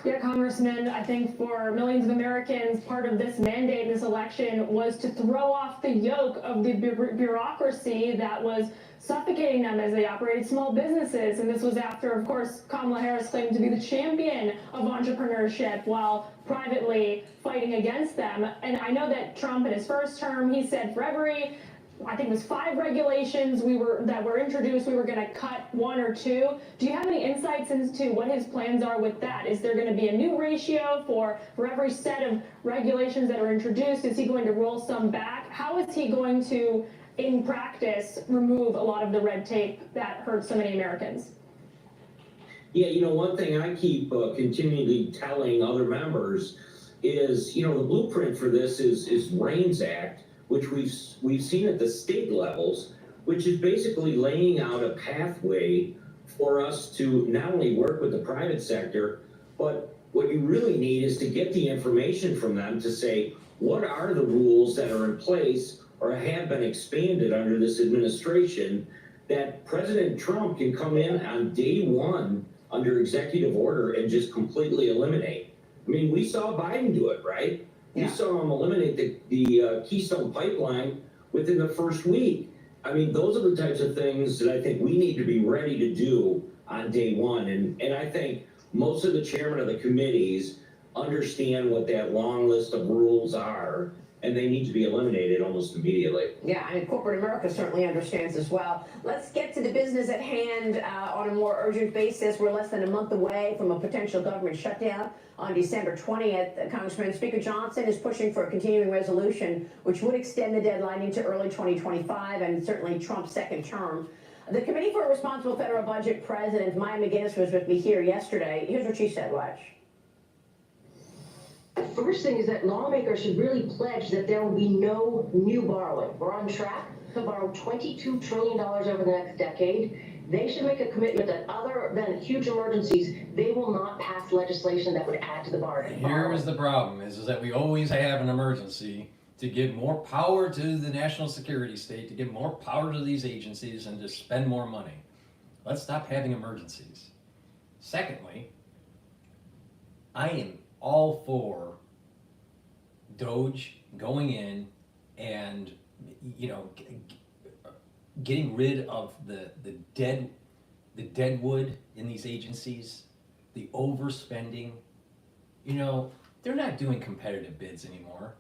Yeah, Congressman, I think for millions of Americans, part of this mandate in this election was to throw off the yoke of the bureaucracy that was suffocating them as they operated small businesses. And this was after, of course, Kamala Harris claimed to be the champion of entrepreneurship while privately fighting against them. And I know that Trump in his first term, he said for every, I think it was 5 regulations that were introduced, we were going to cut 1 or 2. Do you have any insights into what his plans are with that? Is there going to be a new ratio for every set of regulations that are introduced? Is he going to roll some back? How is he going to in practice, remove a lot of the red tape that hurts so many Americans? Yeah, one thing I keep continually telling other members is, the blueprint for this is REINS Act, which we've seen at the state levels, which is basically laying out a pathway for us to not only work with the private sector, but what you really need is to get the information from them to say, what are the rules that are in place or have been expanded under this administration that President Trump can come in on day one under executive order and just completely eliminate. I mean, we saw Biden do it, right? We saw him eliminate the Keystone Pipeline within the first week. I mean, those are the types of things that I think we need to be ready to do on day one. And I think most of the chairmen of the committees understand what that long list of rules are, and they need to be eliminated almost immediately. Yeah, I mean, corporate America certainly understands as well. Let's get to the business at hand on a more urgent basis. We're less than a month away from a potential government shutdown on December 20th. Congressman, Speaker Johnson is pushing for a continuing resolution, which would extend the deadline into early 2025 and certainly Trump's second term. The Committee for a Responsible Federal Budget President Maya McGinnis was with me here yesterday. Here's what she said, watch. The first thing is that lawmakers should really pledge that there will be no new borrowing. We're on track to borrow $22 trillion over the next decade. They should make a commitment that other than huge emergencies, they will not pass legislation that would add to the borrowing. Here is the problem, is that we always have an emergency to give more power to the national security state, to give more power to these agencies, and to spend more money. Let's stop having emergencies. Secondly, I am all for DOGE going in and, getting rid of the deadwood in these agencies, the overspending. They're not doing competitive bids anymore.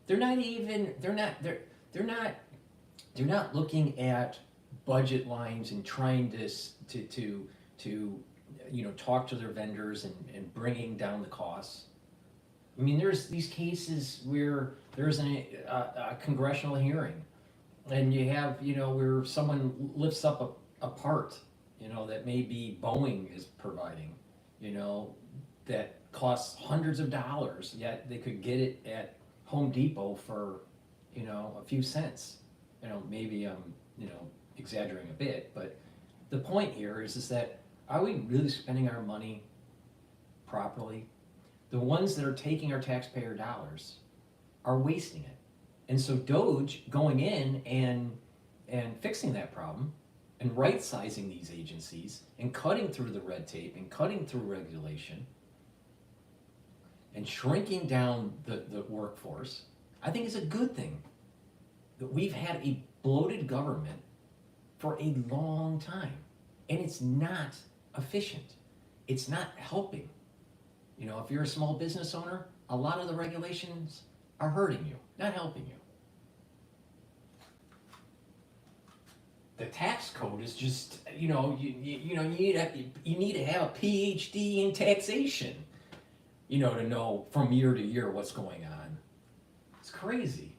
They're not looking at budget lines and trying to talk to their vendors and bringing down the costs. I mean, there's these cases where there's a congressional hearing, and you have, where someone lifts up a part, that maybe Boeing is providing, that costs hundreds of dollars, yet they could get it at Home Depot for, a few cents. Maybe I'm, exaggerating a bit, but the point here is that, are we really spending our money properly? The ones that are taking our taxpayer dollars are wasting it. And so DOGE going in and fixing that problem and right-sizing these agencies and cutting through the red tape and cutting through regulation and shrinking down the workforce, I think is a good thing. That we've had a bloated government for a long time, and it's not efficient. It's not helping. If you're a small business owner, a lot of the regulations are hurting you, not helping you. The tax code is just, you need to have a Ph.D. in taxation, to know from year to year what's going on. It's crazy.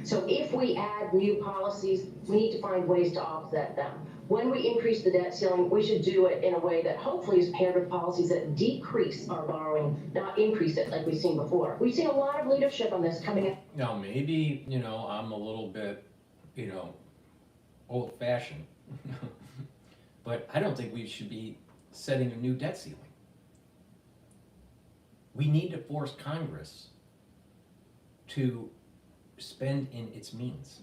So if we add new policies, we need to find ways to offset them. When we increase the debt ceiling, we should do it in a way that hopefully is paired with policies that decrease our borrowing, not increase it like we've seen before. We've seen a lot of leadership on this coming in. Now, maybe, I'm a little bit, old-fashioned, but I don't think we should be setting a new debt ceiling. We need to force Congress to spend in its means.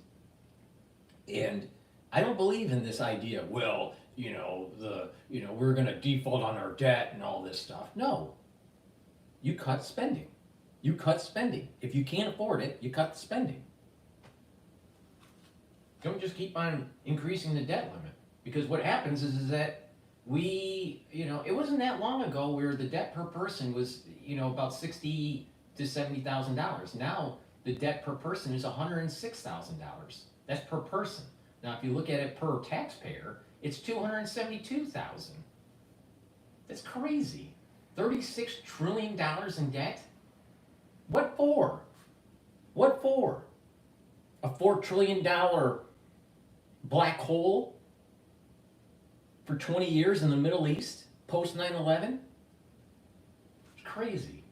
And I don't believe in this idea, we're gonna default on our debt and all this stuff. No. You cut spending. You cut spending. If you can't afford it, you cut the spending. Don't just keep on increasing the debt limit. Because what happens is that it wasn't that long ago where the debt per person was, about $60,000 to $70,000. Now, the debt per person is $106,000. That's per person. Now, if you look at it per taxpayer, it's $272,000. That's crazy. $36 trillion in debt? What for? What for? A $4 trillion black hole for 20 years in the Middle East post 9/11? It's crazy.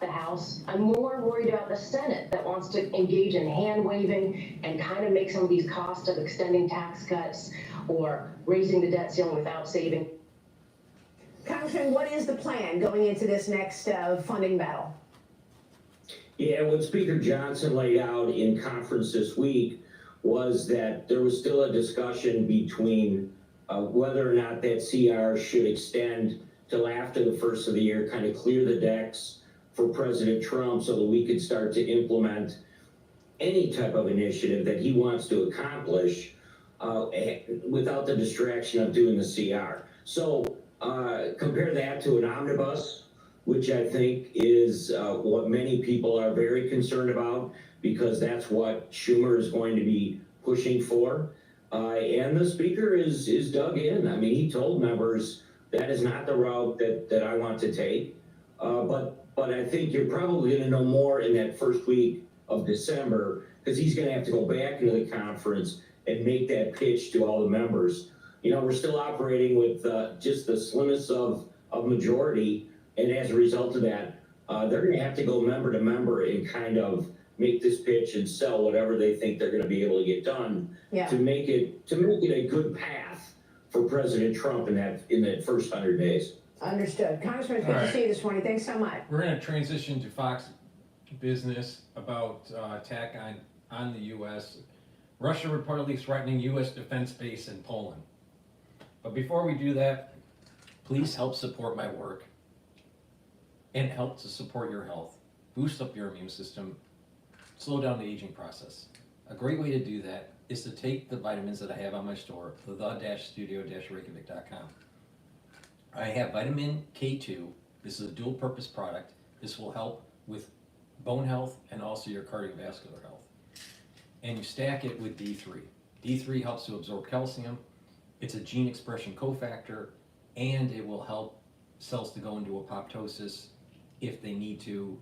The House. I'm more worried about the Senate that wants to engage in hand waving and kind of make some of these costs of extending tax cuts or raising the debt ceiling without saving. Congressman, what is the plan going into this next funding battle? Yeah, what Speaker Johnson laid out in conference this week was that there was still a discussion between whether or not that CR should extend till after the first of the year, kind of clear the decks for President Trump so that we could start to implement any type of initiative that he wants to accomplish without the distraction of doing the CR. So compare that to an omnibus, which I think is what many people are very concerned about, because that's what Schumer is going to be pushing for. And the speaker is dug in. I mean, he told members that is not the route that I want to take. But I think you're probably going to know more in that first week of December, because he's going to have to go back into the conference and make that pitch to all the members. You know, we're still operating with just the slimmest of majority, and as a result of that, they're going to have to go member to member and kind of make this pitch and sell whatever they think they're going to be able to get done to make it a good path for President Trump in that first 100 days. Understood. Congressman, good to see you this morning. Thanks so much. We're going to transition to Fox Business about attack on the U.S. Russia reportedly threatening U.S. defense base in Poland. But before we do that, please help support my work and help to support your health, boost up your immune system, slow down the aging process. A great way to do that is to take the vitamins that I have on my store, the-studio-reykjavik.com. I have vitamin K2. This is a dual purpose product. This will help with bone health and also your cardiovascular health. And you stack it with D3. D3 helps to absorb calcium. It's a gene expression cofactor, and it will help cells to go into apoptosis if they need to,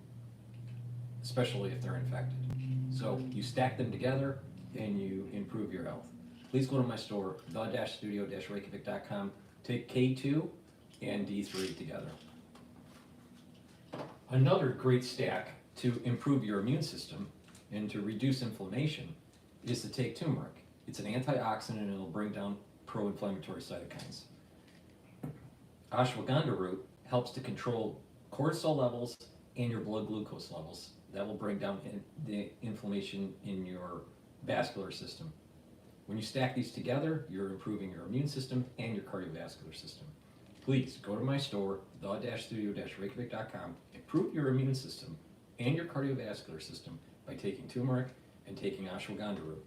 especially if they're infected. So you stack them together and you improve your health. Please go to my store, the-studio-reykjavik.com. Take K2 and D3 together. Another great stack to improve your immune system and to reduce inflammation is to take turmeric. It's an antioxidant and it'll bring down pro-inflammatory cytokines. Ashwagandha root helps to control cortisol levels and your blood glucose levels. That will bring down the inflammation in your vascular system. When you stack these together, you're improving your immune system and your cardiovascular system. Please go to my store, the-studio-reykjavik.com. Improve your immune system and your cardiovascular system by taking turmeric and taking ashwagandha root.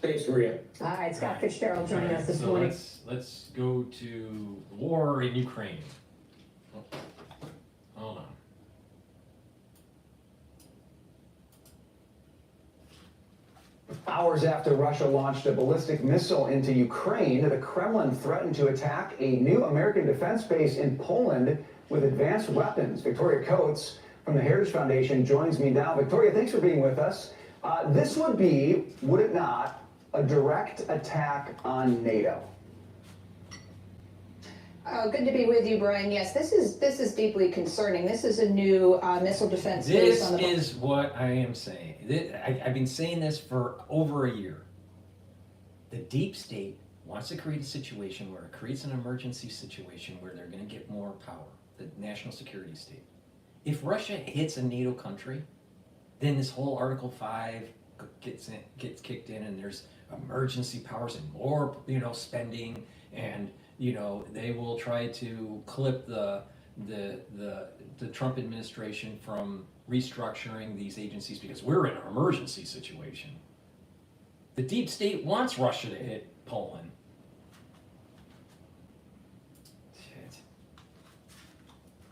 Thanks, Maria. All right, Scott Fitzgerald joining us this morning. Let's go to war in Ukraine. Hold on. Hours after Russia launched a ballistic missile into Ukraine, the Kremlin threatened to attack a new American defense base in Poland with advanced weapons. Victoria Gaetz from the Heritage Foundation joins me now. Victoria, thanks for being with us. This would be, would it not, a direct attack on NATO? Oh, good to be with you, Brian. Yes, this is deeply concerning. This is a new missile defense base on the. This is what I am saying. I've been saying this for over a year. The deep state wants to create a situation where it creates an emergency situation where they're going to get more power, the national security state. If Russia hits a NATO country, then this whole Article 5 gets kicked in, and there's emergency powers and more, spending, and they will try to clip the Trump administration from restructuring these agencies because we're in an emergency situation. The deep state wants Russia to hit Poland.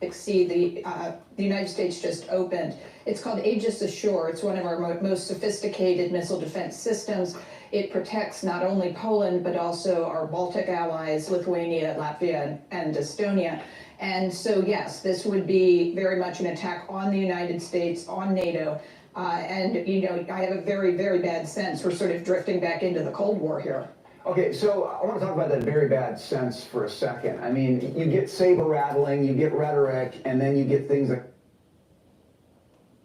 Exceed the United States just opened. It's called Aegis Ashore. It's one of our most sophisticated missile defense systems. It protects not only Poland, but also our Baltic allies, Lithuania, Latvia, and Estonia. And so, yes, this would be very much an attack on the United States, on NATO. And, you know, I have a very, very bad sense we're sort of drifting back into the Cold War here. Okay, so I want to talk about that very bad sense for a second. I mean, you get saber rattling, you get rhetoric, and then you get things like...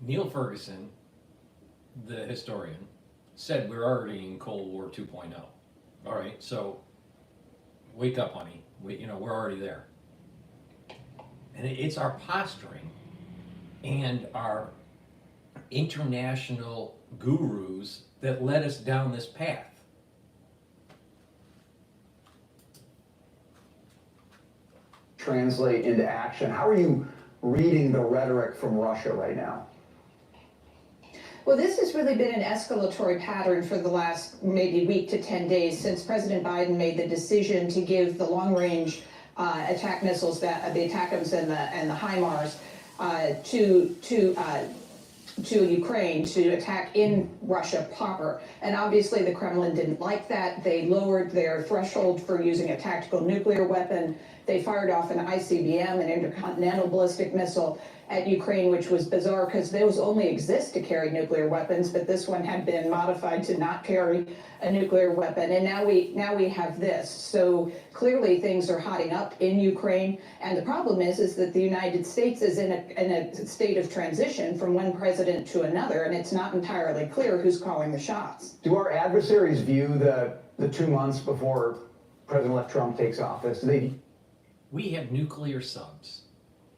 Neil Ferguson, the historian, said we're already in Cold War 2.0. All right, so wake up, honey. We're already there. And it's our posturing and our international gurus that led us down this path. Translate into action. How are you reading the rhetoric from Russia right now? Well, this has really been an escalatory pattern for the last maybe week to 10 days since President Biden made the decision to give the long-range attack missiles, the ATACMS and the HIMARS, to Ukraine to attack in Russia proper. And obviously the Kremlin didn't like that. They lowered their threshold for using a tactical nuclear weapon. They fired off an ICBM, an intercontinental ballistic missile, at Ukraine, which was bizarre because those only exist to carry nuclear weapons, but this one had been modified to not carry a nuclear weapon. And now we have this. So clearly things are hotting up in Ukraine. And the problem is that the United States is in a state of transition from one president to another, and it's not entirely clear who's calling the shots. Do our adversaries view the 2 months before President-elect Trump takes office? We have nuclear subs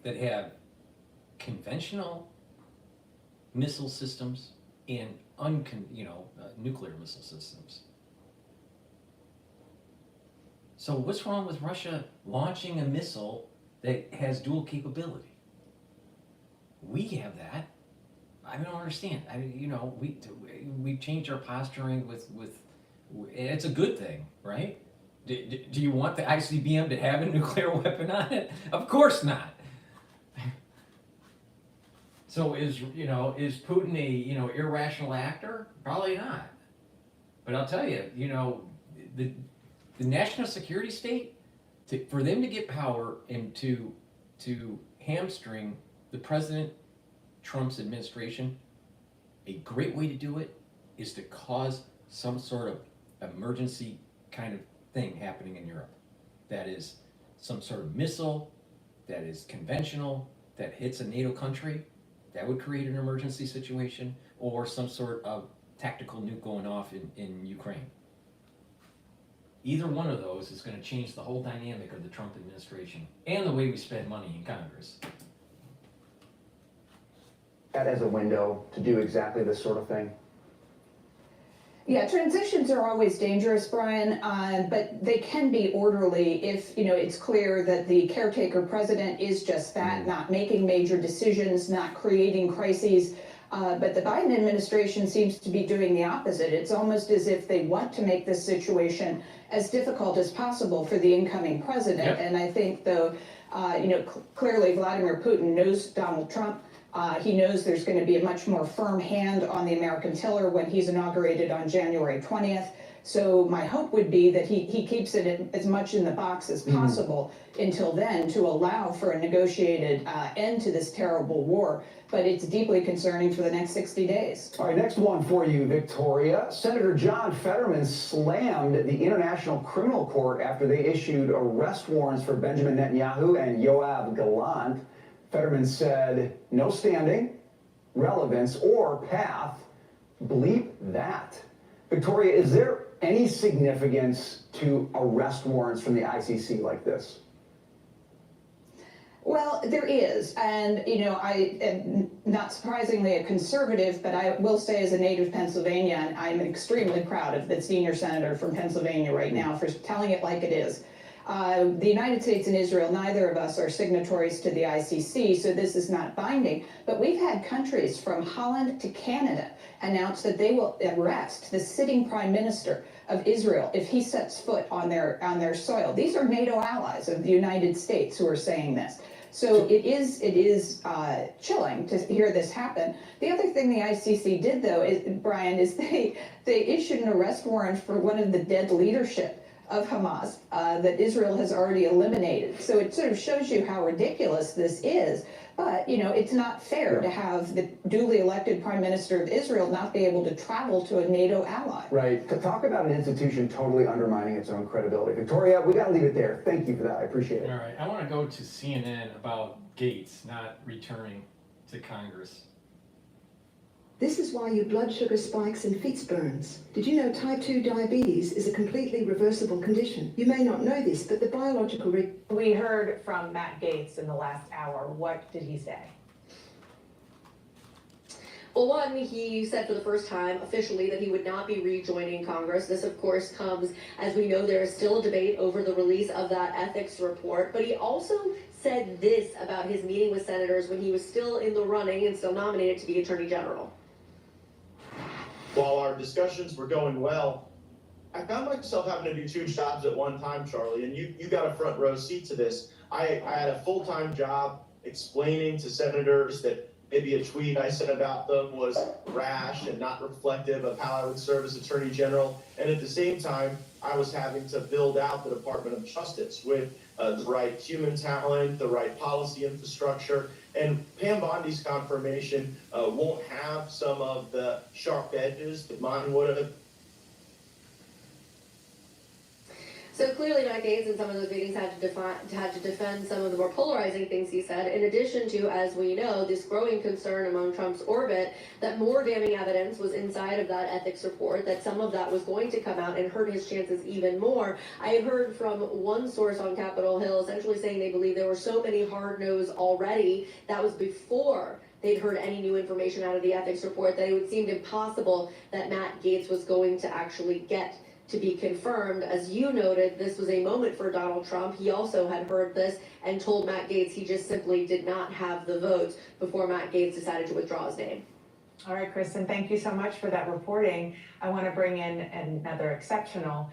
that have conventional missile systems and nuclear missile systems. So what's wrong with Russia launching a missile that has dual capability? We have that. I don't understand. We've changed our posturing with it's a good thing, right? Do you want the ICBM to have a nuclear weapon on it? Of course not. So is Putin a irrational actor? Probably not. But I'll tell you, the national security state, for them to get power and to hamstring the President Trump's administration, a great way to do it is to cause some sort of emergency kind of thing happening in Europe. That is some sort of missile that is conventional, that hits a NATO country. That would create an emergency situation, or some sort of tactical nuke going off in Ukraine. Either one of those is going to change the whole dynamic of the Trump administration and the way we spend money in Congress. That as a window to do exactly this sort of thing? Yeah, transitions are always dangerous, Brian, but they can be orderly if, it's clear that the caretaker president is just that, not making major decisions, not creating crises. But the Biden administration seems to be doing the opposite. It's almost as if they want to make this situation as difficult as possible for the incoming president. Yep. And I think, though, clearly Vladimir Putin knows Donald Trump. He knows there's going to be a much more firm hand on the American tiller when he's inaugurated on January 20th. So my hope would be that he keeps it as much in the box as possible until then, to allow for a negotiated end to this terrible war. But it's deeply concerning for the next 60 days. All right, next one for you, Victoria. Senator John Fetterman slammed the International Criminal Court after they issued arrest warrants for Benjamin Netanyahu and Yoav Gallant. Fetterman said, no standing, relevance, or path. Bleep that. Victoria, is there any significance to arrest warrants from the ICC like this? Well, there is, and I am not surprisingly a conservative, but I will say as a native Pennsylvanian, I'm extremely proud of the senior senator from Pennsylvania right now for telling it like it is. The United States and Israel, neither of us are signatories to the ICC, so this is not binding. But we've had countries from Holland to Canada announce that they will arrest the sitting prime minister of Israel if he sets foot on their soil. These are NATO allies of the United States who are saying this. So it is chilling to hear this happen. The other thing the ICC did, though, Brian, is they issued an arrest warrant for one of the dead leadership of Hamas that Israel has already eliminated. So it sort of shows you how ridiculous this is. But, you know, it's not fair to have the duly elected Prime Minister of Israel not be able to travel to a NATO ally. Right. To talk about an institution totally undermining its own credibility. Victoria, we got to leave it there. Thank you for that. I appreciate it. All right. I want to go to CNN about Gaetz not returning to Congress. This is why your blood sugar spikes and feet burns. Did you know type 2 diabetes is a completely reversible condition? You may not know this, but the biological... We heard from Matt Gaetz in the last hour. What did he say? Well, one, he said for the first time officially that he would not be rejoining Congress. This, of course, comes as we know there is still a debate over the release of that ethics report. But he also said this about his meeting with senators when he was still in the running and still nominated to be Attorney General. While our discussions were going well, I found myself having to do two jobs at one time, Charlie, and you got a front row seat to this. I had a full-time job explaining to senators that maybe a tweet I said about them was rash and not reflective of how I would serve as Attorney General. And at the same time, I was having to build out the Department of Justice with the right human talent, the right policy infrastructure. And Pam Bondi's confirmation won't have some of the sharp edges that mine would have. So clearly, Matt Gaetz in some of those meetings had to defend some of the more polarizing things he said, in addition to, as we know, this growing concern among Trump's orbit that more damning evidence was inside of that ethics report, that some of that was going to come out and hurt his chances even more. I had heard from one source on Capitol Hill essentially saying they believe there were so many hard no's already. That was before they'd heard any new information out of the ethics report, that it would seem impossible that Matt Gaetz was going to actually get to be confirmed. As you noted, this was a moment for Donald Trump. He also had heard this and told Matt Gaetz he just simply did not have the votes before Matt Gaetz decided to withdraw his name. All right, Kristen, thank you so much for that reporting. I want to bring in another exceptional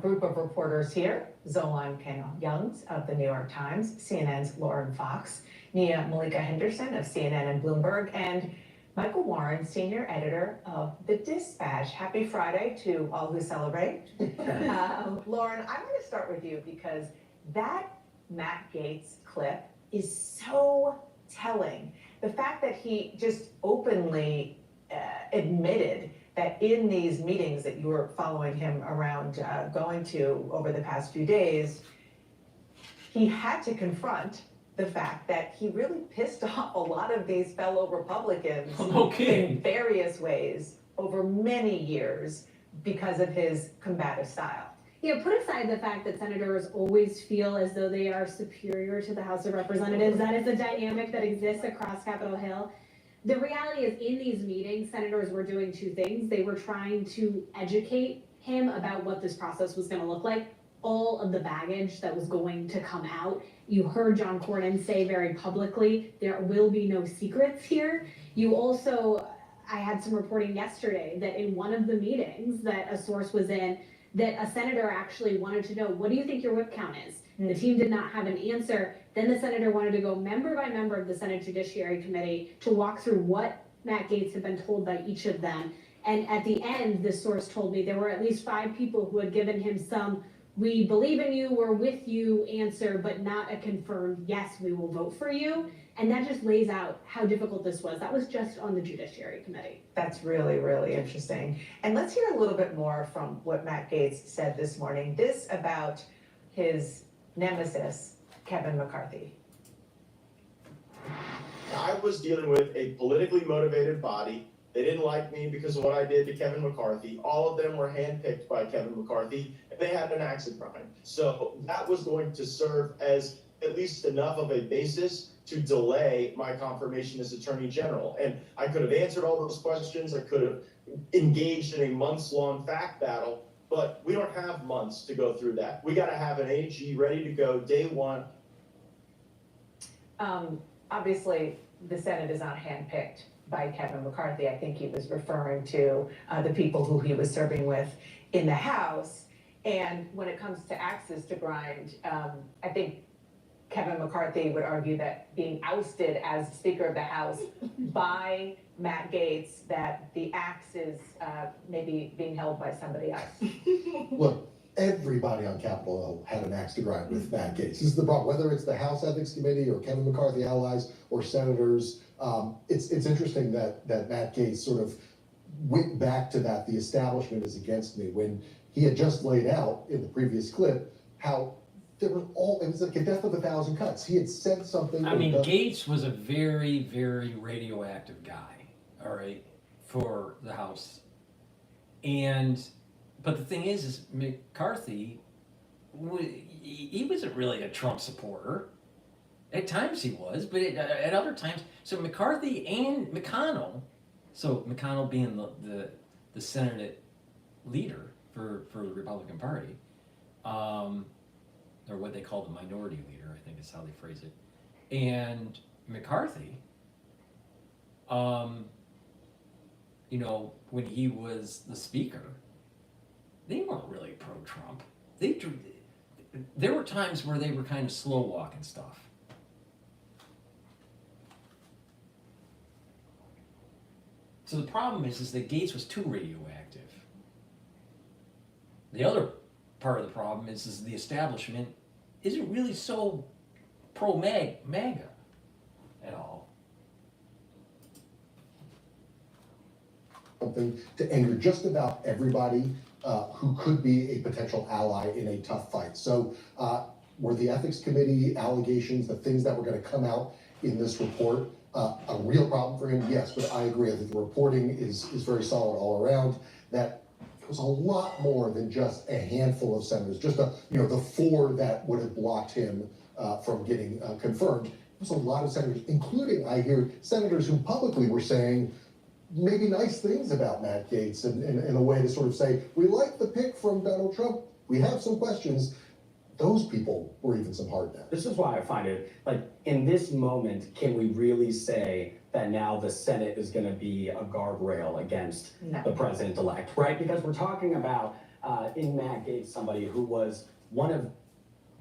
group of reporters here. Zolan Youngs of the New York Times, CNN's Lauren Fox, Nia Malika Henderson of CNN and Bloomberg, and Michael Warren, senior editor of The Dispatch. Happy Friday to all who celebrate. Lauren, I want to start with you because that Matt Gaetz clip is so telling. The fact that he just openly admitted that in these meetings that you were following him around going to over the past few days, he had to confront the fact that he really pissed off a lot of these fellow Republicans in various ways over many years because of his combative style. Yeah, put aside the fact that senators always feel as though they are superior to the House of Representatives. That is a dynamic that exists across Capitol Hill. The reality is, in these meetings, senators were doing two things. They were trying to educate him about what this process was going to look like, all of the baggage that was going to come out. You heard John Cornyn say very publicly, there will be no secrets here. You also, I had some reporting yesterday that in one of the meetings that a source was in, that a senator actually wanted to know, what do you think your whip count is? And the team did not have an answer. Then the senator wanted to go member by member of the Senate Judiciary Committee to walk through what Matt Gaetz had been told by each of them. And at the end, this source told me there were at least 5 people who had given him some "we believe in you, we're with you" answer, but not a confirmed "yes, we will vote for you." And that just lays out how difficult this was. That was just on the Judiciary Committee. That's really, really interesting. And let's hear a little bit more from what Matt Gaetz said this morning. This about his nemesis, Kevin McCarthy. I was dealing with a politically motivated body. They didn't like me because of what I did to Kevin McCarthy. All of them were handpicked by Kevin McCarthy, and they had an axe to grind. So that was going to serve as at least enough of a basis to delay my confirmation as Attorney General. And I could have answered all those questions. I could have engaged in a months-long fact battle, but we don't have months to go through that. We got to have an AG ready to go day one. Obviously, the Senate is not handpicked by Kevin McCarthy. I think he was referring to the people who he was serving with in the House. And when it comes to axes to grind, I think Kevin McCarthy would argue that being ousted as Speaker of the House by Matt Gaetz, that the axe is maybe being held by somebody else. Look, everybody on Capitol Hill had an axe to grind with Matt Gaetz. This is the problem, whether it's the House Ethics Committee or Kevin McCarthy allies or senators. It's interesting that Matt Gaetz sort of went back to that, the establishment is against me, when he had just laid out in the previous clip how it was like a death of 1,000 cuts. He had said something. I mean, Gaetz was a very, very radioactive guy, all right, for the House. But the thing is McCarthy, he wasn't really a Trump supporter. At times he was, but at other times, so McCarthy and McConnell, so McConnell being the Senate leader for the Republican Party, or what they call the minority leader, I think is how they phrase it, and McCarthy, you know, when he was the speaker, they weren't really pro-Trump. There were times where they were kind of slow walking stuff. So the problem is that Gaetz was too radioactive. The other part of the problem is the establishment isn't really so pro-MAGA at all. Something to anger just about everybody who could be a potential ally in a tough fight. So were the Ethics Committee allegations, the things that were going to come out in this report, a real problem for him? Yes, but I agree. I think the reporting is very solid all around. That it was a lot more than just a handful of senators, just the 4 that would have blocked him from getting confirmed. It was a lot of senators, including, I hear, senators who publicly were saying maybe nice things about Matt Gaetz in a way to sort of say, we like the pick from Donald Trump, we have some questions. Those people were even some hard net. This is why I find it, like, in this moment, can we really say that now the Senate is going to be a guardrail against the president-elect, right? Because we're talking about, in Matt Gaetz, somebody who was one of...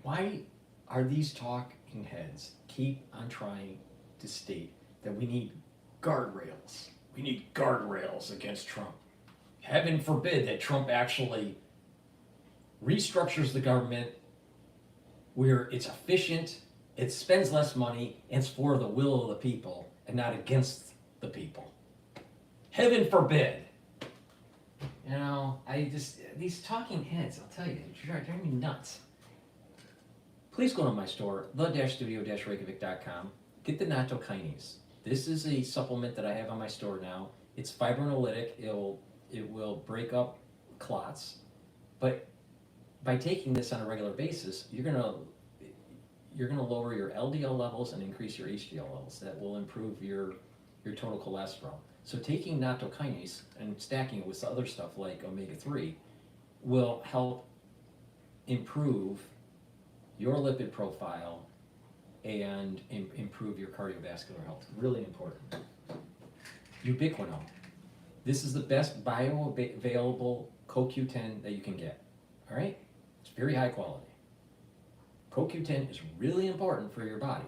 Why are these talking heads keep on trying to state that we need guardrails? We need guardrails against Trump. Heaven forbid that Trump actually restructures the government where it's efficient, it spends less money, and it's for the will of the people and not against the people. Heaven forbid. You know, these talking heads, I'll tell you, they're driving me nuts. Please go to my store, the-studio-reykjavik.com. Get the natto kinase. This is a supplement that I have on my store now. It's fibrinolytic. It will break up clots, but by taking this on a regular basis, you're gonna lower your LDL levels and increase your HDL levels. That will improve your total cholesterol. So taking natto kinase and stacking it with other stuff like omega-3 will help improve your lipid profile and improve your cardiovascular health. Really important. Ubiquinol. This is the best bioavailable CoQ10 that you can get. All right? It's very high quality. CoQ10 is really important for your body,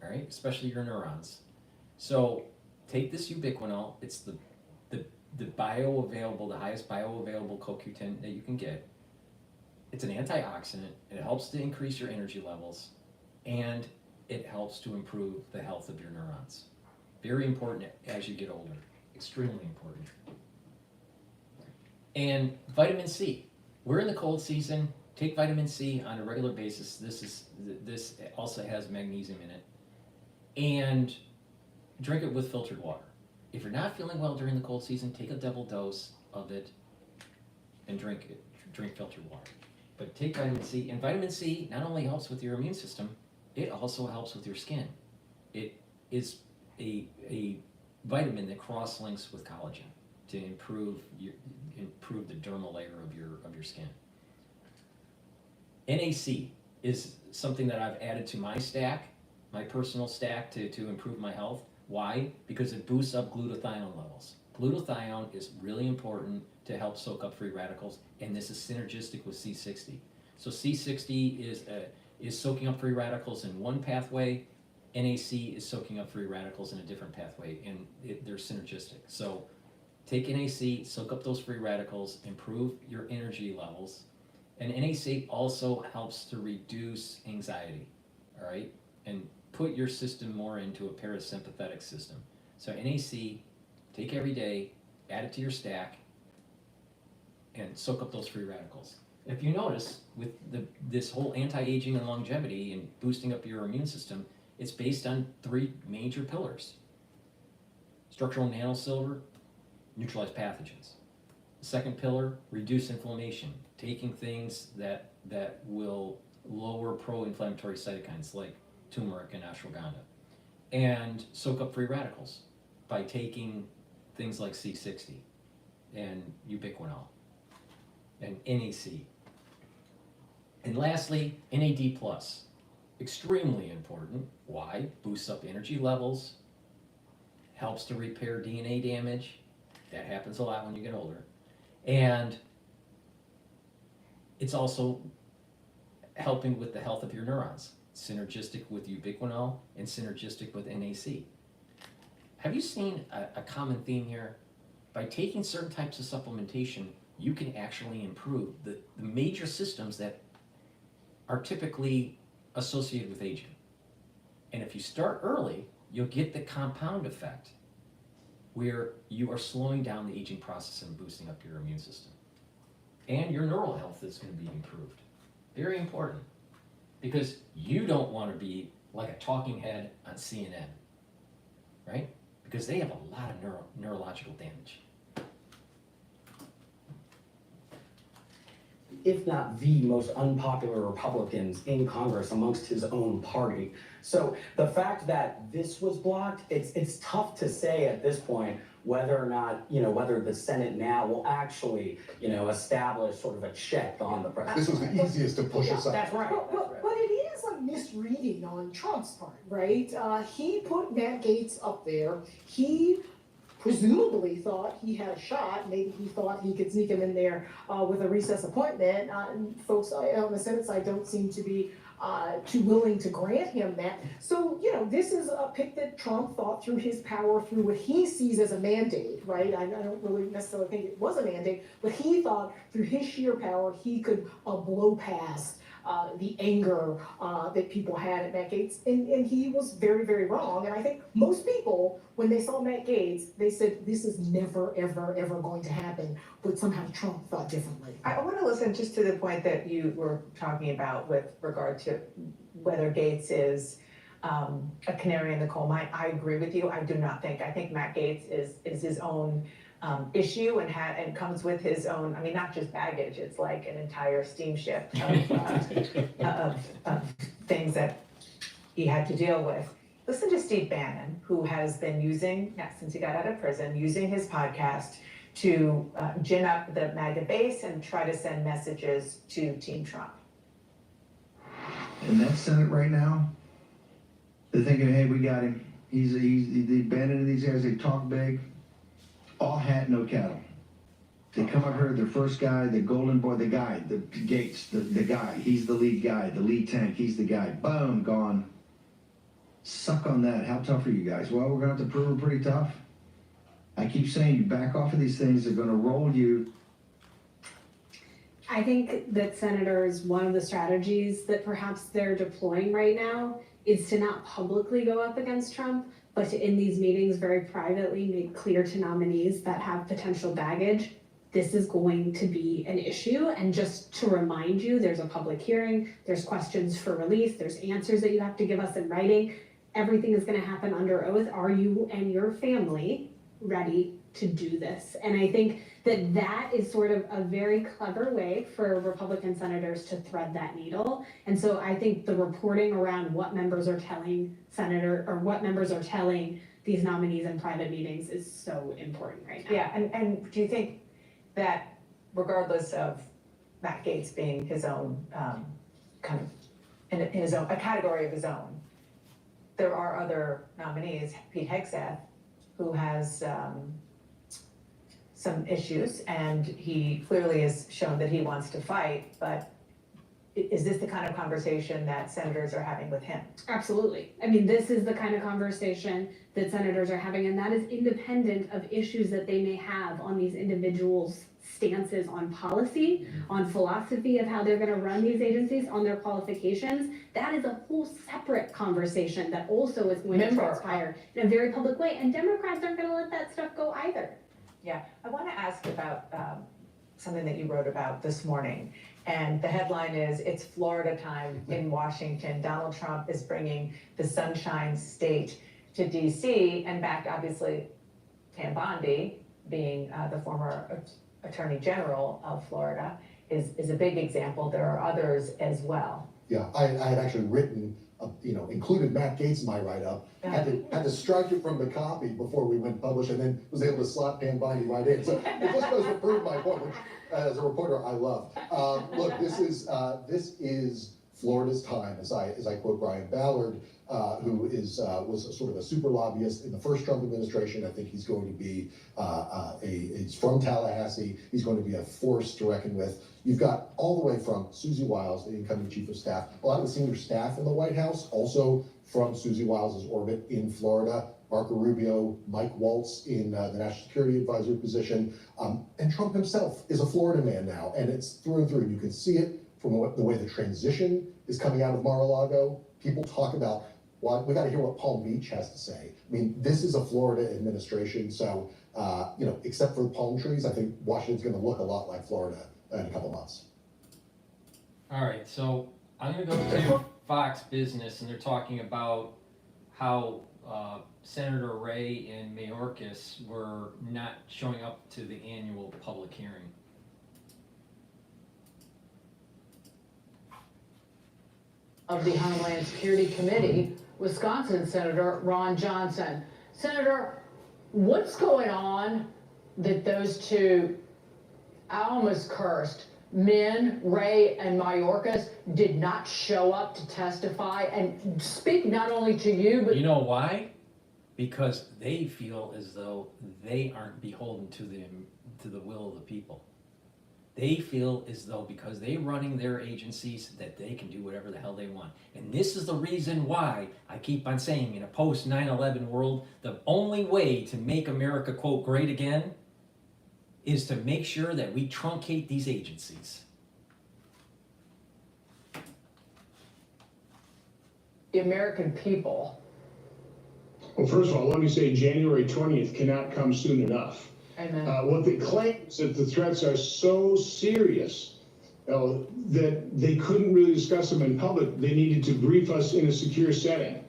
all right? Especially your neurons. So take this ubiquinol. It's the bioavailable, the highest bioavailable CoQ10 that you can get. It's an antioxidant. It helps to increase your energy levels, and it helps to improve the health of your neurons. Very important as you get older. Extremely important. And vitamin C. We're in the cold season. Take vitamin C on a regular basis. This also has magnesium in it. And drink it with filtered water. If you're not feeling well during the cold season, take a double dose of it and drink it. Drink filtered water. But take vitamin C, and vitamin C not only helps with your immune system, it also helps with your skin. It is a vitamin that cross-links with collagen to improve the dermal layer of your skin. NAC is something that I've added to my stack, my personal stack, to improve my health. Why? Because it boosts up glutathione levels. Glutathione is really important to help soak up free radicals, and this is synergistic with C60. So C60 is soaking up free radicals in one pathway, NAC is soaking up free radicals in a different pathway, and they're synergistic. So take NAC, soak up those free radicals, improve your energy levels, and NAC also helps to reduce anxiety, all right? And put your system more into a parasympathetic system. So NAC, take every day, add it to your stack, and soak up those free radicals. If you notice, with this whole anti-aging and longevity and boosting up your immune system, it's based on 3 major pillars. Structural nanosilver, neutralize pathogens. The second pillar, reduce inflammation, taking things that will lower pro-inflammatory cytokines like turmeric and ashwagandha. And soak up free radicals by taking things like C60 and ubiquinol and NAC. And lastly, NAD+, extremely important. Why? Boosts up energy levels, helps to repair DNA damage. That happens a lot when you get older. And it's also helping with the health of your neurons, synergistic with ubiquinol and synergistic with NAC. Have you seen a common theme here? By taking certain types of supplementation, you can actually improve the major systems that are typically associated with aging. And if you start early, you'll get the compound effect where you are slowing down the aging process and boosting up your immune system. And your neural health is going to be improved. Very important, because you don't want to be like a talking head on CNN, right? Because they have a lot of neurological damage. If not the most unpopular Republicans in Congress amongst his own party. So the fact that this was blocked, it's tough to say at this point whether or not, whether the Senate now will actually, establish sort of a check on the president. This was the easiest to push aside. That's right. But it is a misreading on Trump's part, right? He put Matt Gaetz up there. He presumably thought he had a shot. Maybe he thought he could sneak him in there with a recess appointment. Folks on the Senate side don't seem to be too willing to grant him that. So, this is a pick that Trump thought through his power, through what he sees as a mandate, right? I don't really necessarily think it was a mandate, but he thought through his sheer power, he could blow past the anger that people had at Matt Gaetz, and he was very, very wrong. And I think most people, when they saw Matt Gaetz, they said, this is never, ever, ever going to happen, but somehow Trump thought differently. I want to listen just to the point that you were talking about with regard to whether Gaetz is a canary in the coal mine. I agree with you. I think Matt Gaetz is his own issue and comes with his own, not just baggage, it's like an entire steamship of things that he had to deal with. Listen to Steve Bannon, who has been using, since he got out of prison, using his podcast to gin up the MAGA base and try to send messages to Team Trump. In that Senate right now, they're thinking, hey, we got him. He's the Bannon in these areas, they talk big. All hat, no cattle. They come up here, the first guy, the golden boy, the guy, the Gaetz, the guy, he's the lead guy, the lead tank, he's the guy. Boom, gone. Suck on that. How tough are you guys? Well, we're going to have to prove we're pretty tough. I keep saying, you back off of these things, they're going to roll you. I think that, senators, one of the strategies that perhaps they're deploying right now is to not publicly go up against Trump, but to, in these meetings, very privately make clear to nominees that have potential baggage, this is going to be an issue. And just to remind you, there's a public hearing, there's questions for release, there's answers that you have to give us in writing. Everything is going to happen under oath. Are you and your family ready to do this? And I think that is sort of a very clever way for Republican senators to thread that needle. And so I think the reporting around what members are telling what members are telling these nominees in private meetings is so important right now. Yeah, and do you think that regardless of Matt Gaetz being his own kind of in his own a category of his own, there are other nominees, Pete Hegseth, who has some issues, and he clearly has shown that he wants to fight, but is this the kind of conversation that senators are having with him? Absolutely. I mean, this is the kind of conversation that senators are having, and that is independent of issues that they may have on these individuals' stances on policy, on philosophy of how they're going to run these agencies, on their qualifications. That is a whole separate conversation that also is going to transpire in a very public way, and Democrats aren't going to let that stuff go either. Yeah, I want to ask about something that you wrote about this morning. And the headline is, it's Florida time in Washington. Donald Trump is bringing the Sunshine State to DC, and backed, obviously, Pam Bondi, being the former Attorney General of Florida, is a big example. There are others as well. Yeah, I had actually written, included Matt Gaetz in my write-up, had to strike it from the copy before we went publish, and then was able to slot Pam Bondi right in. So it just goes to prove my point, which as a reporter I love. Look, this is Florida's time, as I quote Brian Ballard, who was sort of a super lobbyist in the first Trump administration. I think he's going to be he's from Tallahassee. He's going to be a force to reckon with. You've got all the way from Susie Wiles, the incoming chief of staff, a lot of the senior staff in the White House, also from Susie Wiles' orbit in Florida. Marco Rubio, Mike Waltz in the National Security Advisor position, and Trump himself is a Florida man now, and it's through and through. You can see it from the way the transition is coming out of Mar-a-Lago. People talk about, well, we got to hear what Palm Beach has to say. I mean, this is a Florida administration, so except for the palm trees, I think Washington's going to look a lot like Florida in a couple months. All right, so I'm going to go to Fox Business, and they're talking about how Senator Ray and Mayorkas were not showing up to the annual public hearing. Of the Homeland Security Committee, Wisconsin Senator Ron Johnson. Senator, what's going on that those two, I almost cursed, men, Ray and Mayorkas, did not show up to testify and speak not only to you, but... You know why? Because they feel as though they aren't beholden to the will of the people. They feel as though because they're running their agencies that they can do whatever the hell they want. And this is the reason why I keep on saying in a post 9/11 world, the only way to make America, quote, great again is to make sure that we truncate these agencies. the American people. Well, first of all, let me say January 20th cannot come soon enough. Amen. What they claim is that the threats are so serious that they couldn't really discuss them in public. They needed to brief us in a secure setting.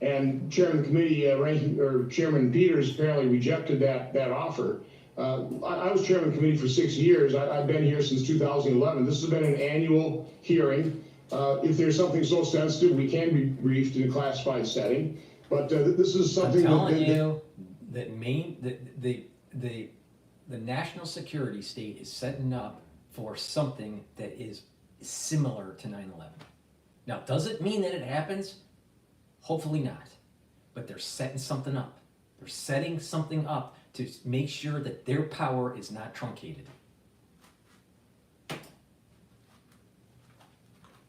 And Chairman of the committee, Chairman Peters apparently rejected that offer. I was chairman of the committee for 6 years. I've been here since 2011. This has been an annual hearing. If there's something so sensitive, we can be briefed in a classified setting. But this is something I'm telling you that the national security state is setting up for something that is similar to 9/11. Now, does it mean that it happens? Hopefully not. But they're setting something up. They're setting something up to make sure that their power is not truncated.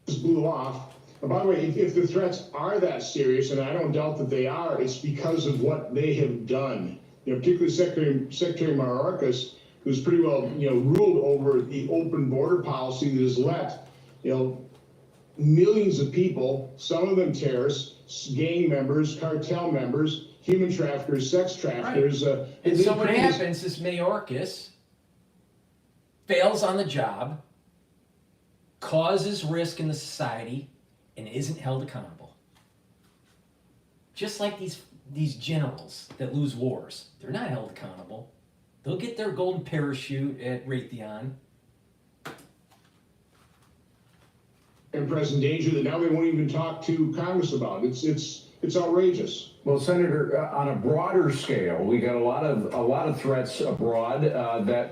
Just blew off. And by the way, if the threats are that serious, and I don't doubt that they are, it's because of what they have done. You know, particularly Secretary Mayorkas, who's pretty well, ruled over the open border policy that has let, millions of people, some of them terrorists, gang members, cartel members, human traffickers, sex traffickers. Right. And so what happens is Mayorkas fails on the job, causes risk in the society, and isn't held accountable. Just like these generals that lose wars, they're not held accountable. They'll get their golden parachute at Raytheon. And present danger that now they won't even talk to Congress about. It's outrageous. Well, Senator, on a broader scale, we got a lot of threats abroad that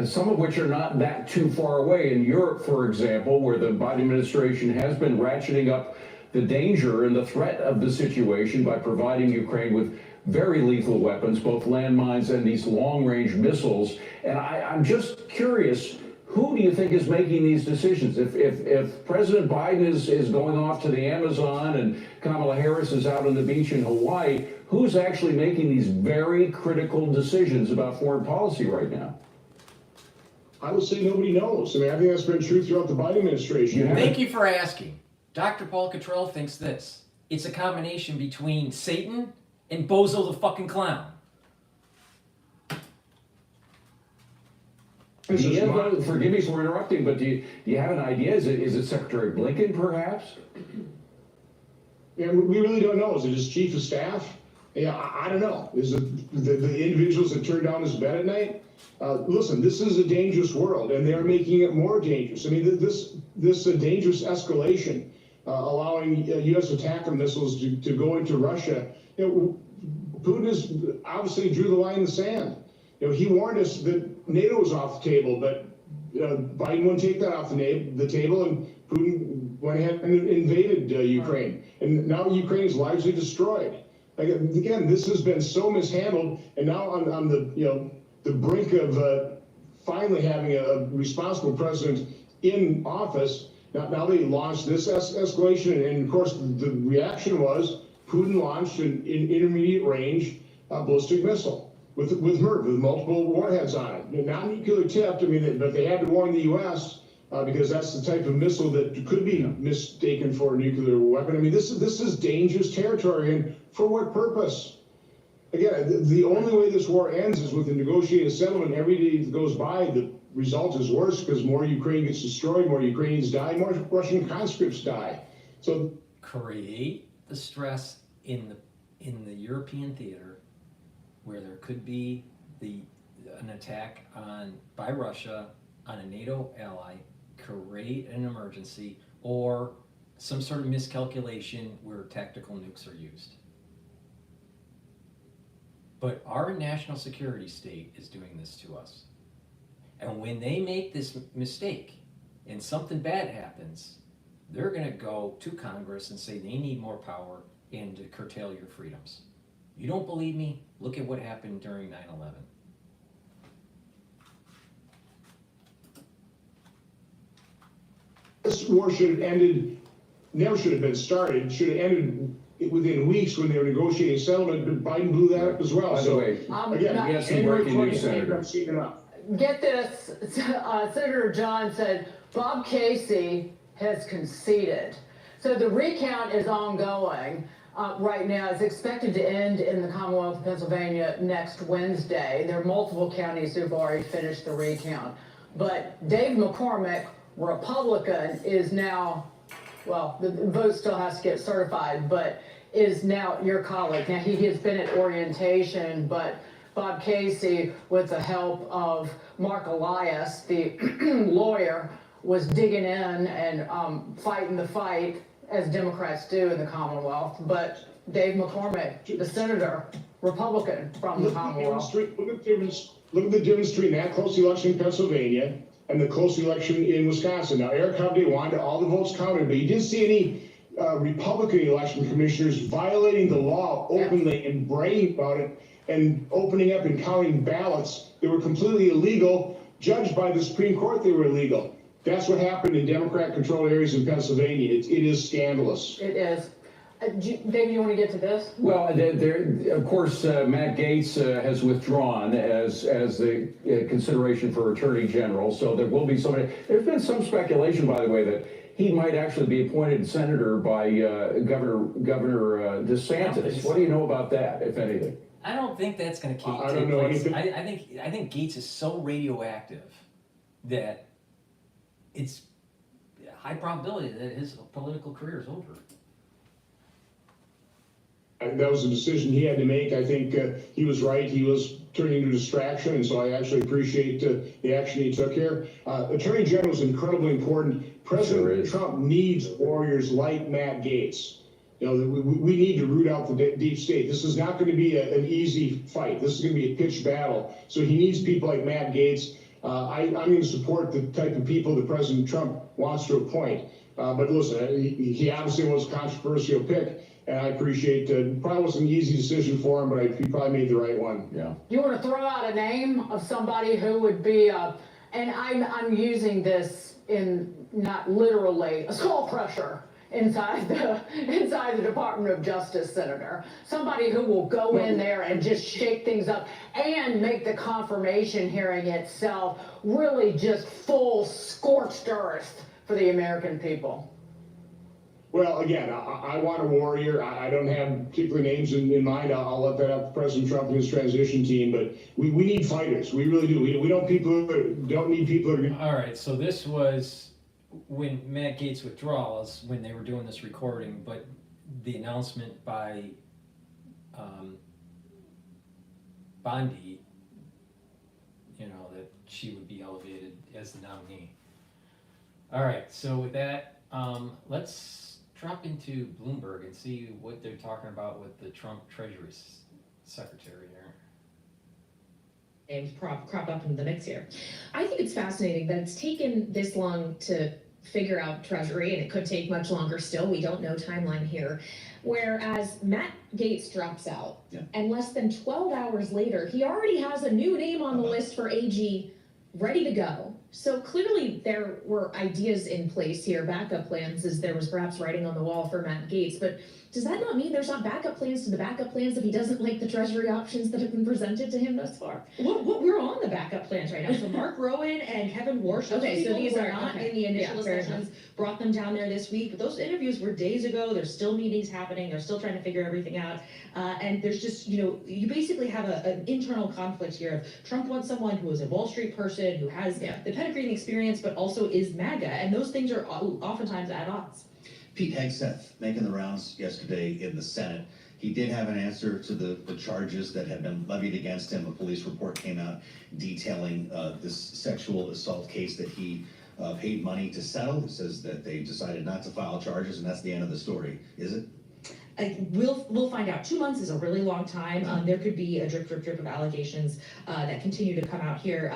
some of which are not that too far away. In Europe, for example, where the Biden administration has been ratcheting up the danger and the threat of the situation by providing Ukraine with very lethal weapons, both landmines and these long-range missiles. And I'm just curious, who do you think is making these decisions? If President Biden is going off to the Amazon and Kamala Harris is out on the beach in Hawaii, who's actually making these very critical decisions about foreign policy right now? I would say nobody knows. I mean, I think that's been true throughout the Biden administration. Thank you for asking. Dr. Paul Cottrell thinks this. It's a combination between Satan and Bozo the fucking clown. Forgive me for interrupting, but do you have an idea? Is it Secretary Blinken, perhaps? Yeah, we really don't know. Is it his chief of staff? Yeah, I don't know. Is it the individuals that turn down his bed at night? Listen, this is a dangerous world, and they're making it more dangerous. I mean, this dangerous escalation, allowing U.S. attacker missiles to go into Russia. You know, Putin has obviously drew the line in the sand. You know, he warned us that NATO was off the table, but Biden wouldn't take that off the table, and Putin went ahead and invaded Ukraine, and now Ukraine is largely destroyed. Again, this has been so mishandled, and now on the brink of finally having a responsible president in office. Now they launched this escalation, and of course the reaction was Putin launched an intermediate range ballistic missile with MIRV, with multiple warheads on it. Not nuclear tipped, I mean, but they had to warn the U.S. Because that's the type of missile that could be mistaken for a nuclear weapon. I mean, this is dangerous territory, and for what purpose? Again, the only way this war ends is with a negotiated settlement. Every day that goes by, the result is worse because more Ukraine gets destroyed, more Ukrainians die, more Russian conscripts die. So create the stress in the European theater where there could be an attack by Russia on a NATO ally, create an emergency or some sort of miscalculation where tactical nukes are used. But our national security state is doing this to us. And when they make this mistake and something bad happens, they're going to go to Congress and say they need more power and to curtail your freedoms. You don't believe me? Look at what happened during 9/11. This war should have ended, never should have been started, should have ended within weeks when they were negotiating a settlement, but Biden blew that up as well. By the way, again, we have some breaking news, Senator. Get this, Senator John said Bob Casey has conceded. So the recount is ongoing right now. It's expected to end in the Commonwealth of Pennsylvania next Wednesday. There are multiple counties who've already finished the recount. But Dave McCormick, Republican, is now, well, the vote still has to get certified, but is now your colleague. Now, he has been at orientation, but Bob Casey, with the help of Mark Elias, the lawyer, was digging in and fighting the fight, as Democrats do in the Commonwealth. But Dave McCormick, the senator, Republican from the Commonwealth. Look at the difference between that close election in Pennsylvania and the close election in Wisconsin. Now, Eric Hovde wanted all the votes counted, but you didn't see any Republican election commissioners violating the law openly and bragging about it and opening up and counting ballots that were completely illegal, judged by the Supreme Court they were illegal. That's what happened in Democrat-controlled areas in Pennsylvania. It is scandalous. It is. Dave, you want to get to this? Well, of course, Matt Gaetz has withdrawn as the consideration for Attorney General, so there will be somebody. There's been some speculation, by the way, that he might actually be appointed senator by Governor DeSantis. What do you know about that, if anything? I don't think that's going to take place. I think Gaetz is so radioactive that it's high probability that his political career is over. And that was a decision he had to make. I think he was right. He was turning into distraction, and so I actually appreciate the action he took here. Attorney General is incredibly important. President Trump needs warriors like Matt Gaetz. You know, we need to root out the deep state. This is not going to be an easy fight. This is going to be a pitched battle. So he needs people like Matt Gaetz. I'm going to support the type of people that President Trump wants to appoint. But listen, he obviously was a controversial pick. And I appreciate probably wasn't an easy decision for him, but he probably made the right one. Yeah. You want to throw out a name of somebody who would be And I'm using this in not literally a skull crusher inside the Department of Justice, Senator. Somebody who will go in there and just shake things up and make the confirmation hearing itself really just full scorched earth for the American people. Well, again, I want a warrior. I don't have particular names in mind. I'll let that up to President Trump and his transition team. But we need fighters. We really do. We don't need people who are. All right, so this was when Matt Gaetz withdrawals, when they were doing this recording, but the announcement by Bondi, that she would be elevated as the nominee. All right, so with that, let's drop into Bloomberg and see what they're talking about with the Trump Treasury Secretary there. Names crop up into the mix here. I think it's fascinating that it's taken this long to figure out Treasury, and it could take much longer still. We don't know timeline here. Whereas Matt Gaetz drops out, and less than 12 hours later, he already has a new name on the list for AG ready to go. So clearly there were ideas in place here, backup plans, as there was perhaps writing on the wall for Matt Gaetz. But does that not mean there's not backup plans to the backup plans if he doesn't like the Treasury options that have been presented to him thus far? What we're on the backup plans right now. So Mark Rowan and Kevin Warsh, those people these were are not in the initial discussions, brought them down there this week. But those interviews were days ago. There's still meetings happening. They're still trying to figure everything out. And there's just, you basically have an internal conflict here of Trump wants someone who is a Wall Street person, who has the pedigree and experience, but also is MAGA. And those things are oftentimes at odds. Pete Hegseth making the rounds yesterday in the Senate. He did have an answer to the charges that had been levied against him. A police report came out detailing this sexual assault case that he paid money to settle. He says that they decided not to file charges, and that's the end of the story. Is it? We'll find out. 2 months is a really long time. There could be a drip of allegations that continue to come out here.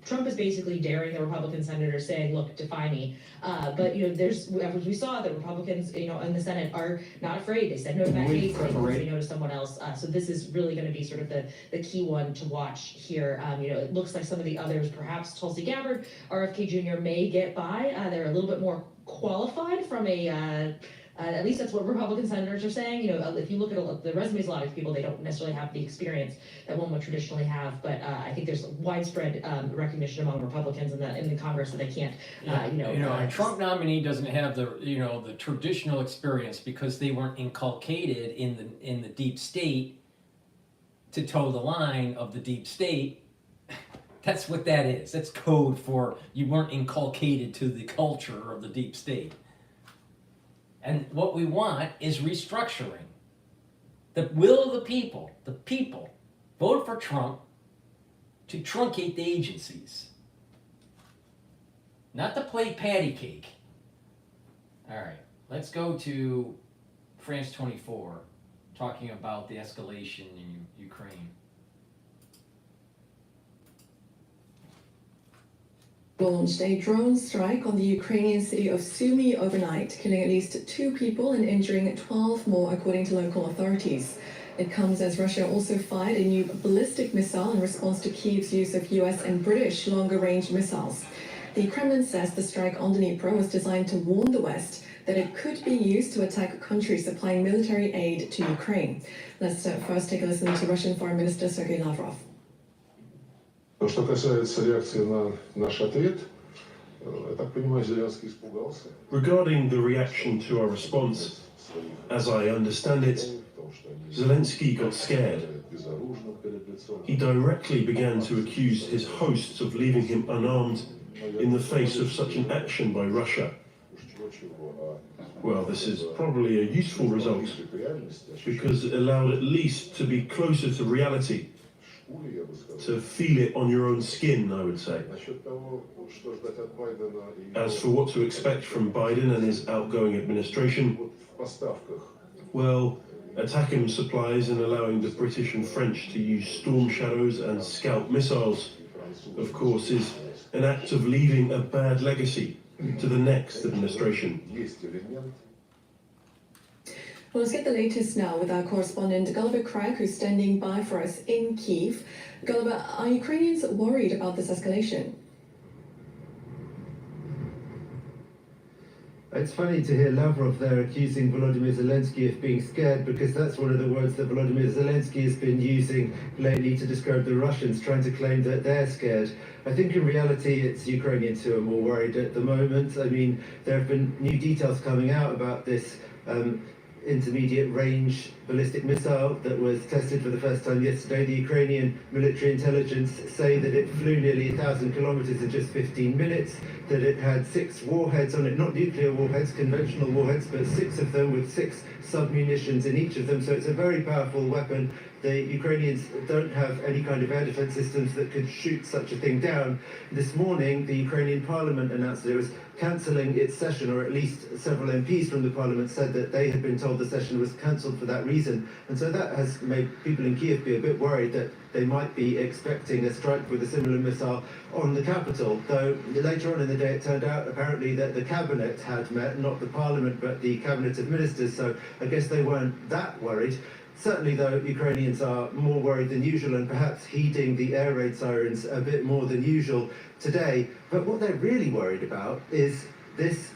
Trump is basically daring the Republican senators, saying, "Look, defy me." But there's, as we saw, the Republicans, in the Senate are not afraid. They said no to Matt Gaetz, they say no to someone else. So this is really going to be sort of the key one to watch here. It looks like some of the others, perhaps Tulsi Gabbard, RFK Jr. may get by. They're a little bit more qualified from a. At least that's what Republican senators are saying. If you look at the resumes of a lot of people, they don't necessarily have the experience that one would traditionally have. But I think there's widespread recognition among Republicans in the Congress that they can't, a Trump nominee doesn't have the traditional experience because they weren't inculcated in the deep state to toe the line of the deep state. That's what that is. That's code for you weren't inculcated to the culture of the deep state. And what we want is restructuring. The will of the people voted for Trump to truncate the agencies, not to play patty cake. All right, let's go to France 24, talking about the escalation in Ukraine. Launched a drone strike on the Ukrainian city of Sumy overnight, killing at least 2 people and injuring 12 more, according to local authorities. It comes as Russia also fired a new ballistic missile in response to Kyiv's use of US and British longer-range missiles. The Kremlin says the strike on Dnipro was designed to warn the West that it could be used to attack countries supplying military aid to Ukraine. Let's first take a listen to Russian Foreign Minister Sergei Lavrov. Что касается реакции на наш ответ, я так понимаю, Зеленский испугался. Regarding the reaction to our response, as I understand it, Zelensky got scared. He directly began to accuse his hosts of leaving him unarmed in the face of such an action by Russia. Well, this is probably a useful result because it allowed at least to be closer to reality. To feel it on your own skin, I would say. As for what to expect from Biden and his outgoing administration, well, attacking supplies and allowing the British and French to use Storm Shadows and Scalp missiles, of course, is an act of leaving a bad legacy to the next administration. Well, let's get the latest now with our correspondent Gulliver Craig, who's standing by for us in Kyiv. Gulliver, are Ukrainians worried about this escalation? It's funny to hear Lavrov there accusing Volodymyr Zelensky of being scared, because that's one of the words that Volodymyr Zelensky has been using lately to describe the Russians, trying to claim that they're scared. I think in reality it's Ukrainians who are more worried at the moment. I mean, there have been new details coming out about this intermediate range ballistic missile that was tested for the first time yesterday. The Ukrainian military intelligence say that it flew nearly 1,000 kilometers in just 15 minutes, that it had 6 warheads on it, not nuclear warheads, conventional warheads, but 6 of them with 6 submunitions in each of them. So it's a very powerful weapon. The Ukrainians don't have any kind of air defense systems that could shoot such a thing down. This morning, the Ukrainian parliament announced that it was cancelling its session, or at least several MPs from the parliament said that they had been told the session was cancelled for that reason. And so that has made people in Kiev be a bit worried that they might be expecting a strike with a similar missile on the capital. Though later on in the day it turned out apparently that the cabinet had met, not the parliament, but the cabinet of ministers. So I guess they weren't that worried. Certainly, though, Ukrainians are more worried than usual and perhaps heeding the air raid sirens a bit more than usual today. But what they're really worried about is this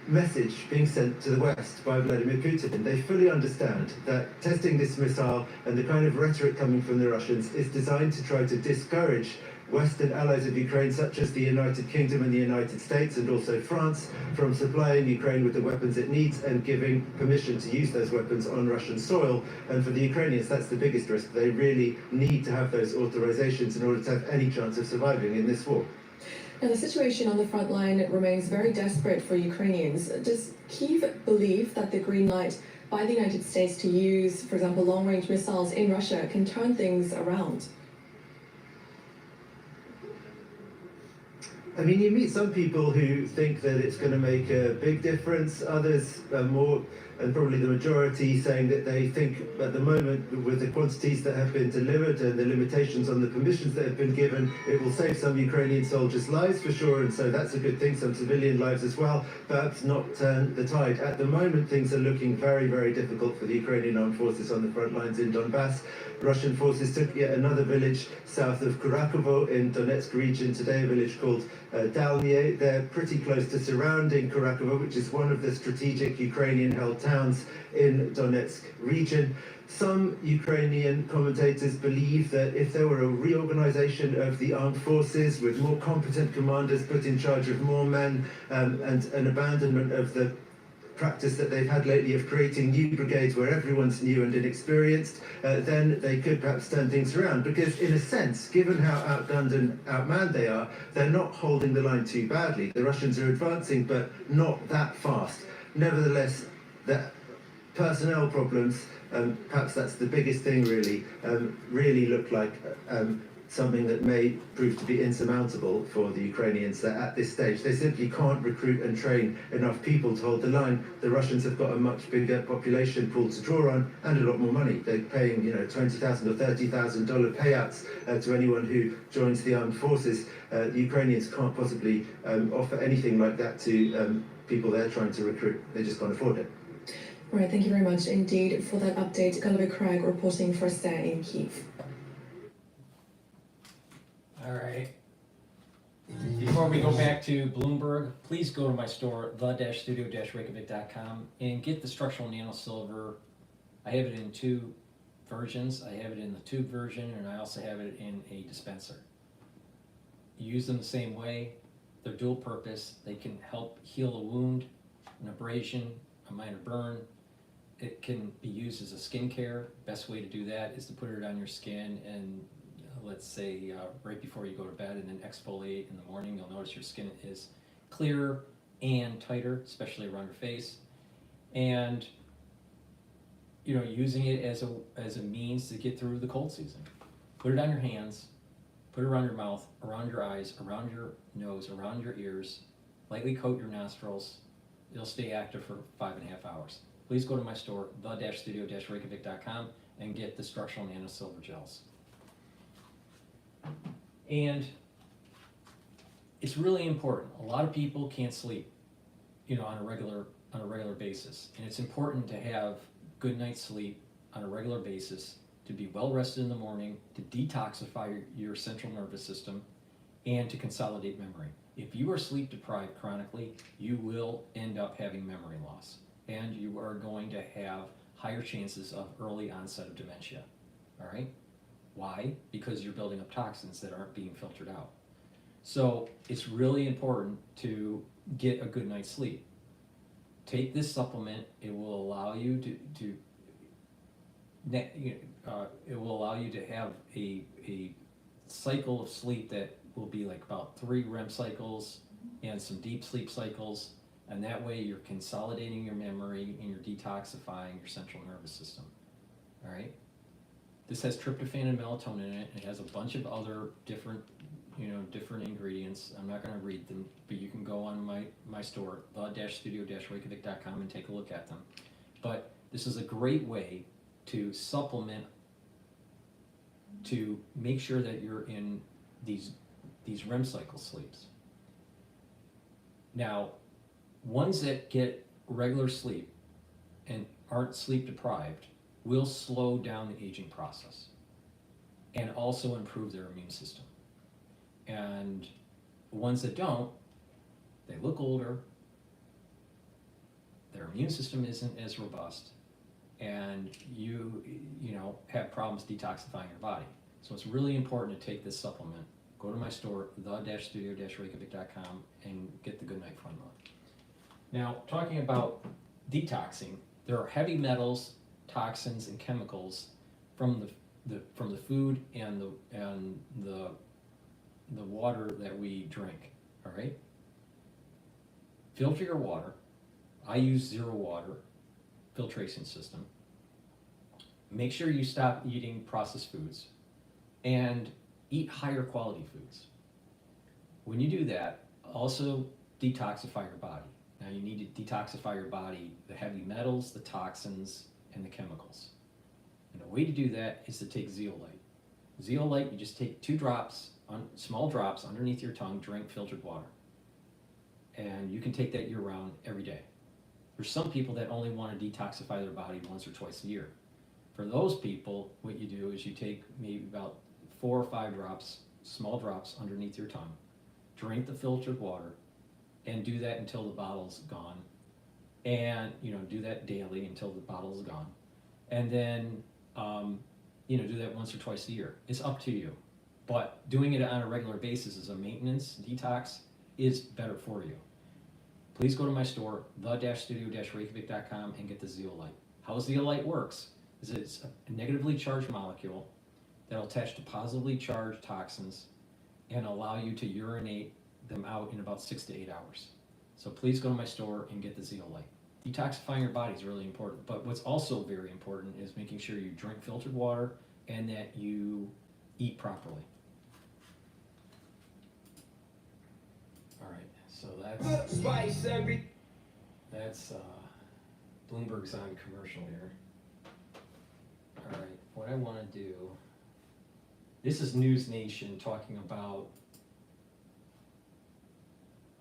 message being sent to the West by Vladimir Putin. They fully understand that testing this missile and the kind of rhetoric coming from the Russians is designed to try to discourage Western allies of Ukraine, such as the United Kingdom and the United States, and also France, from supplying Ukraine with the weapons it needs and giving permission to use those weapons on Russian soil. And for the Ukrainians, that's the biggest risk. They really need to have those authorizations in order to have any chance of surviving in this war. Now, the situation on the front line remains very desperate for Ukrainians. Does Kyiv believe that the green light by the United States to use, for example, long-range missiles in Russia can turn things around? I mean, you meet some people who think that it's going to make a big difference, others more, and probably the majority, saying that they think at the moment, with the quantities that have been delivered and the limitations on the permissions that have been given, it will save some Ukrainian soldiers' lives for sure, and so that's a good thing, some civilian lives as well, perhaps not turn the tide. At the moment, things are looking very, very difficult for the Ukrainian armed forces on the front lines in Donbass. Russian forces took yet another village south of Kurakovo in Donetsk region today, a village called Dalnie. They're pretty close to surrounding Kurakovo, which is one of the strategic Ukrainian-held towns in Donetsk region. Some Ukrainian commentators believe that if there were a reorganization of the armed forces with more competent commanders put in charge of more men and an abandonment of the practice that they've had lately of creating new brigades where everyone's new and inexperienced, then they could perhaps turn things around. Because in a sense, given how outgunned and outmanned they are, they're not holding the line too badly. The Russians are advancing, but not that fast. Nevertheless, the personnel problems, perhaps that's the biggest thing really, really look like something that may prove to be insurmountable for the Ukrainians, that at this stage they simply can't recruit and train enough people to hold the line. The Russians have got a much bigger population pool to draw on and a lot more money. They're paying, $20,000 or $30,000 payouts to anyone who joins the armed forces. The Ukrainians can't possibly offer anything like that to people they're trying to recruit. They just can't afford it. Right, thank you very much indeed for that update. Gulliver Craig reporting for us there in Kyiv. All right. Before we go back to Bloomberg, please go to my store, the-studio-reykjavik.com, and get the structural nano silver. I have it in 2 versions. I have it in the tube version, and I also have it in a dispenser. You use them the same way. They're dual purpose. They can help heal a wound, an abrasion, a minor burn. It can be used as a skincare. Best way to do that is to put it on your skin and let's say right before you go to bed, and then exfoliate in the morning. You'll notice your skin is clearer and tighter, especially around your face. And using it as a means to get through the cold season. Put it on your hands, put it around your mouth, around your eyes, around your nose, around your ears. Lightly coat your nostrils. You'll stay active for 5.5 hours. Please go to my store, the-studio-reykjavik.com, and get the structural nano silver gels. And it's really important. A lot of people can't sleep, on a regular basis. And it's important to have good night's sleep on a regular basis, to be well rested in the morning, to detoxify your central nervous system, and to consolidate memory. If you are sleep deprived chronically, you will end up having memory loss, and you are going to have higher chances of early onset of dementia, all right? Why? Because you're building up toxins that aren't being filtered out. So it's really important to get a good night's sleep. Take this supplement. It will allow you it will allow you to have a cycle of sleep that will be like about 3 REM cycles and some deep sleep cycles, and that way you're consolidating your memory and you're detoxifying your central nervous system. All right. This has tryptophan and melatonin in it. It has a bunch of other different ingredients. I'm not going to read them, but you can go on my store, the-studio-reykjavik.com, and take a look at them. But this is a great way to supplement, to make sure that you're in these REM cycle sleeps. Now, ones that get regular sleep and aren't sleep deprived will slow down the aging process and also improve their immune system. And the ones that don't, they look older, their immune system isn't as robust, and you have problems detoxifying your body. So it's really important to take this supplement. Go to my store, the-studio-reykjavik.com, and get the Good Night Formula. Now, talking about detoxing, there are heavy metals, toxins, and chemicals from the food and the water that we drink. All right. Filter your water. I use Zero Water filtration system. Make sure you stop eating processed foods and eat higher quality foods. When you do that, also detoxify your body. Now you need to detoxify your body, the heavy metals, the toxins, and the chemicals. And the way to do that is to take zeolite. Zeolite, you just take 2 drops, small drops underneath your tongue, drink filtered water. And you can take that year round every day. There's some people that only want to detoxify their body once or twice a year. For those people, what you do is you take maybe about 4 or 5 drops, small drops underneath your tongue, drink the filtered water, and do that until the bottle's gone. And do that daily until the bottle's gone. And then do that once or twice a year. It's up to you. But doing it on a regular basis as a maintenance detox is better for you. Please go to my store, the-studio-reykjavik.com, and get the zeolite. How zeolite works is it's a negatively charged molecule that'll attach to positively charged toxins and allow you to urinate them out in about 6 to 8 hours. So please go to my store and get the zeolite. Detoxifying your body is really important, but what's also very important is making sure you drink filtered water and that you eat properly. All right, so that's Bloomberg's on commercial here. All right, what I want to do, this is News Nation talking about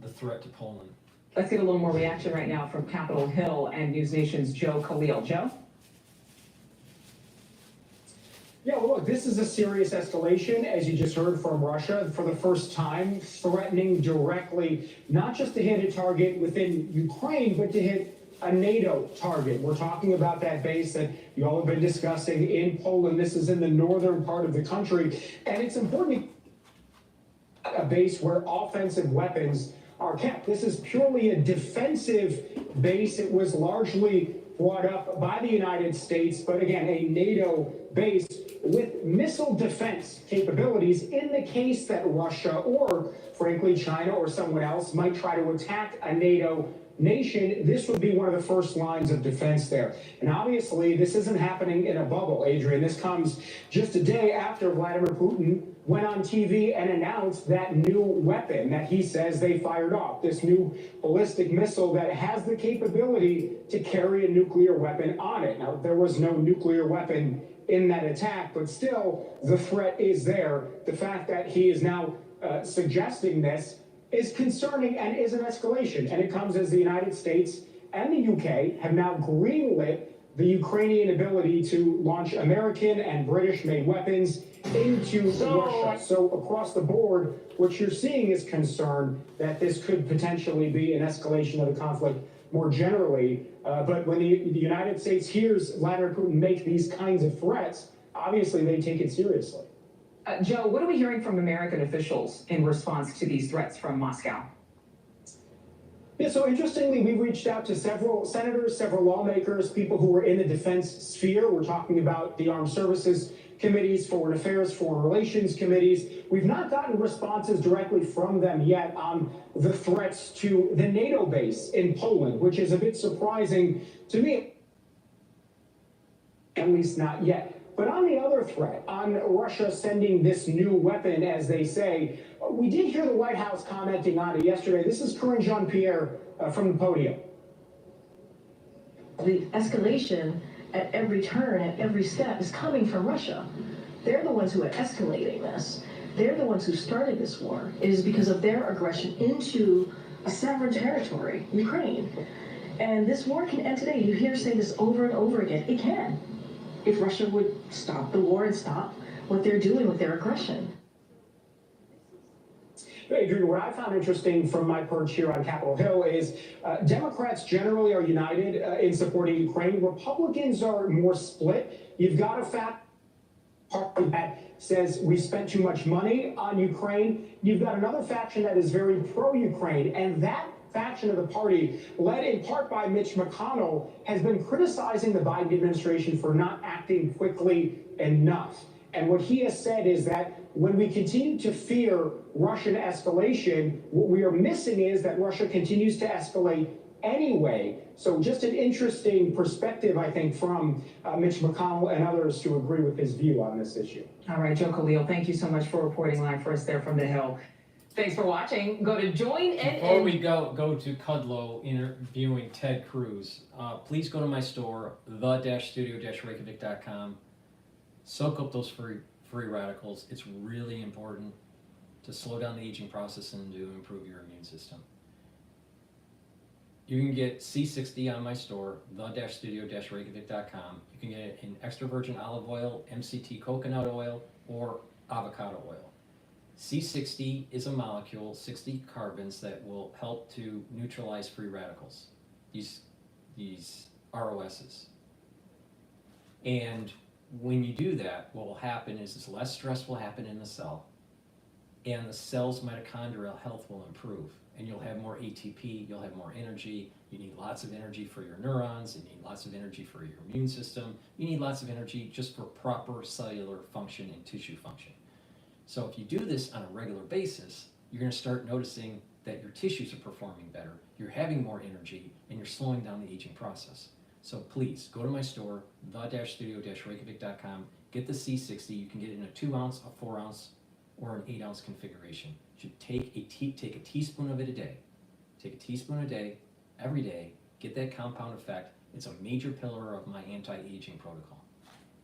the threat to Poland. Let's get a little more reaction right now from Capitol Hill and News Nation's Joe Khalil. Joe? Yeah, well, look, this is a serious escalation, as you just heard from Russia, for the first time, threatening directly not just to hit a target within Ukraine, but to hit a NATO target. We're talking about that base that you all have been discussing in Poland. This is in the northern part of the country, and it's important, a base where offensive weapons are kept. This is purely a defensive base. It was largely brought up by the United States, but again, a NATO base with missile defense capabilities in the case that Russia or, frankly, China or someone else might try to attack a NATO nation. This would be one of the first lines of defense there. And obviously, this isn't happening in a bubble, Adrian. This comes just a day after Vladimir Putin went on TV and announced that new weapon that he says they fired off, this new ballistic missile that has the capability to carry a nuclear weapon on it. Now, there was no nuclear weapon in that attack, but still, the threat is there. The fact that he is now suggesting this is concerning and is an escalation. And it comes as the United States and the UK have now greenlit the Ukrainian ability to launch American and British-made weapons into Russia. So across the board, what you're seeing is concern that this could potentially be an escalation of the conflict more generally. But when the United States hears Vladimir Putin make these kinds of threats, obviously they take it seriously. Joe, what are we hearing from American officials in response to these threats from Moscow? Yeah, so interestingly, we reached out to several senators, several lawmakers, people who were in the defense sphere. We're talking about the armed services committees, foreign affairs, foreign relations committees. We've not gotten responses directly from them yet on the threats to the NATO base in Poland, which is a bit surprising to me, at least not yet. But on the other threat, on Russia sending this new weapon, as they say, we did hear the White House commenting on it yesterday. This is Corinne Jean-Pierre from the podium. The escalation at every turn, at every step, is coming from Russia. They're the ones who are escalating this. They're the ones who started this war. It is because of their aggression into a sovereign territory, Ukraine. And this war can end today. You hear say this over and over again. It can, if Russia would stop the war and stop what they're doing with their aggression. Adrian, what I found interesting from my perch here on Capitol Hill is Democrats generally are united in supporting Ukraine. Republicans are more split. You've got a fat party that says we spent too much money on Ukraine. You've got another faction that is very pro-Ukraine, and that faction of the party, led in part by Mitch McConnell, has been criticizing the Biden administration for not acting quickly enough. And what he has said is that when we continue to fear Russian escalation, what we are missing is that Russia continues to escalate anyway. So just an interesting perspective, I think, from Mitch McConnell and others to agree with his view on this issue. All right, Joe Khalil, thank you so much for reporting live for us there from the Hill. Thanks for watching. Go to join and... Before we go to Cudlow interviewing Ted Cruz, please go to my store, the-studio-reykjavik.com. Soak up those free radicals. It's really important to slow down the aging process and to improve your immune system. You can get C60 on my store, the-studio-reykjavik.com. You can get it in extra virgin olive oil, MCT coconut oil, or avocado oil. C60 is a molecule, 60 carbons, that will help to neutralize free radicals, these ROSs. And when you do that, what will happen is less stress will happen in the cell, and the cell's mitochondrial health will improve, and you'll have more ATP, you'll have more energy. You need lots of energy for your neurons, you need lots of energy for your immune system, you need lots of energy just for proper cellular function and tissue function. So if you do this on a regular basis, you're going to start noticing that your tissues are performing better, you're having more energy, and you're slowing down the aging process. So please, go to my store, the-studio-reykjavik.com, get the C60. You can get it in a 2 ounce, a 4 ounce, or an 8 ounce configuration. You should take a teaspoon of it a day. Take a teaspoon a day, every day, get that compound effect. It's a major pillar of my anti-aging protocol.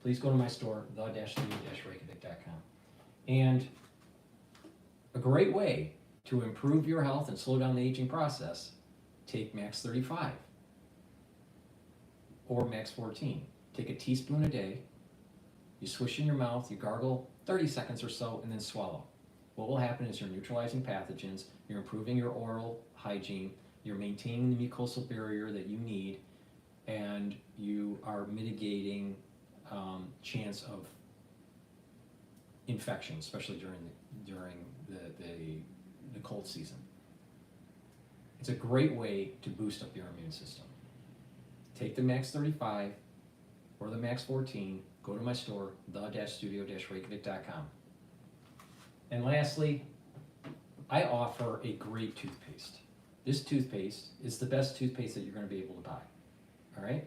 Please go to my store, the-studio-reykjavik.com. And a great way to improve your health and slow down the aging process, take Max 35 or Max 14. Take a teaspoon a day, you swish in your mouth, you gargle 30 seconds or so, and then swallow. What will happen is you're neutralizing pathogens, you're improving your oral hygiene, you're maintaining the mucosal barrier that you need, and you are mitigating chance of infection, especially during the cold season. It's a great way to boost up your immune system. Take the Max 35 or the Max 14, go to my store, the-studio-reykjavik.com. And lastly, I offer a great toothpaste. This toothpaste is the best toothpaste that you're going to be able to buy. All right?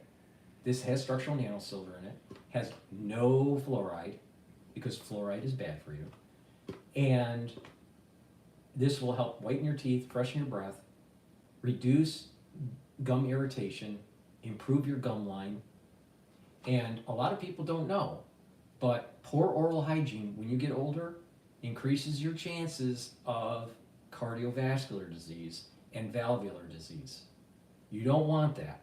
This has structural nanosilver in it, has no fluoride, because fluoride is bad for you. And this will help whiten your teeth, freshen your breath, reduce gum irritation, improve your gum line. And a lot of people don't know, but poor oral hygiene when you get older increases your chances of cardiovascular disease and valvular disease. You don't want that.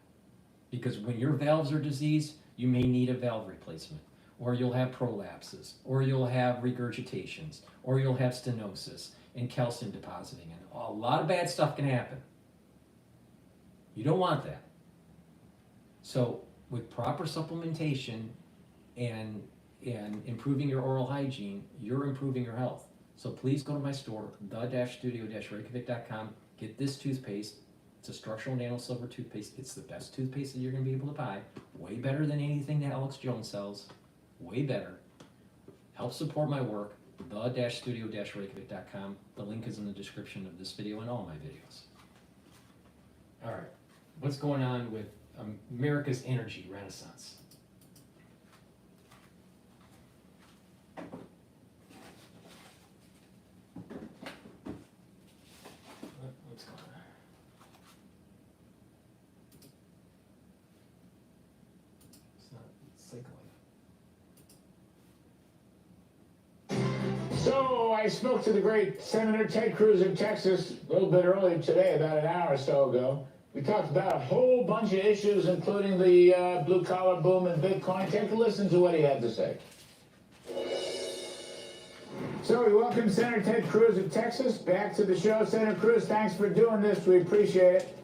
Because when your valves are diseased, you may need a valve replacement, or you'll have prolapses, or you'll have regurgitations, or you'll have stenosis and calcium depositing, and a lot of bad stuff can happen. You don't want that. So with proper supplementation and improving your oral hygiene, you're improving your health. So please go to my store, the-studio-reykjavik.com, get this toothpaste. It's a structural nano silver toothpaste. It's the best toothpaste that you're gonna be able to buy. Way better than anything that Alex Jones sells. Way better. Help support my work, the-studio-reykjavik.com. The link is in the description of this video and all my videos. All right, what's going on with America's energy renaissance? What's going on? It's not cycling. So I spoke to the great Senator Ted Cruz of Texas a little bit earlier today, about an hour or so ago. We talked about a whole bunch of issues, including the blue-collar boom in Bitcoin. Take a listen to what he had to say. So we welcome Senator Ted Cruz of Texas back to the show. Senator Cruz, thanks for doing this. We appreciate it.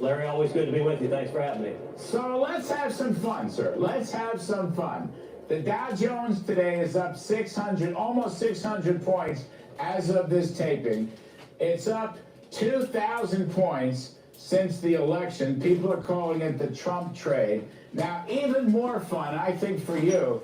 Larry, always good to be with you. Thanks for having me. So let's have some fun, sir. Let's have some fun. The Dow Jones today is up 600, almost 600 points as of this taping. It's up 2,000 points since the election. People are calling it the Trump trade. Now, even more fun, I think, for you,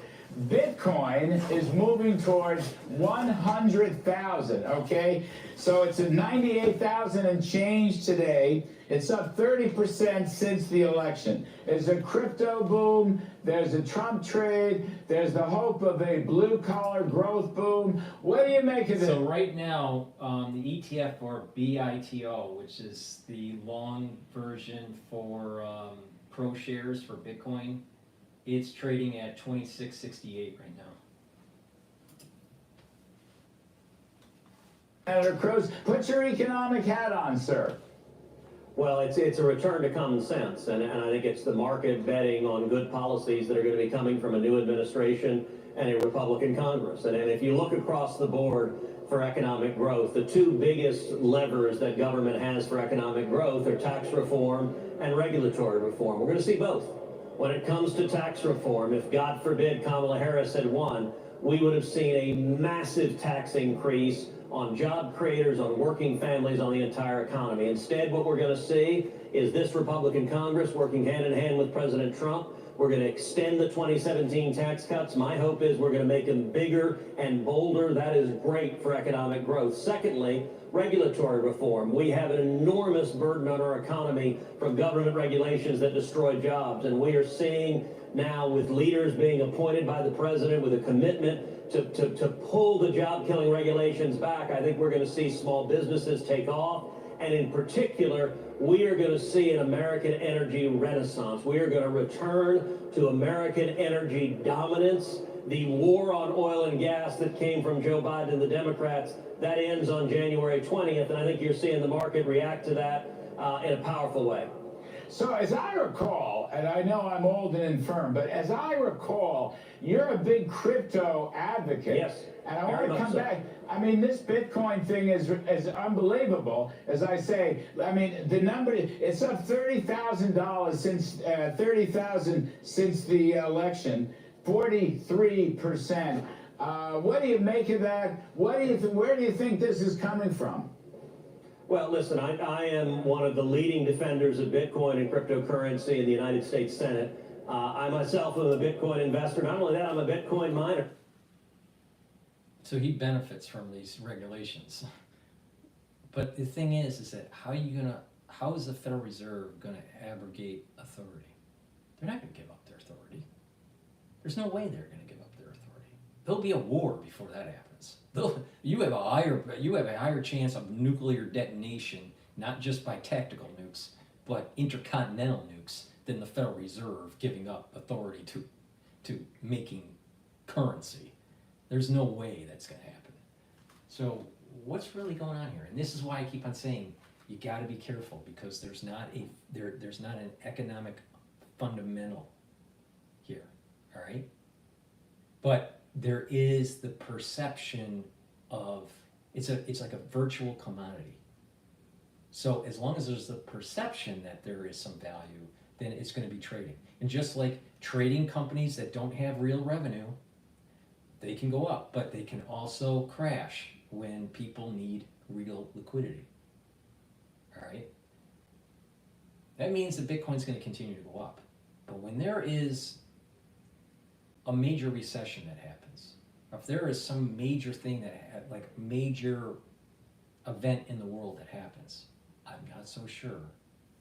Bitcoin is moving towards 100,000, okay? So it's at 98,000 and change today. It's up 30% since the election. There's a crypto boom, there's a Trump trade, there's the hope of a blue-collar growth boom. What do you make of it? So right now, the ETF, or BITO, which is the long version for pro shares for Bitcoin, it's trading at 26.68 right now. Senator Cruz, put your economic hat on, sir. Well, it's a return to common sense, and I think it's the market betting on good policies that are going to be coming from a new administration and a Republican Congress. And if you look across the board for economic growth, the two biggest levers that government has for economic growth are tax reform and regulatory reform. We're going to see both. When it comes to tax reform, if God forbid Kamala Harris had won, we would have seen a massive tax increase on job creators, on working families, on the entire economy. Instead, what we're going to see is this Republican Congress working hand in hand with President Trump. We're going to extend the 2017 tax cuts. My hope is we're going to make them bigger and bolder. That is great for economic growth. Secondly, regulatory reform. We have an enormous burden on our economy from government regulations that destroy jobs. And we are seeing now, with leaders being appointed by the president with a commitment to pull the job-killing regulations back, I think we're going to see small businesses take off. And in particular, we are going to see an American energy renaissance. We are going to return to American energy dominance. The war on oil and gas that came from Joe Biden and the Democrats, that ends on January 20th, and I think you're seeing the market react to that in a powerful way. So as I recall, and I know I'm old and infirm, but as I recall, you're a big crypto advocate. Yes. And I want to come back. I mean, this Bitcoin thing is unbelievable. As I say, I mean, the number, it's up $30,000 since $30,000 since the election, 43%. What do you make of that? Where do you think this is coming from? Well, listen, I am one of the leading defenders of Bitcoin and cryptocurrency in the United States Senate. I myself am a Bitcoin investor. Not only that, I'm a Bitcoin miner. So he benefits from these regulations. But the thing is that how is the Federal Reserve gonna abrogate authority? They're not gonna give up their authority. There's no way they're gonna give up their authority. There'll be a war before that happens. You have a higher chance of nuclear detonation, not just by tactical nukes, but intercontinental nukes, than the Federal Reserve giving up authority to making currency. There's no way that's going to happen. So what's really going on here? And this is why I keep on saying you got to be careful, because there's not an economic fundamental here, all right? But there is the perception of, it's like a virtual commodity. So as long as there's the perception that there is some value, then it's going to be trading. And just like trading companies that don't have real revenue, they can go up, but they can also crash when people need real liquidity. All right? That means that Bitcoin's going to continue to go up. But when there is a major recession that happens, or if there is some major thing that, like major event in the world that happens, I'm not so sure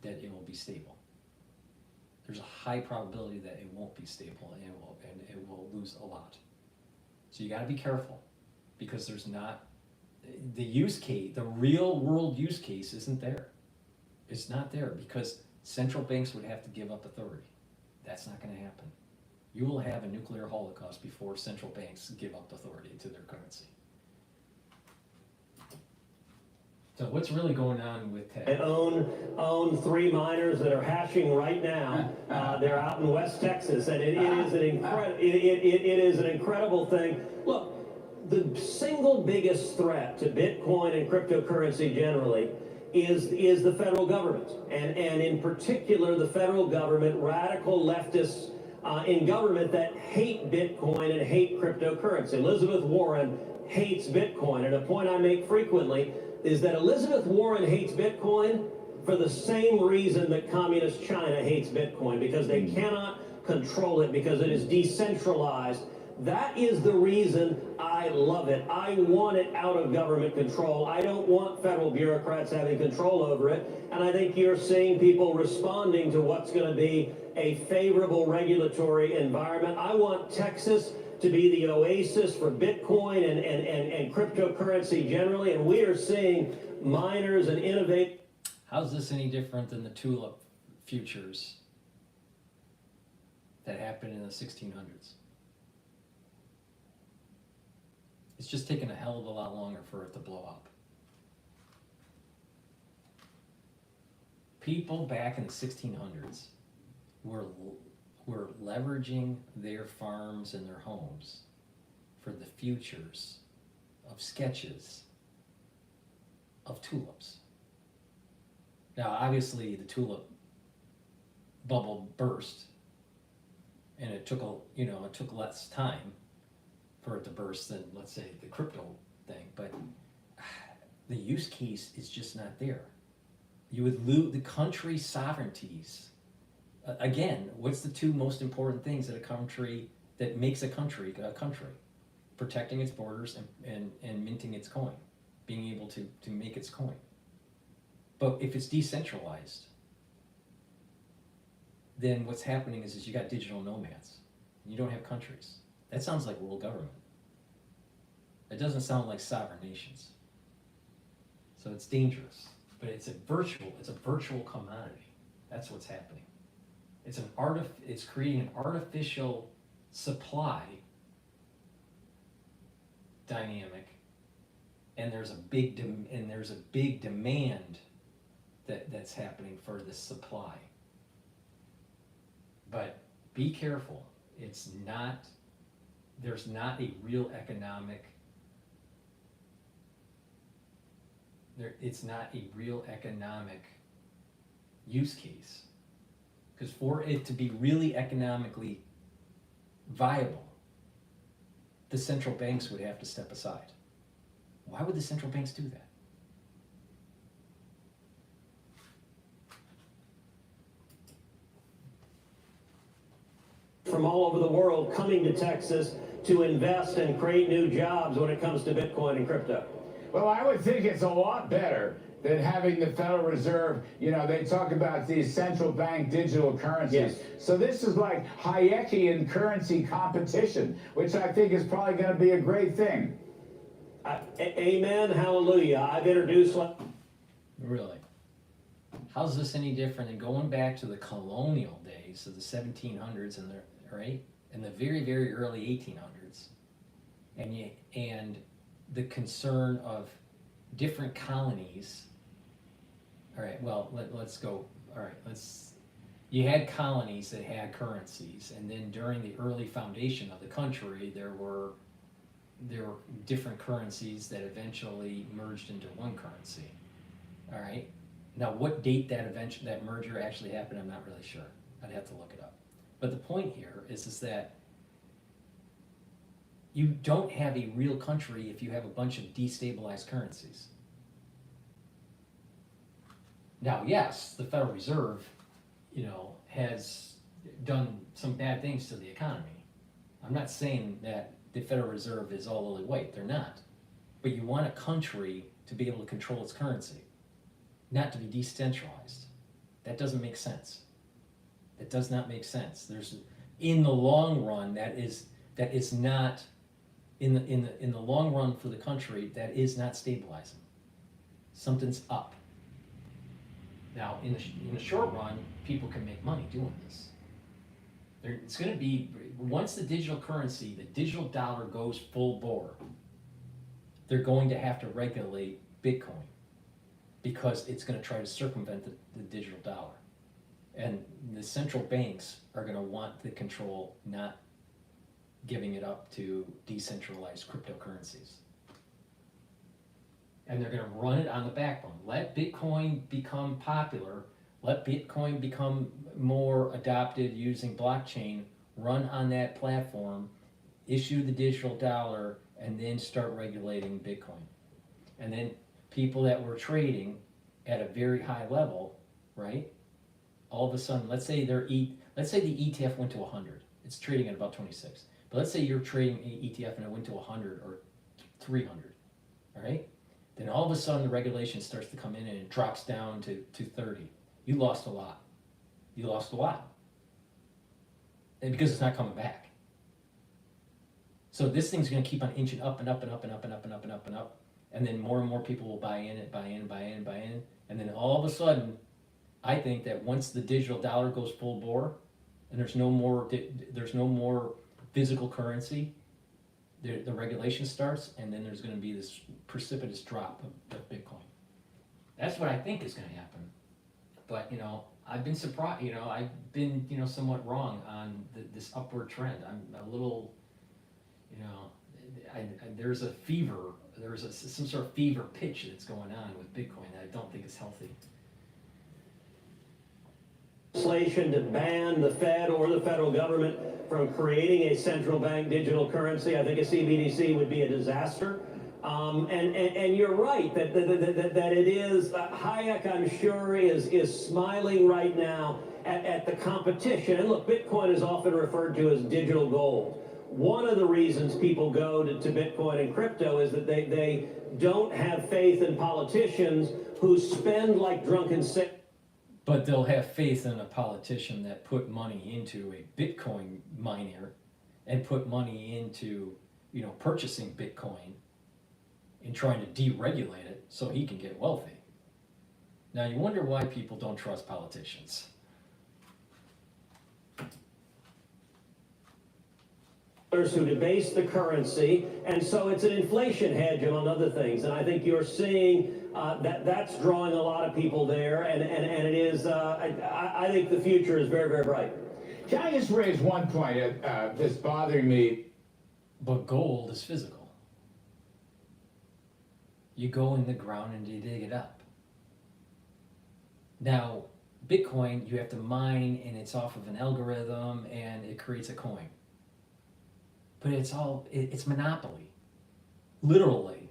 that it will be stable. There's a high probability that it won't be stable and it will lose a lot. So you got to be careful, because there's not the use case, the real world use case isn't there. It's not there because central banks would have to give up authority. That's not going to happen. You will have a nuclear holocaust before central banks give up authority to their currency. So what's really going on with that? I own 3 miners that are hashing right now. They're out in West Texas, and it is an incredible thing. Look, the single biggest threat to Bitcoin and cryptocurrency generally is the federal government, and in particular the federal government, radical leftists in government that hate Bitcoin and hate cryptocurrency. Elizabeth Warren hates Bitcoin, and a point I make frequently is that Elizabeth Warren hates Bitcoin for the same reason that communist China hates Bitcoin, because they cannot control it, because it is decentralized. That is the reason I love it. I want it out of government control. I don't want federal bureaucrats having control over it. And I think you're seeing people responding to what's going to be a favorable regulatory environment. I want Texas to be the oasis for Bitcoin and cryptocurrency generally. And we are seeing miners and innovators. How's this any different than the tulip futures that happened in the 1600s? It's just taken a hell of a lot longer for it to blow up. People back in the 1600s were leveraging their farms and their homes for the futures of sketches of tulips. Now, obviously, the tulip bubble burst, and it took less time for it to burst than, let's say, the crypto thing, but the use case is just not there. You would lose the country's sovereignties. Again, what's the 2 most important things that makes a country a country? Protecting its borders and minting its coin, being able to make its coin. But if it's decentralized, then what's happening is you got digital nomads. You don't have countries. That sounds like world government. It doesn't sound like sovereign nations. So it's dangerous, but it's a virtual commodity. That's what's happening. It's creating an artificial supply dynamic, and there's a big demand that's happening for this supply. But be careful. There's not a real economic use case. Because for it to be really economically viable, the central banks would have to step aside. Why would the central banks do that? From all over the world coming to Texas to invest and create new jobs when it comes to Bitcoin and crypto. Well, I would think it's a lot better than having the Federal Reserve. They talk about these central bank digital currencies. Yes. So this is like Hayekian currency competition, which I think is probably going to be a great thing. Amen, hallelujah. I've introduced... Really? How's this any different than going back to the colonial days of the 1700s and the very, very early 1800s, and the concern of different colonies? All right, well, let's go. All right, you had colonies that had currencies, and then during the early foundation of the country, there were different currencies that eventually merged into one currency. All right. Now, what date that merger actually happened, I'm not really sure. I'd have to look it up. But the point here is that you don't have a real country if you have a bunch of destabilized currencies. Now, yes, the Federal Reserve, has done some bad things to the economy. I'm not saying that the Federal Reserve is all lily white. They're not. But you want a country to be able to control its currency, not to be decentralized. That doesn't make sense. That does not make sense. In the long run, that is not in the long run for the country. That is not stabilizing. Something's up. Now, in the short run, people can make money doing this. It's going to be, once the digital currency, the digital dollar goes full bore, they're going to have to regulate Bitcoin because it's going to try to circumvent the digital dollar. And the central banks are going to want the control, not giving it up to decentralized cryptocurrencies. And they're going to run it on the backbone. Let Bitcoin become popular. Let Bitcoin become more adopted using blockchain. Run on that platform. Issue the digital dollar, and then start regulating Bitcoin. And then people that were trading at a very high level, right? All of a sudden, let's say the ETF went to 100. It's trading at about 26. But let's say you're trading an ETF and it went to 100 or 300, all right? Then all of a sudden the regulation starts to come in and it drops down to 30. You lost a lot. You lost a lot. And because it's not coming back. So this thing's going to keep on inching up and up and up and up and up and up and up and up. And then more and more people will buy in. And then all of a sudden, I think that once the digital dollar goes full bore and there's no more physical currency, the regulation starts, and then there's going to be this precipitous drop of Bitcoin. That's what I think is going to happen. But, I've been surprised, I've been, somewhat wrong on this upward trend. I'm a little, there's a fever, some sort of fever pitch that's going on with Bitcoin that I don't think is healthy. Legislation to ban the Fed or the federal government from creating a central bank digital currency. I think a CBDC would be a disaster. And you're right that it is. Hayek, I'm sure, is smiling right now at the competition. And look, Bitcoin is often referred to as digital gold. One of the reasons people go to Bitcoin and crypto is that they don't have faith in politicians who spend like drunken sick. But they'll have faith in a politician that put money into a Bitcoin miner and put money into, purchasing Bitcoin and trying to deregulate it so he can get wealthy. Now you wonder why people don't trust politicians. Who debase the currency, and so it's an inflation hedge among other things. And I think you're seeing that's drawing a lot of people there, and it is. I think the future is very, very bright. Can I just raise one point that's bothering me? But gold is physical. You go in the ground and you dig it up. Now, Bitcoin, you have to mine, and it's off of an algorithm, and it creates a coin. But it's monopoly. Literally,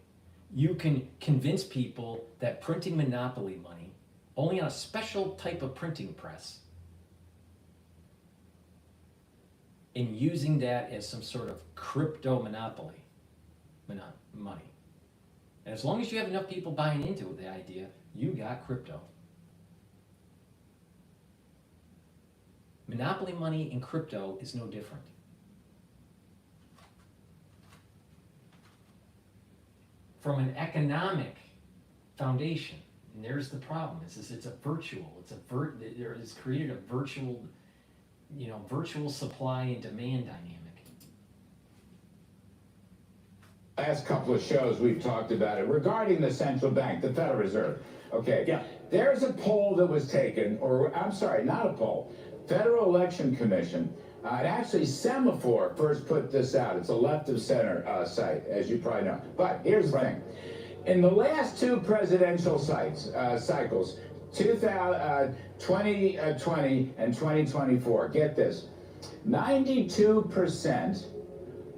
you can convince people that printing monopoly money only on a special type of printing press and using that as some sort of crypto monopoly money. And as long as you have enough people buying into the idea, you got crypto. Monopoly money and crypto is no different. From an economic foundation, and there's the problem, it's a virtual, there is created a virtual, virtual supply and demand dynamic. Last couple of shows we've talked about it regarding the central bank, the Federal Reserve. Okay. Yeah. There's a poll that was taken, or I'm sorry, not a poll. Federal Election Commission, and actually Semaphore first put this out. It's a left of center site, as you probably know. But here's the thing. In the last two presidential cycles, 2020 and 2024, get this, 92%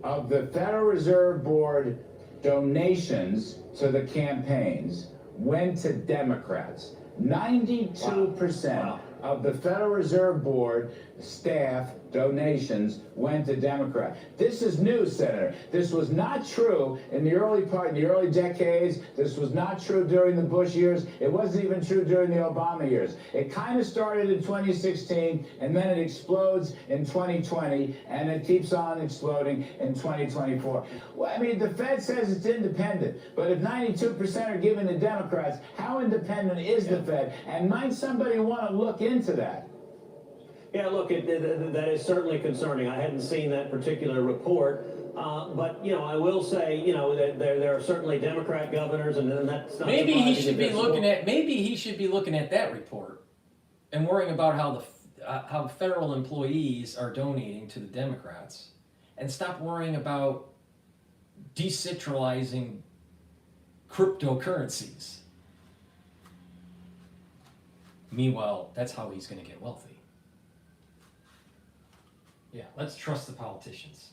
of the Federal Reserve Board donations to the campaigns went to Democrats. 92% of the Federal Reserve Board staff donations went to Democrats. This is new, Senator. This was not true in the early decades. This was not true during the Bush years. It wasn't even true during the Obama years. It kind of started in 2016, and then it explodes in 2020, and it keeps on exploding in 2024. Well, I mean, the Fed says it's independent, but if 92% are given to Democrats, how independent is the Fed? And might somebody want to look into that? Yeah, look, that is certainly concerning. I hadn't seen that particular report, but you know, I will say, you know, that there are certainly Democrat governors, and that's not. Maybe he should be looking at. Maybe he should be looking at that report, and worrying about how federal employees are donating to the Democrats, and stop worrying about decentralizing cryptocurrencies. Meanwhile, that's how he's going to get wealthy. Yeah, let's trust the politicians.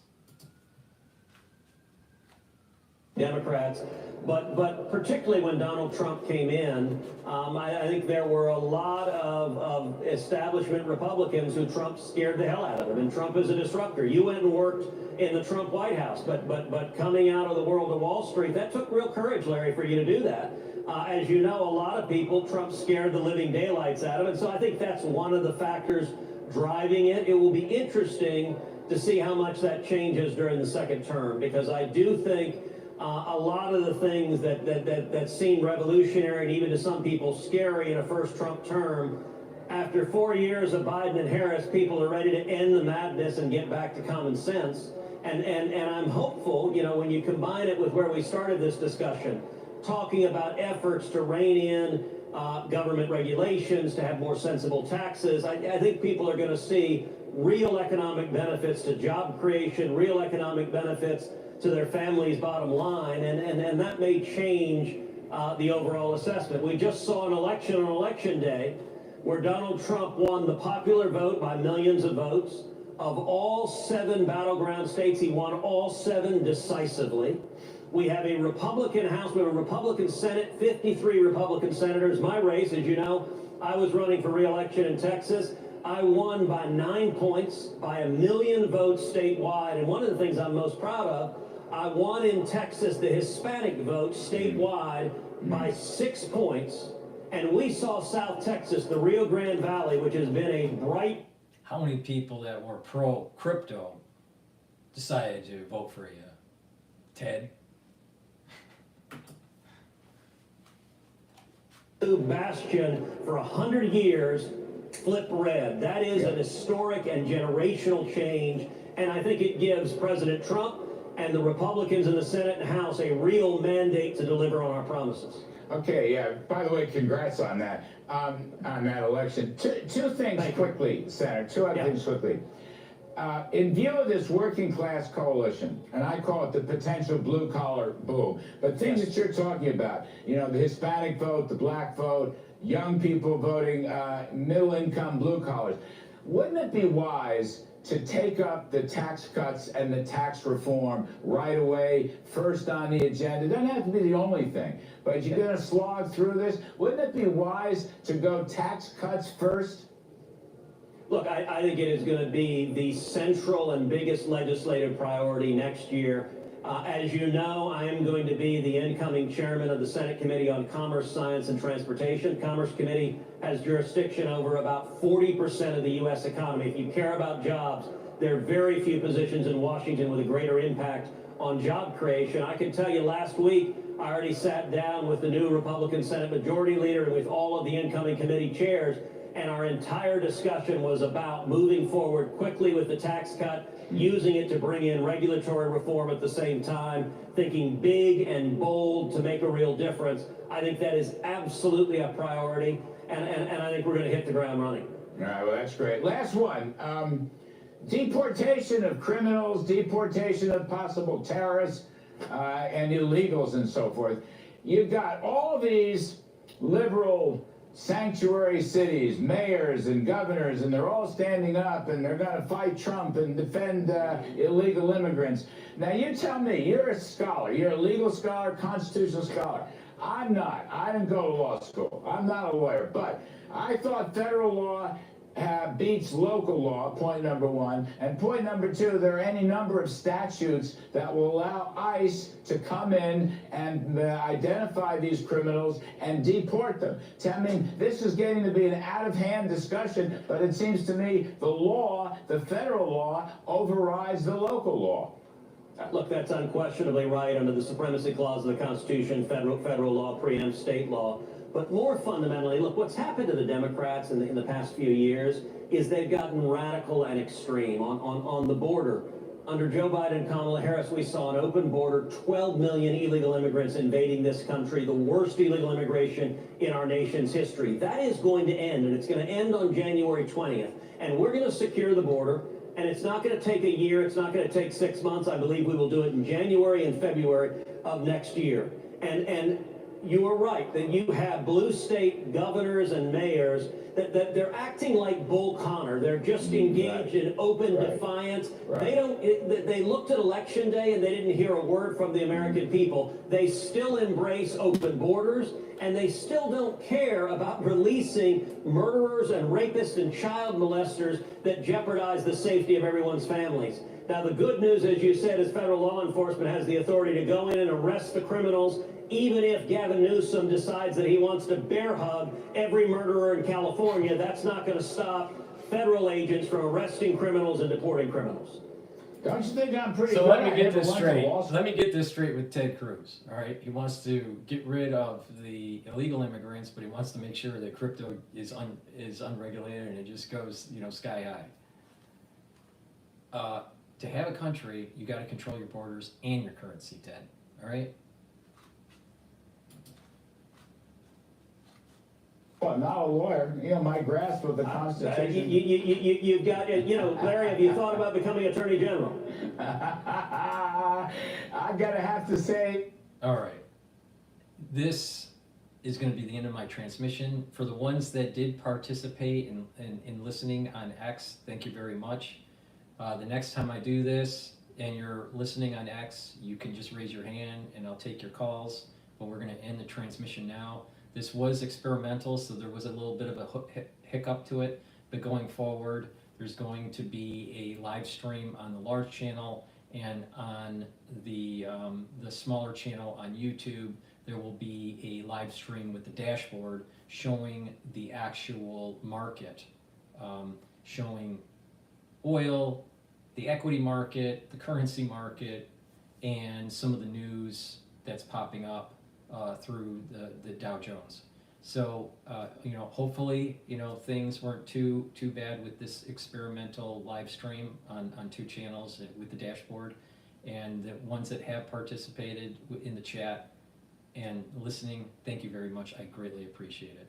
Democrats, but particularly when Donald Trump came in, I think there were a lot of establishment Republicans who Trump scared the hell out of them, and Trump is a disruptor. You went and worked in the Trump White House, but coming out of the world of Wall Street, that took real courage, Larry, for you to do that. As you know, a lot of people, Trump scared the living daylights out of it, so I think that's one of the factors driving it. It will be interesting to see how much that changes during the second term, because I do think a lot of the things that seem revolutionary and even to some people scary in a first Trump term, after 4 years of Biden and Harris, people are ready to end the madness and get back to common sense. And I'm hopeful, you know, when you combine it with where we started this discussion, talking about efforts to rein in government regulations, to have more sensible taxes, I think people are going to see real economic benefits to job creation, real economic benefits to their family's bottom line, and that may change the overall assessment. We just saw an election on election day where Donald Trump won the popular vote by millions of votes. Of all 7 battleground states, he won all 7 decisively. We have a Republican House, we have a Republican Senate, 53 Republican senators. My race, as you know, I was running for re-election in Texas. I won by 9 points, by 1 million votes statewide. And one of the things I'm most proud of, I won in Texas the Hispanic vote statewide by 6 points. And we saw South Texas, the Rio Grande Valley, which has been a bright... How many people that were pro-crypto decided to vote for you, Ted? Bastion for 100 years flip red. That is an historic and generational change, and I think it gives President Trump and the Republicans in the Senate and House a real mandate to deliver on our promises. Okay, yeah, by the way, congrats on that election. Two things quickly, Senator, two other things quickly. In view of this working class coalition, and I call it the potential blue collar boom, but things that you're talking about, you know, the Hispanic vote, the black vote, young people voting, middle income blue collars, wouldn't it be wise to take up the tax cuts and the tax reform right away, first on the agenda? It doesn't have to be the only thing, but you're going to slog through this. Wouldn't it be wise to go tax cuts first? Look, I think it is going to be the central and biggest legislative priority next year. As you know, I am going to be the incoming chairman of the Senate Committee on Commerce, Science, and Transportation. Commerce Committee has jurisdiction over about 40% of the U.S. economy. If you care about jobs, there are very few positions in Washington with a greater impact on job creation. I can tell you last week, I already sat down with the new Republican Senate Majority Leader and with all of the incoming committee chairs, and our entire discussion was about moving forward quickly with the tax cut, using it to bring in regulatory reform at the same time, thinking big and bold to make a real difference. I think that is absolutely a priority, and I think we're going to hit the ground running. All right, well, that's great. Last one. Deportation of criminals, deportation of possible terrorists, and illegals and so forth. You've got all these liberal sanctuary cities, mayors and governors, and they're all standing up and they're going to fight Trump and defend illegal immigrants. Now, you tell me, you're a scholar, you're a legal scholar, constitutional scholar. I'm not. I didn't go to law school. I'm not a lawyer, but I thought federal law beats local law, point number one. And point number two, there are any number of statutes that will allow ICE to come in and identify these criminals and deport them. I mean, this is getting to be an out-of-hand discussion, but it seems to me the law, the federal law, overrides the local law. Look, that's unquestionably right under the Supremacy Clause of the Constitution. Federal law preempts state law. But more fundamentally, look, what's happened to the Democrats in the past few years is they've gotten radical and extreme on the border. Under Joe Biden and Kamala Harris, we saw an open border, 12 million illegal immigrants invading this country, the worst illegal immigration in our nation's history. That is going to end, and it's going to end on January 20th. And we're going to secure the border, and it's not going to take a year, it's not going to take 6 months. I believe we will do it in January and February of next year. And you are right that you have blue state governors and mayors that they're acting like Bull Connor. They're just engaged in open defiance. They looked at election day and they didn't hear a word from the American people. They still embrace open borders, and they still don't care about releasing murderers and rapists and child molesters that jeopardize the safety of everyone's families. Now, the good news, as you said, is federal law enforcement has the authority to go in and arrest the criminals, even if Gavin Newsom decides that he wants to bear hug every murderer in California. That's not going to stop federal agents from arresting criminals and deporting criminals. Don't you think I'm pretty So good? let me I get never this went to straight. law school. Let me get this straight with Ted Cruz. All right, he wants to get rid of the illegal immigrants, but he wants to make sure that crypto is unregulated and it just goes, sky high. To have a country, you got to control your borders and your currency, Ted. All right. Well, I'm not a lawyer. My grasp of the Constitution. You've got, Larry, have you thought about becoming Attorney General? I'm going to have to say. All right. This is going to be the end of my transmission. For the ones that did participate in listening on X, thank you very much. The next time I do this and you're listening on X, you can just raise your hand and I'll take your calls, but we're going to end the transmission now. This was experimental, so there was a little bit of a hiccup to it, but going forward, there's going to be a live stream on the large channel, and on the smaller channel on YouTube, there will be a live stream with the dashboard showing the actual market, showing oil, the equity market, the currency market, and some of the news that's popping up through the Dow Jones. So, hopefully, things weren't too bad with this experimental live stream on 2 channels with the dashboard. And the ones that have participated in the chat and listening, thank you very much. I greatly appreciate it.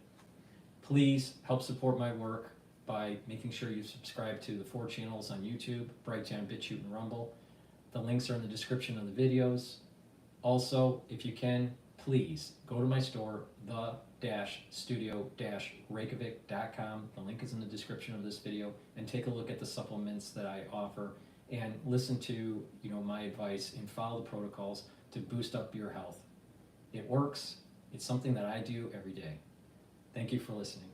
Please help support my work by making sure you subscribe to the 4 channels on YouTube, Brighteon, Bitchute, and Rumble. The links are in the description of the videos. Also, if you can, please go to my store, the-studio-reykjavik.com. The link is in the description of this video, and take a look at the supplements that I offer and listen to my advice and follow the protocols to boost up your health. It works. It's something that I do every day. Thank you for listening.